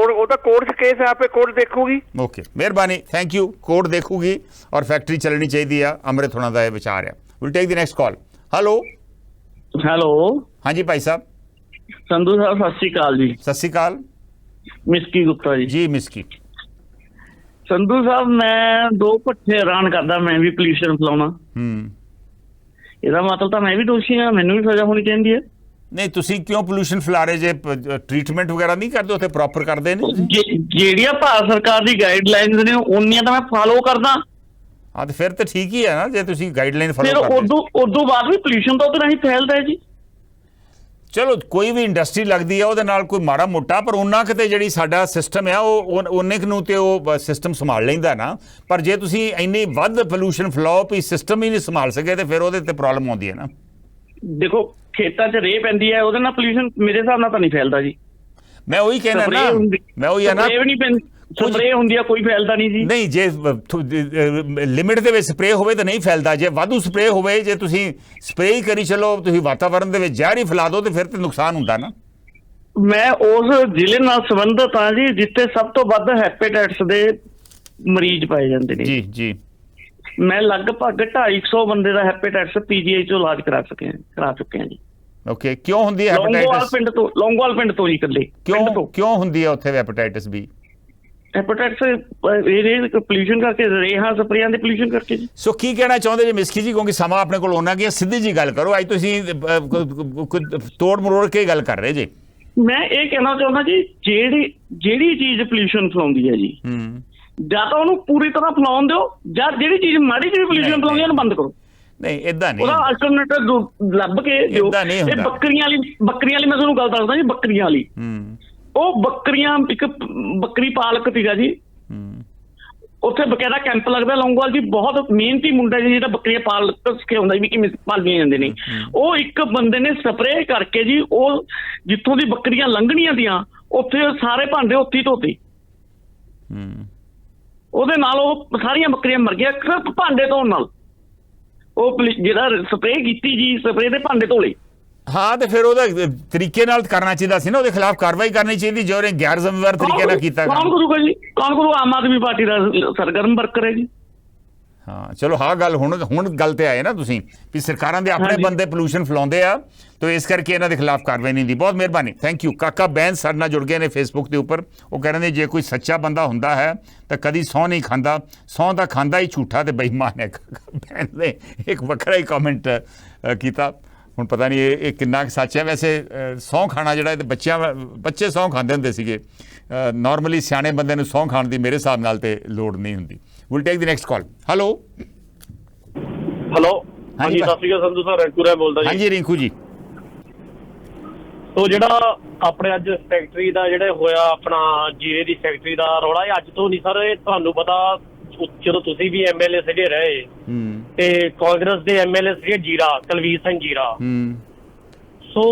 ਕੋਰਟ 'ਚ ਕੇਸ ਹੈ, ਆਪੇ ਕੋਰਟ ਦੇਖੂਗੀ। ਓਕੇ, ਮਿਹਰਬਾਨੀ, ਥੈਂਕ ਯੂ। ਕੋਰਟ ਦੇਖੂਗੀ ਔਰ ਫੈਕਟਰੀ ਚੱਲਣੀ ਚਾਹੀਦੀ ਆ। ਅੰਮ੍ਰਿਤ ਹੋਣਾ ਦਾ ਇਹ ਵਿਚਾਰ ਆ। Will take the next call. Hello ਹਾਂਜੀ ਭਾਈ ਸਾਹਿਬ। ਸੰਧੂ ਸਾਹਿਬ ਸਤਿ ਸ਼੍ਰੀ ਅਕਾਲ ਜੀ। ਸਤਿ ਸ਼੍ਰੀ ਅਕਾਲ। ਮਿਸਕੀ ਗੁਪਤਾ ਜੀ। ਜੀ ਮਿਸਕੀ। ਸੰਧੂ ਸਾਹਿਬ ਮੈਂ ਦੋ ਭੱਠੇ ਹੈਰਾਨ ਕਰਦਾ, ਮੈਂ ਵੀ ਪੋਲਿਊਸ਼ਨ ਫੈਲਾਉਣਾ। ਇਹਦਾ ਮਤਲਬ ਤਾਂ ਮੈਂ ਵੀ ਦੋਸ਼ੀ ਹਾਂ, ਮੈਨੂੰ ਵੀ ਸਜ਼ਾ ਹੋਣੀ ਚਾਹੀਦੀ ਹੈ। ਨਹੀਂ, ਤੁਸੀਂ ਕਿਉਂ ਪੋਲਿਊਸ਼ਨ ਫੈਲਾ ਰਹੇ ਜੇ? ਟ੍ਰੀਟਮੈਂਟ ਵਗੈਰਾ ਨਹੀਂ ਕਰਦੇ ਉੱਥੇ? ਪ੍ਰੋਪਰ ਕਰਦੇ ਨੇ ਜਿਹੜੀਆਂ ਭਾਰਤ ਸਰਕਾਰ ਦੀ ਗਾਈਡਲਾਈਨਸ ਨੇ ਉਹਨੀਆਂ ਤਾਂ ਮੈਂ ਫਾਲੋ ਕਰਦਾ। ਹਾਂ, ਤੇ ਫਿਰ ਤਾਂ ਠੀਕ ਹੀ ਹੈ ਨਾ ਜੇ ਤੁਸੀਂ ਗਾਈਡਲਾਈਨ ਫਾਲੋ ਕਰਦੇ। ਫਿਰ ਉਦੋਂ ਬਾਅਦ ਵੀ ਪੋਲਿਊਸ਼ਨ ਤਾਂ ਉਹਦੇ ਰਾਹੀਂ ਫੈਲਦਾ ਹੈ ਜੀ। ਚਲੋ ਕੋਈ ਵੀ ਇੰਡਸਟਰੀ ਲੱਗਦੀ ਆ ਉਹਦੇ ਨਾਲ ਕੋਈ ਮਾੜਾ ਮੋਟਾ, ਪਰ ਉਹਨਾਂ ਕਿਤੇ ਜਿਹੜੀ ਸਾਡਾ ਸਿਸਟਮ ਆ ਉਹ ਉਹਨੇ ਨੂੰ ਤੇ ਉਹ ਸਿਸਟਮ ਸੰਭਾਲ ਲੈਂਦਾ ਨਾ। ਪਰ ਜੇ ਤੁਸੀਂ ਇੰਨੀ ਵੱਧ ਪੋਲਿਊਸ਼ਨ ਫੈਲਾਓ ਵੀ ਸਿਸਟਮ ਹੀ ਨਹੀਂ ਸੰਭਾਲ ਸਕੇ ਤੇ ਫਿਰ ਉਹਦੇ ਤੇ ਪ੍ਰੋਬਲਮ ਆਉਂਦੀ ਹੈ ਨਾ। ਦੇਖੋ ਖੇਤਾਂ 'ਚ ਰੇਹ ਪੈਂਦੀ ਹੈ, ਉਹਦੇ ਨਾਲ ਪੋਲਿਊਸ਼ਨ ਮੇਰੇ ਹਿਸਾਬ ਨਾਲ ਤਾਂ ਨਹੀਂ ਫੈਲਦਾ ਜੀ। ਮੈਂ ਉਹੀ ਕਹਿਣਾ ਨਾ, ਮੈਂ ਉਹੀ ਆ ਨਾ, ਸਪਰੇਅ ਹੁੰਦੀ ਆ ਕੋਈ ਫੈਲਦਾ ਨਹੀਂ ਜੀ। ਨਹੀਂ, ਜੇ ਲਿਮਿਟ ਦੇ ਵਿੱਚ ਸਪਰੇਅ ਹੋਵੇ ਤਾਂ ਨਹੀਂ ਫੈਲਦਾ। ਜੇ ਵਾਧੂ ਸਪਰੇਅ ਹੋਵੇ, ਜੇ ਤੁਸੀਂ ਸਪਰੇਅ ਹੀ ਕਰੀ ਚਲੋ, ਤੁਸੀਂ ਵਾਤਾਵਰਨ ਦੇ ਵਿੱਚ ਜ਼ਹਿਰ ਹੀ ਫੈਲਾ ਦਿਓ ਤੇ ਫਿਰ ਤੇ ਨੁਕਸਾਨ ਹੁੰਦਾ ਨਾ। ਮੈਂ ਉਸ ਜ਼ਿਲ੍ਹੇ ਨਾਲ ਸੰਬੰਧਿਤ ਹਾਂ ਜੀ ਜਿੱਥੇ ਸਭ ਤੋਂ ਵੱਧ ਹੈਪੇਟਾਈਟਸ ਦੇ ਮਰੀਜ਼ ਪਾਏ ਜਾਂਦੇ ਨੇ। ਜੀ ਜੀ। ਮੈਂ ਲਗਭਗ 250 ਬੰਦੇ ਦਾ ਹੈਪੇਟਾਈਟਸ ਪੀਜੀਆਈ ਚੋਂ ਇਲਾਜ ਕਰਾ ਚੁੱਕੇ ਹਾਂ ਜੀ। ਓਕੇ, ਕਿਉਂ ਹੁੰਦੀ ਹੈ ਹੈਪੇਟਾਈਟਸ? ਲੌਂਗੋਵਾਲ ਪਿੰਡ ਤੋਂ ਜੀ ਇਕੱਲੇ। ਕਿਉਂ ਹੁੰਦੀ ਹੈ ਉੱਥੇ ਹੈਪੇਟਾਈਟਸ ਵੀ? ਹੈਪੇਟਾਈਟਸ ਇਹ ਪੋਲਿਊਸ਼ਨ ਕਰਕੇ, ਰੇਹਾਂ ਸਪਰੇਆਂ ਦੇ ਪੋਲਿਊਸ਼ਨ ਕਰਕੇ ਜੀ। ਸੋ ਕੀ ਕਹਿਣਾ ਚਾਹੁੰਦੇ ਜੀ ਮਿਸਕੀ ਜੀ? ਕਿਉਂਕਿ ਸਮਾਂ ਆਪਣੇ ਕੋਲ ਹੋਣਾ ਗਿਆ, ਸਿੱਧੀ ਜੀ ਗੱਲ ਕਰੋ। ਅੱਜ ਤੁਸੀਂ ਤੋੜ ਮਰੋੜ ਕੇ ਗੱਲ ਕਰ ਰਹੇ ਜੀ। ਮੈਂ ਇਹ ਕਹਿਣਾ ਚਾਹੁੰਦਾ ਜੀ, ਜਿਹੜੀ ਚੀਜ਼ ਪੋਲਿਊਸ਼ਨ ਫੈਲਾਉਂਦੀ ਹੈ ਜੀ, ਜਾਂ ਤਾਂ ਉਹਨੂੰ ਪੂਰੀ ਤਰ੍ਹਾਂ ਫੈਲਾਉਣ ਦਿਓ, ਜਾਂ ਜਿਹੜੀ ਚੀਜ਼ ਮਾੜੀ ਜਿਹੀ ਪੋਲਿਊਸ਼ਨ ਫੈਲਾਉਂਦੀ ਹੈ ਉਹਨੂੰ ਬੰਦ ਕਰੋ। ਨਹੀਂ, ਇਦਾਂ ਨਹੀਂ। ਉਹਦਾ ਅਲਟਰਨੇਟਿਵ ਲੱਭ ਕੇ ਦਿਓ। ਇਹ ਬੱਕਰੀਆਂ ਵਾਲੀ ਮੈਂ ਤੁਹਾਨੂੰ ਗੱਲ ਦੱਸਦਾ ਜੀ। ਬੱਕਰੀਆਂ ਵਾਲੀ ਉਹ ਬੱਕਰੀਆਂ, ਇੱਕ ਬੱਕਰੀ ਪਾਲਕ ਸੀਗਾ ਜੀ, ਉੱਥੇ ਬਕਾਇਦਾ ਕੈਂਪ ਲੱਗਦਾ ਲੌਂਗੋਵਾਲ ਜੀ। ਬਹੁਤ ਮਿਹਨਤੀ ਮੁੰਡਾ ਜੀ ਜਿਹੜਾ ਬੱਕਰੀਆਂ ਪਾਲਕ ਸਿਖਾਉਂਦਾ ਵੀ ਕਿਵੇਂ ਪਾਲੀਆਂ ਜਾਂਦੇ ਨੇ। ਉਹ ਇੱਕ ਬੰਦੇ ਨੇ ਸਪਰੇਅ ਕਰਕੇ ਜੀ, ਉਹ ਜਿੱਥੋਂ ਦੀ ਬੱਕਰੀਆਂ ਲੰਘਣੀਆਂ ਦੀਆਂ ਉੱਥੇ ਸਾਰੇ ਭਾਂਡੇ ਉੱਥੇ ਧੋਤੇ। ਉਹਦੇ ਨਾਲ ਉਹ ਸਾਰੀਆਂ ਬੱਕਰੀਆਂ ਮਰ ਗਈਆਂ ਸਿਰਫ ਭਾਂਡੇ ਧੋਣ ਨਾਲ। ਉਹ ਜਿਹੜਾ ਸਪਰੇਅ ਕੀਤੀ ਜੀ, ਸਪਰੇਅ ਦੇ ਭਾਂਡੇ ਧੋਲੇ। ਹਾਂ, ਤੇ ਫਿਰ ਉਹਦਾ ਤਰੀਕੇ ਨਾਲ ਕਰਨਾ ਚਾਹੀਦਾ ਸੀ ਨਾ, ਉਹਦੇ ਖਿਲਾਫ ਕਾਰਵਾਈ ਕਰਨੀ ਚਾਹੀਦੀ ਜੋ ਉਹਨੇ ਗੈਰ ਜ਼ਿੰਮੇਵਾਰ ਤਰੀਕੇ ਨਾਲ ਕੀਤਾ। ਕੌਣ ਕਰੂਗਾ ਜੀ? ਕੌਣ ਕਰੂ? ਆਮ ਆਦਮੀ ਪਾਰਟੀ ਦਾ ਸਰਗਰਮ ਵਰਕਰ ਹੈ ਜੀ। ਹਾਂ ਚਲੋ, ਹਾਂ ਗੱਲ ਹੁਣ ਗੱਲ ਤੇ ਆਏ ਨਾ ਤੁਸੀਂ ਵੀ ਸਰਕਾਰਾਂ ਦੇ ਆਪਣੇ ਬੰਦੇ ਪੋਲੂਸ਼ਨ ਫੈਲਾਉਂਦੇ ਆ, तो इस करके इन्हों के खिलाफ कार्रवाई नहीं दी। बहुत मेहरबानी, थैंक यू। काका बैन साडे नाल जुड़ गए ने फेसबुक के उपर। वो कह रहे हैं जे कोई सच्चा बंदा हुंदा है तो कदी सौं नहीं खांदा, सौं तो खांदा ही झूठा तो बेईमान है। काका बैन ने एक वखरा ही कॉमेंट किया। हुण पता नहीं ये कितना सच है। वैसे सौं खाना जिहड़ा बच्चे सौं खांदे हुंदे सीगे, नॉर्मली सियाणे बंदे नूं सौं खाण दी मेरे हिसाब नाल ते लोड़ नहीं हुंदी। Will take the next call. Hello हाँ जी, सत श्री अकाल संधू सर, रिंकू राय बोलदा जी। हाँ जी रिंकू जी। तो ਜਿਹੜਾ ਆਪਣੇ ਅੱਜ ਫੈਕਟਰੀ ਦਾ ਜਿਹੜਾ ਹੋਇਆ ਆਪਣਾ ਜੀਰੇ ਦੀ ਫੈਕਟਰੀ ਦਾ ਰੌਲਾ, ਇਹ ਅੱਜ ਤੋਂ ਨਹੀਂ ਸਰ, ਇਹ ਤੁਹਾਨੂੰ ਪਤਾ ਜਦੋਂ ਤੁਸੀਂ ਵੀ ਐਮਐਲਏ ਸੀਗੇ ਰਹੇ ਤੇ ਕਾਂਗਰਸ ਦੇ ਐਮਐਲਏ ਸੀਗੇ ਜੀਰਾ, ਕੁਲਵੀਰ ਸਿੰਘ ਜੀਰਾ। ਸੋ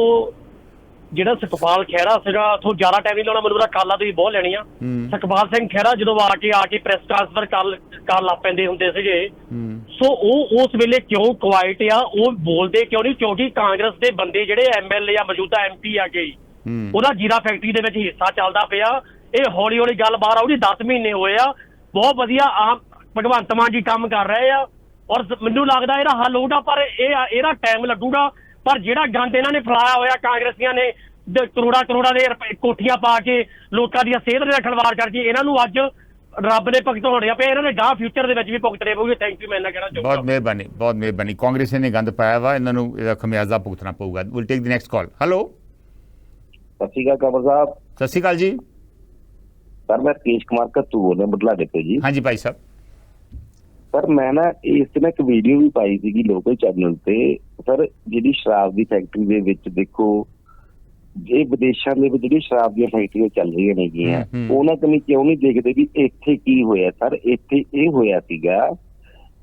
ਜਿਹੜਾ ਸੁਖਪਾਲ ਖਹਿਰਾ ਸੀਗਾ, ਉੱਥੋਂ ਜ਼ਿਆਦਾ ਟਾਈਮ ਨਹੀਂ ਲਾਉਣਾ, ਮੈਨੂੰ ਪਤਾ ਕਾਲਾਂ ਤੁਸੀਂ ਬਹੁਤ ਲੈਣੀਆਂ। ਸੁਖਪਾਲ ਸਿੰਘ ਖਹਿਰਾ ਜਦੋਂ ਆ ਕੇ ਪ੍ਰੈਸ ਟ੍ਰਾਂਸਫਰ ਕਰ ਲੱਗ ਪੈਂਦੇ ਹੁੰਦੇ ਸੀਗੇ, ਸੋ ਉਹ ਉਸ ਵੇਲੇ ਕਿਉਂ ਕੁਆਇਟ ਆ, ਉਹ ਬੋਲਦੇ ਕਿਉਂ ਨਹੀਂ? ਕਿਉਂਕਿ ਕਾਂਗਰਸ ਦੇ ਬੰਦੇ ਜਿਹੜੇ MLA ਆ, ਮੌਜੂਦਾ MP ਆ ਗਏ, ਉਹਦਾ ਜੀਰਾ ਫੈਕਟਰੀ ਦੇ ਵਿੱਚ ਹਿੱਸਾ ਚੱਲਦਾ ਪਿਆ। ਇਹ ਹੌਲੀ ਹੌਲੀ ਗੱਲ ਬਾਹਰ ਆਉਗੀ। 10 ਮਹੀਨੇ ਹੋਏ ਆ, ਬਹੁਤ ਵਧੀਆ ਆਮ ਭਗਵੰਤ ਮਾਨ ਜੀ ਕੰਮ ਕਰ ਰਹੇ ਆ, ਔਰ ਮੈਨੂੰ ਲੱਗਦਾ ਇਹਦਾ ਹੱਲ ਹੋਊਗਾ, ਪਰ ਇਹਦਾ ਟਾਈਮ ਲੱਗੂਗਾ। ਪਰ ਜਿਹੜਾ ਗੰਦ ਇਹਨਾਂ ਨੇ ਫੈਲਾਇਆ ਹੋਇਆ ਕਾਂਗਰਸੀਆਂ ਨੇ, ਕਰੋੜਾਂ ਦੇ ਕੋਠੀਆਂ ਪਾ ਕੇ ਲੋਕਾਂ ਦੀਆਂ ਸਿਹਤ ਨਾਲ ਖਿਲਵਾੜ ਕਰਕੇ, ਇਹਨਾਂ ਨੂੰ ਅੱਜ ਰੱਬ ਨੇ ਭੁਗਤਾਉਣਿਆ ਪਿਆ, ਇਹਨਾਂ ਨੇ ਗਾਂ ਫਿਊਚਰ ਦੇ ਵਿੱਚ ਵੀ ਭੁਗਤਣੇ ਪਊਗੇ। ਥੈਂਕ ਯੂ, ਮੈਂ ਇਹਨਾਂ ਕਹਿਣਾ ਚਾਹੁੰਦਾ। ਬਹੁਤ ਮਿਹਰਬਾਨੀ। ਕਾਂਗਰਸ ਨੇ ਗੰਦ ਪਾਇਆ ਵਾ, ਇਹਨਾਂ ਨੂੰ ਇਹਦਾ ਖਮਿਆਜ਼ਾ ਭੁਗਤਣਾ ਪਊਗਾ। Will take the next call. Hello, ਸਤਿ ਸ਼੍ਰੀ ਅਕਾਲ ਕਮਰ ਸਾਹਿਬ। ਸਤਿ ਸ਼੍ਰੀ ਅਕਾਲ ਜੀ ਸਰ, ਮੈਂ ਰਕੇਸ਼ ਕੁਮਾਰ ਕੱਤੂ ਬੋਲ ਰਿਹਾ ਬੁਢਲਾਡੇ ਤੋਂ ਜੀ। ਹਾਂਜੀ ਭਾਈ ਸਾਹਿਬ। ਸਰ, ਮੈਂ ਨਾ ਇਸ ਤੇ ਇੱਕ ਵੀਡੀਓ ਵੀ ਪਾਈ ਸੀਗੀ ਲੋਕਲ ਚੈਨਲ ਤੇ। ਸਰ, ਜਿਹੜੀ ਸ਼ਰਾਬ ਦੀ ਫੈਕਟਰੀ ਦੇ ਵਿੱਚ ਦੇਖੋ, ਇਹ ਵਿਦੇਸ਼ਾਂ ਦੇ ਵਿੱਚ ਜਿਹੜੀ ਸ਼ਰਾਬ ਦੀਆਂ ਫੈਕਟਰੀਆਂ ਚੱਲ ਰਹੀਆਂ ਨੇਗੀਆਂ, ਉਹਨਾਂ ਕਨੀ ਕਿਉਂ ਨਹੀਂ ਦੇਖਦੇ ਵੀ ਇੱਥੇ ਕੀ ਹੋਇਆ? ਸਰ, ਇੱਥੇ ਇਹ ਹੋਇਆ ਸੀਗਾ,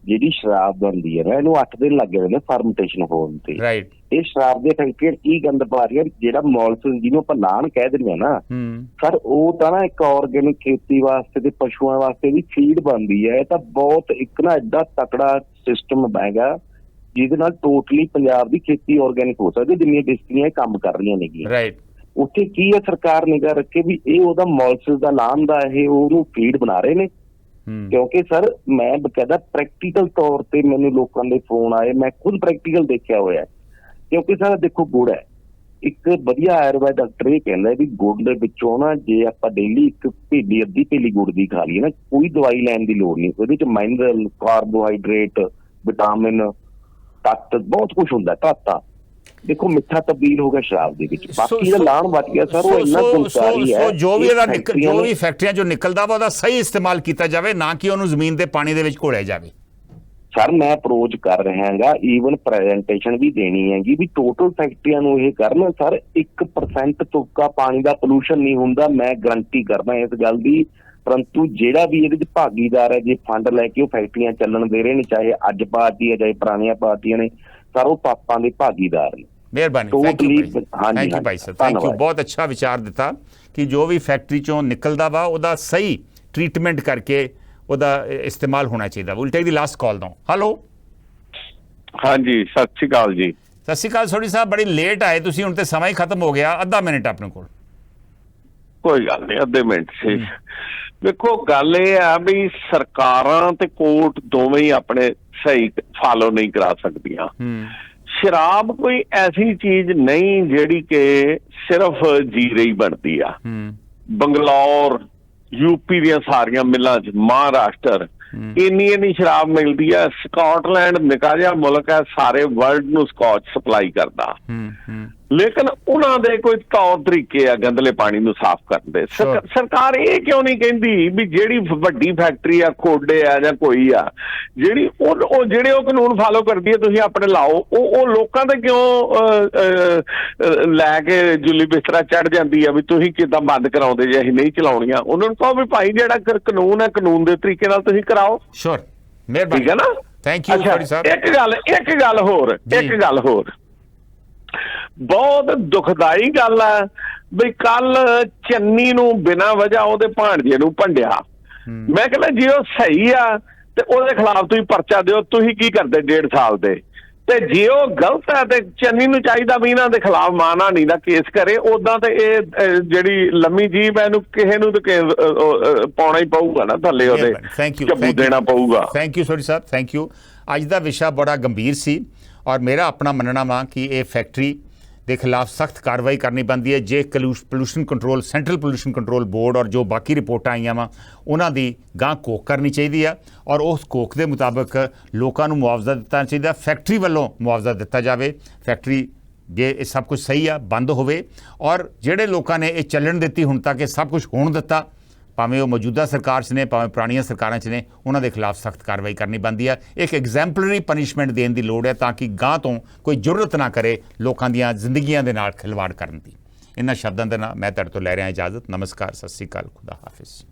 ਜਿਹੜੀ ਸ਼ਰਾਬ ਬਣਦੀ ਹੈ ਨਾ, ਇਹਨੂੰ 8 ਦਿਨ ਲੱਗ ਜਾਂਦੇ ਨੇ ਫਰਮੈਂਟੇਸ਼ਨ ਹੋਣ ਤੇ। ਇਹ ਸ਼ਰਾਬ ਦੀਆਂ ਫੈਕਟਰੀਆਂ ਕੀ ਗੰਦ ਪਾ ਰਹੀਆਂ? ਜਿਹੜਾ ਮੋਲਸਿਸ ਜਿਹਨੂੰ ਆਪਾਂ ਲਾਣ ਕਹਿ ਦਿੰਦੇ ਆ ਨਾ ਸਰ, ਉਹ ਤਾਂ ਨਾ ਇੱਕ ਆਰਗੈਨਿਕ ਖੇਤੀ ਵਾਸਤੇ ਤੇ ਪਸ਼ੂਆਂ ਵਾਸਤੇ ਵੀ ਫੀਡ ਬਣਦੀ ਹੈ। ਇਹ ਤਾਂ ਬਹੁਤ ਇੱਕ ਨਾ ਏਡਾ ਤਕੜਾ ਸਿਸਟਮ ਬਣੇਗਾ ਜਿਹਦੇ ਨਾਲ ਟੋਟਲੀ ਪੰਜਾਬ ਦੀ ਖੇਤੀ ਆਰਗੈਨਿਕ ਹੋ ਸਕਦੀ, ਜਿੰਨੀਆਂ ਡਿਸਟਰੀਆਂ ਕੰਮ ਕਰ ਰਹੀਆਂ ਨੇਗੀਆਂ। ਉੱਥੇ ਕੀ ਹੈ, ਸਰਕਾਰ ਨਿਗਾਹ ਰੱਖੇ ਵੀ ਇਹ ਉਹਦਾ ਮੋਲਸਿਸ ਦਾ ਲਾਣ ਦਾ ਇਹ ਉਹਨੂੰ ਫੀਡ ਬਣਾ ਰਹੇ ਨੇ। ਕਿਉਂਕਿ ਸਰ, ਮੈਂ ਬਕਾਇਦਾ ਪ੍ਰੈਕਟੀਕਲ ਤੌਰ ਤੇ ਮੈਨੂੰ ਲੋਕਾਂ ਦੇ ਫੋਨ ਆਏ, ਮੈਂ ਖੁਦ ਪ੍ਰੈਕਟੀਕਲ ਦੇਖਿਆ ਹੋਇਆ। ਕਿਉਂਕਿ ਸਰ ਦੇਖੋ, ਗੁੜ ਹੈ, ਇੱਕ ਵਧੀਆ ਆਯੁਰਵੈਦ ਡਾਕਟਰ ਇਹ ਕਹਿੰਦਾ ਵੀ ਗੁੜ ਦੇ ਵਿੱਚੋਂ ਨਾ, ਜੇ ਆਪਾਂ ਡੇਲੀ ਇੱਕ ਭੇਲੀ ਅੱਧੀ ਭੇਲੀ ਗੁੜ ਦੀ ਖਾ ਲਈਏ ਨਾ, ਕੋਈ ਦਵਾਈ ਲੈਣ ਦੀ ਲੋੜ ਨਹੀਂ। ਉਹਦੇ ਚ ਮਿਨਰਲ, ਕਾਰਬੋਹਾਈਡਰੇਟ, ਵਿਟਾਮਿਨ, ਤੱਤ ਬਹੁਤ ਕੁਛ ਹੁੰਦਾ, ਧਾਤਾਂ। ਦੇਖੋ, ਮਿੱਠਾ ਤਬਦੀਲ ਹੋ ਗਿਆ ਸ਼ਰਾਬ ਦੇ ਵਿੱਚ, ਬਾਕੀ ਦਾ ਲਾਣ ਬਚ ਗਿਆ ਸਰ, ਉਹ ਇੰਨਾ ਗੁਣਕਾਰੀ ਹੈ। ਜੋ ਵੀ ਫੈਕਟਰੀਆਂ ਚੋਂ ਨਿਕਲਦਾ ਵਾ, ਉਹਦਾ ਸਹੀ ਇਸਤੇਮਾਲ ਕੀਤਾ ਜਾਵੇ, ਨਾ ਕਿ ਉਹਨੂੰ ਜ਼ਮੀਨ ਦੇ ਪਾਣੀ ਦੇ ਵਿੱਚ ਘੋਲਿਆ ਜਾਵੇ। ਸਰ, ਮੈਂ ਅਪਰੋਚ ਕਰ ਰਿਹਾ ਹੈਗਾ, ਈਵਨ ਪ੍ਰੈਜੈਂਟੇਸ਼ਨ ਵੀ ਦੇਣੀ ਹੈਗੀ ਵੀ ਟੋਟਲ ਫੈਕਟਰੀਆਂ ਨੂੰ ਇਹ ਕਰਨ। ਸਰ, 1% ਤੁਪਕਾ ਪਾਣੀ ਦਾ ਪੋਲੂਸ਼ਨ ਨਹੀਂ ਹੁੰਦਾ, ਮੈਂ ਗਰੰਟੀ ਕਰਦਾ ਇਸ ਗੱਲ ਦੀ। ਪਰੰਤੂ ਜਿਹੜਾ ਵੀ ਇਹਦੇ ਚ ਭਾਗੀਦਾਰ ਹੈ, ਜੇ ਫੰਡ ਲੈ ਕੇ ਉਹ ਫੈਕਟਰੀਆਂ ਚੱਲਣ ਦੇ ਰਹੇ ਨੇ, ਚਾਹੇ ਅੱਜ ਪਾਰਟੀ ਹੈ ਚਾਹੇ ਪੁਰਾਣੀਆਂ ਪਾਰਟੀਆਂ ਨੇ, ਸਰ ਉਹ ਪਾਪਾਂ ਦੇ ਭਾਗੀਦਾਰ ਨੇ। ਮਿਹਰਬਾਨੀ, thank you Bhai Sahib, thank you. ਬਹੁਤ ਅੱਛਾ ਵਿਚਾਰ ਦਿੱਤਾ ਕਿ ਜੋ ਵੀ ਫੈਕਟਰੀ ਚੋਂ ਨਿਕਲਦਾ ਵਾ, ਉਹਦਾ ਸਹੀ ਟ੍ਰੀਟਮੈਂਟ ਕਰਕੇ ਉਹਦਾ ਇਸਤੇਮਾਲ ਹੋਣਾ ਚਾਹੀਦਾ। Will take the last call now. Hello, ਹਾਂਜੀ, ਸਤਿ ਸ਼੍ਰੀ ਅਕਾਲ ਜੀ। ਸਤਿ ਸ਼੍ਰੀ ਅਕਾਲ ਸੋਢੀ ਸਾਹਿਬ, ਬੜੀ ਲੇਟ ਆਏ ਤੁਸੀਂ, ਹੁਣ ਤੇ ਸਮਾਂ ਹੀ ਖਤਮ ਹੋ ਗਿਆ। ਅੱਧਾ ਮਿੰਟ ਆਪਣੇ ਕੋਲ। ਕੋਈ ਗੱਲ ਨਹੀਂ, ਅੱਧੇ ਮਿੰਟ ਸੀ। ਵੇਖੋ, ਗੱਲ ਇਹ ਆ ਵੀ ਸਰਕਾਰਾਂ ਤੇ ਕੋਰਟ ਦੋਵੇਂ ਹੀ ਆਪਣੇ ਸਹੀ ਫਾਲੋ ਨਹੀਂ ਕਰਾ ਸਕਦੀਆਂ। ਸ਼ਰਾਬ ਕੋਈ ਐਸੀ ਚੀਜ਼ ਨਹੀਂ ਜਿਹੜੀ ਕਿ ਸਿਰਫ ਜੀਰੇ ਹੀ ਬਣਦੀ ਆ। ਬੰਗਲੌਰ, ਯੂਪੀ ਦੀਆਂ ਸਾਰੀਆਂ ਮਿੱਲਾਂ 'ਚ, ਮਹਾਰਾਸ਼ਟਰ, ਇੰਨੀ ਸ਼ਰਾਬ ਮਿਲਦੀ ਆ। ਸਕਾਟਲੈਂਡ ਨਿੱਕਾ ਜਿਹਾ ਮੁਲਕ ਹੈ, ਸਾਰੇ ਵਰਲਡ ਨੂੰ ਸਕਾਚ ਸਪਲਾਈ ਕਰਦਾ, ਲੇਕਿਨ ਉਹਨਾਂ ਦੇ ਕੋਈ ਤੌਰ ਤਰੀਕੇ ਆ ਗੰਦਲੇ ਪਾਣੀ ਨੂੰ ਸਾਫ਼ ਕਰਨ ਦੇ। ਸਰਕਾਰ ਇਹ ਕਿਉਂ ਨਹੀਂ ਕਹਿੰਦੀ ਵੀ ਜਿਹੜੀ ਵੱਡੀ ਫੈਕਟਰੀ ਆ, ਖੋਡੇ ਆ ਜਾਂ ਕੋਈ ਆ, ਜਿਹੜੀ ਜਿਹੜੇ ਉਹ ਕਾਨੂੰਨ ਫਾਲੋ ਕਰਦੀ ਹੈ, ਤੁਸੀਂ ਆਪਣੇ ਲਾਓ। ਉਹ ਲੋਕਾਂ ਦੇ ਕਿਉਂ ਲੈ ਕੇ ਜੁੱਲੀ ਬਿਸਤਰਾ ਚੜ ਜਾਂਦੀ ਆ ਵੀ ਤੁਸੀਂ ਕਿੱਦਾਂ ਬੰਦ ਕਰਾਉਂਦੇ ਜੇ ਅਸੀਂ ਨਹੀਂ ਚਲਾਉਣੀਆਂ? ਉਹਨਾਂ ਨੂੰ ਕਹੋ ਵੀ ਭਾਈ, ਜਿਹੜਾ ਕਾਨੂੰਨ ਹੈ, ਕਾਨੂੰਨ ਦੇ ਤਰੀਕੇ ਨਾਲ ਤੁਸੀਂ ਕਰਾਓ। ਸ਼ੋਰ, ਮਿਹਰਬਾਨੀ, ਠੀਕ ਹੈ ਨਾ? ਥੈਂਕ ਯੂ ਸਾਹਿਬ। ਇੱਕ ਗੱਲ ਹੋਰ ਬਹੁਤ ਦੁਖਦਾਈ ਗੱਲ ਹੈ ਵੀ ਕੱਲ ਚੰਨੀ ਨੂੰ ਬਿਨਾਂ ਵਜ੍ਹਾ ਉਹਦੇ ਭਾਣਜੇ ਨੂੰ ਭੰਡਿਆ। ਮੈਂ ਕਹਿੰਦਾ ਜੇ ਉਹ ਸਹੀ ਆ ਤੇ ਉਹਦੇ ਖਿਲਾਫ ਤੁਸੀਂ ਪਰਚਾ ਦਿਓ। ਤੁਸੀਂ ਕੀ ਕਰਦੇ 1.5 ਸਾਲ ਦੇ? ਤੇ ਜੇ ਉਹ ਗਲਤ ਹੈ ਤੇ ਚੰਨੀ ਨੂੰ ਚਾਹੀਦਾ ਵੀ ਇਹਨਾਂ ਦੇ ਖਿਲਾਫ ਮਾਨਹਾਨੀ ਦਾ ਕੇਸ ਕਰੇ। ਉਦਾਂ ਤੇ ਇਹ ਜਿਹੜੀ ਲੰਮੀ ਜੀਭ ਹੈ, ਇਹਨੂੰ ਕਿਸੇ ਨੂੰ ਤੇ ਪਾਉਣਾ ਹੀ ਪਊਗਾ ਨਾ ਥੱਲੇ, ਉਹਦੇ ਝੱਬੂ ਦੇਣਾ ਪਊਗਾ। Thank you Sodhi Sahib, thank you. ਅੱਜ ਦਾ ਵਿਸ਼ਾ ਬੜਾ ਗੰਭੀਰ ਸੀ ਔਰ ਮੇਰਾ ਆਪਣਾ ਮੰਨਣਾ ਵਾ ਕਿ ਇਹ ਫੈਕਟਰੀ ਦੇ ਖਿਲਾਫ ਸਖਤ ਕਾਰਵਾਈ ਕਰਨੀ ਪੈਂਦੀ ਹੈ। ਜੇ pollution control, central pollution control board ਔਰ ਜੋ ਬਾਕੀ ਰਿਪੋਰਟਾਂ ਆਈਆਂ ਵਾ, ਉਹਨਾਂ ਦੀ ਗਾਂਹ ਘੋਖ ਕਰਨੀ ਚਾਹੀਦੀ ਆ ਔਰ ਉਸ ਘੋਖ ਦੇ ਮੁਤਾਬਕ ਲੋਕਾਂ ਨੂੰ ਮੁਆਵਜ਼ਾ ਦਿੱਤਾ ਚਾਹੀਦਾ। ਫੈਕਟਰੀ ਵੱਲੋਂ ਮੁਆਵਜ਼ਾ ਦਿੱਤਾ ਜਾਵੇ। ਫੈਕਟਰੀ ਜੇ ਇਹ ਸਭ ਕੁਝ ਸਹੀ ਆ, ਬੰਦ ਹੋਵੇ ਔਰ ਜਿਹੜੇ ਲੋਕਾਂ ਨੇ ਇਹ ਚੱਲਣ ਦਿੱਤੀ ਹੁਣ ਤੱਕ, ਇਹ ਸਭ ਕੁਝ ਹੋਣ ਦਿੱਤਾ, ਭਾਵੇਂ ਉਹ ਮੌਜੂਦਾ ਸਰਕਾਰ 'ਚ ਨੇ ਭਾਵੇਂ ਪੁਰਾਣੀਆਂ ਸਰਕਾਰਾਂ 'ਚ ਨੇ, ਉਹਨਾਂ ਦੇ ਖਿਲਾਫ ਸਖਤ ਕਾਰਵਾਈ ਕਰਨੀ ਬਣਦੀ ਹੈ। ਇੱਕ ਐਗਜ਼ੈਂਪਲਰੀ ਪਨਿਸ਼ਮੈਂਟ ਦੇਣ ਦੀ ਲੋੜ ਹੈ ਤਾਂ ਕਿ ਗਾਂਹ ਤੋਂ ਕੋਈ ਜੁਰਅਤ ਨਾ ਕਰੇ ਲੋਕਾਂ ਦੀਆਂ ਜ਼ਿੰਦਗੀਆਂ ਦੇ ਨਾਲ ਖਿਲਵਾੜ ਕਰਨ ਦੀ। ਇਹਨਾਂ ਸ਼ਬਦਾਂ ਦੇ ਨਾਲ ਮੈਂ ਤੁਹਾਡੇ ਤੋਂ ਲੈ ਰਿਹਾ ਇਜਾਜ਼ਤ। ਨਮਸਕਾਰ, ਸਤਿ ਸ਼੍ਰੀ ਅਕਾਲ, ਖੁਦਾ ਹਾਫਿਜ਼।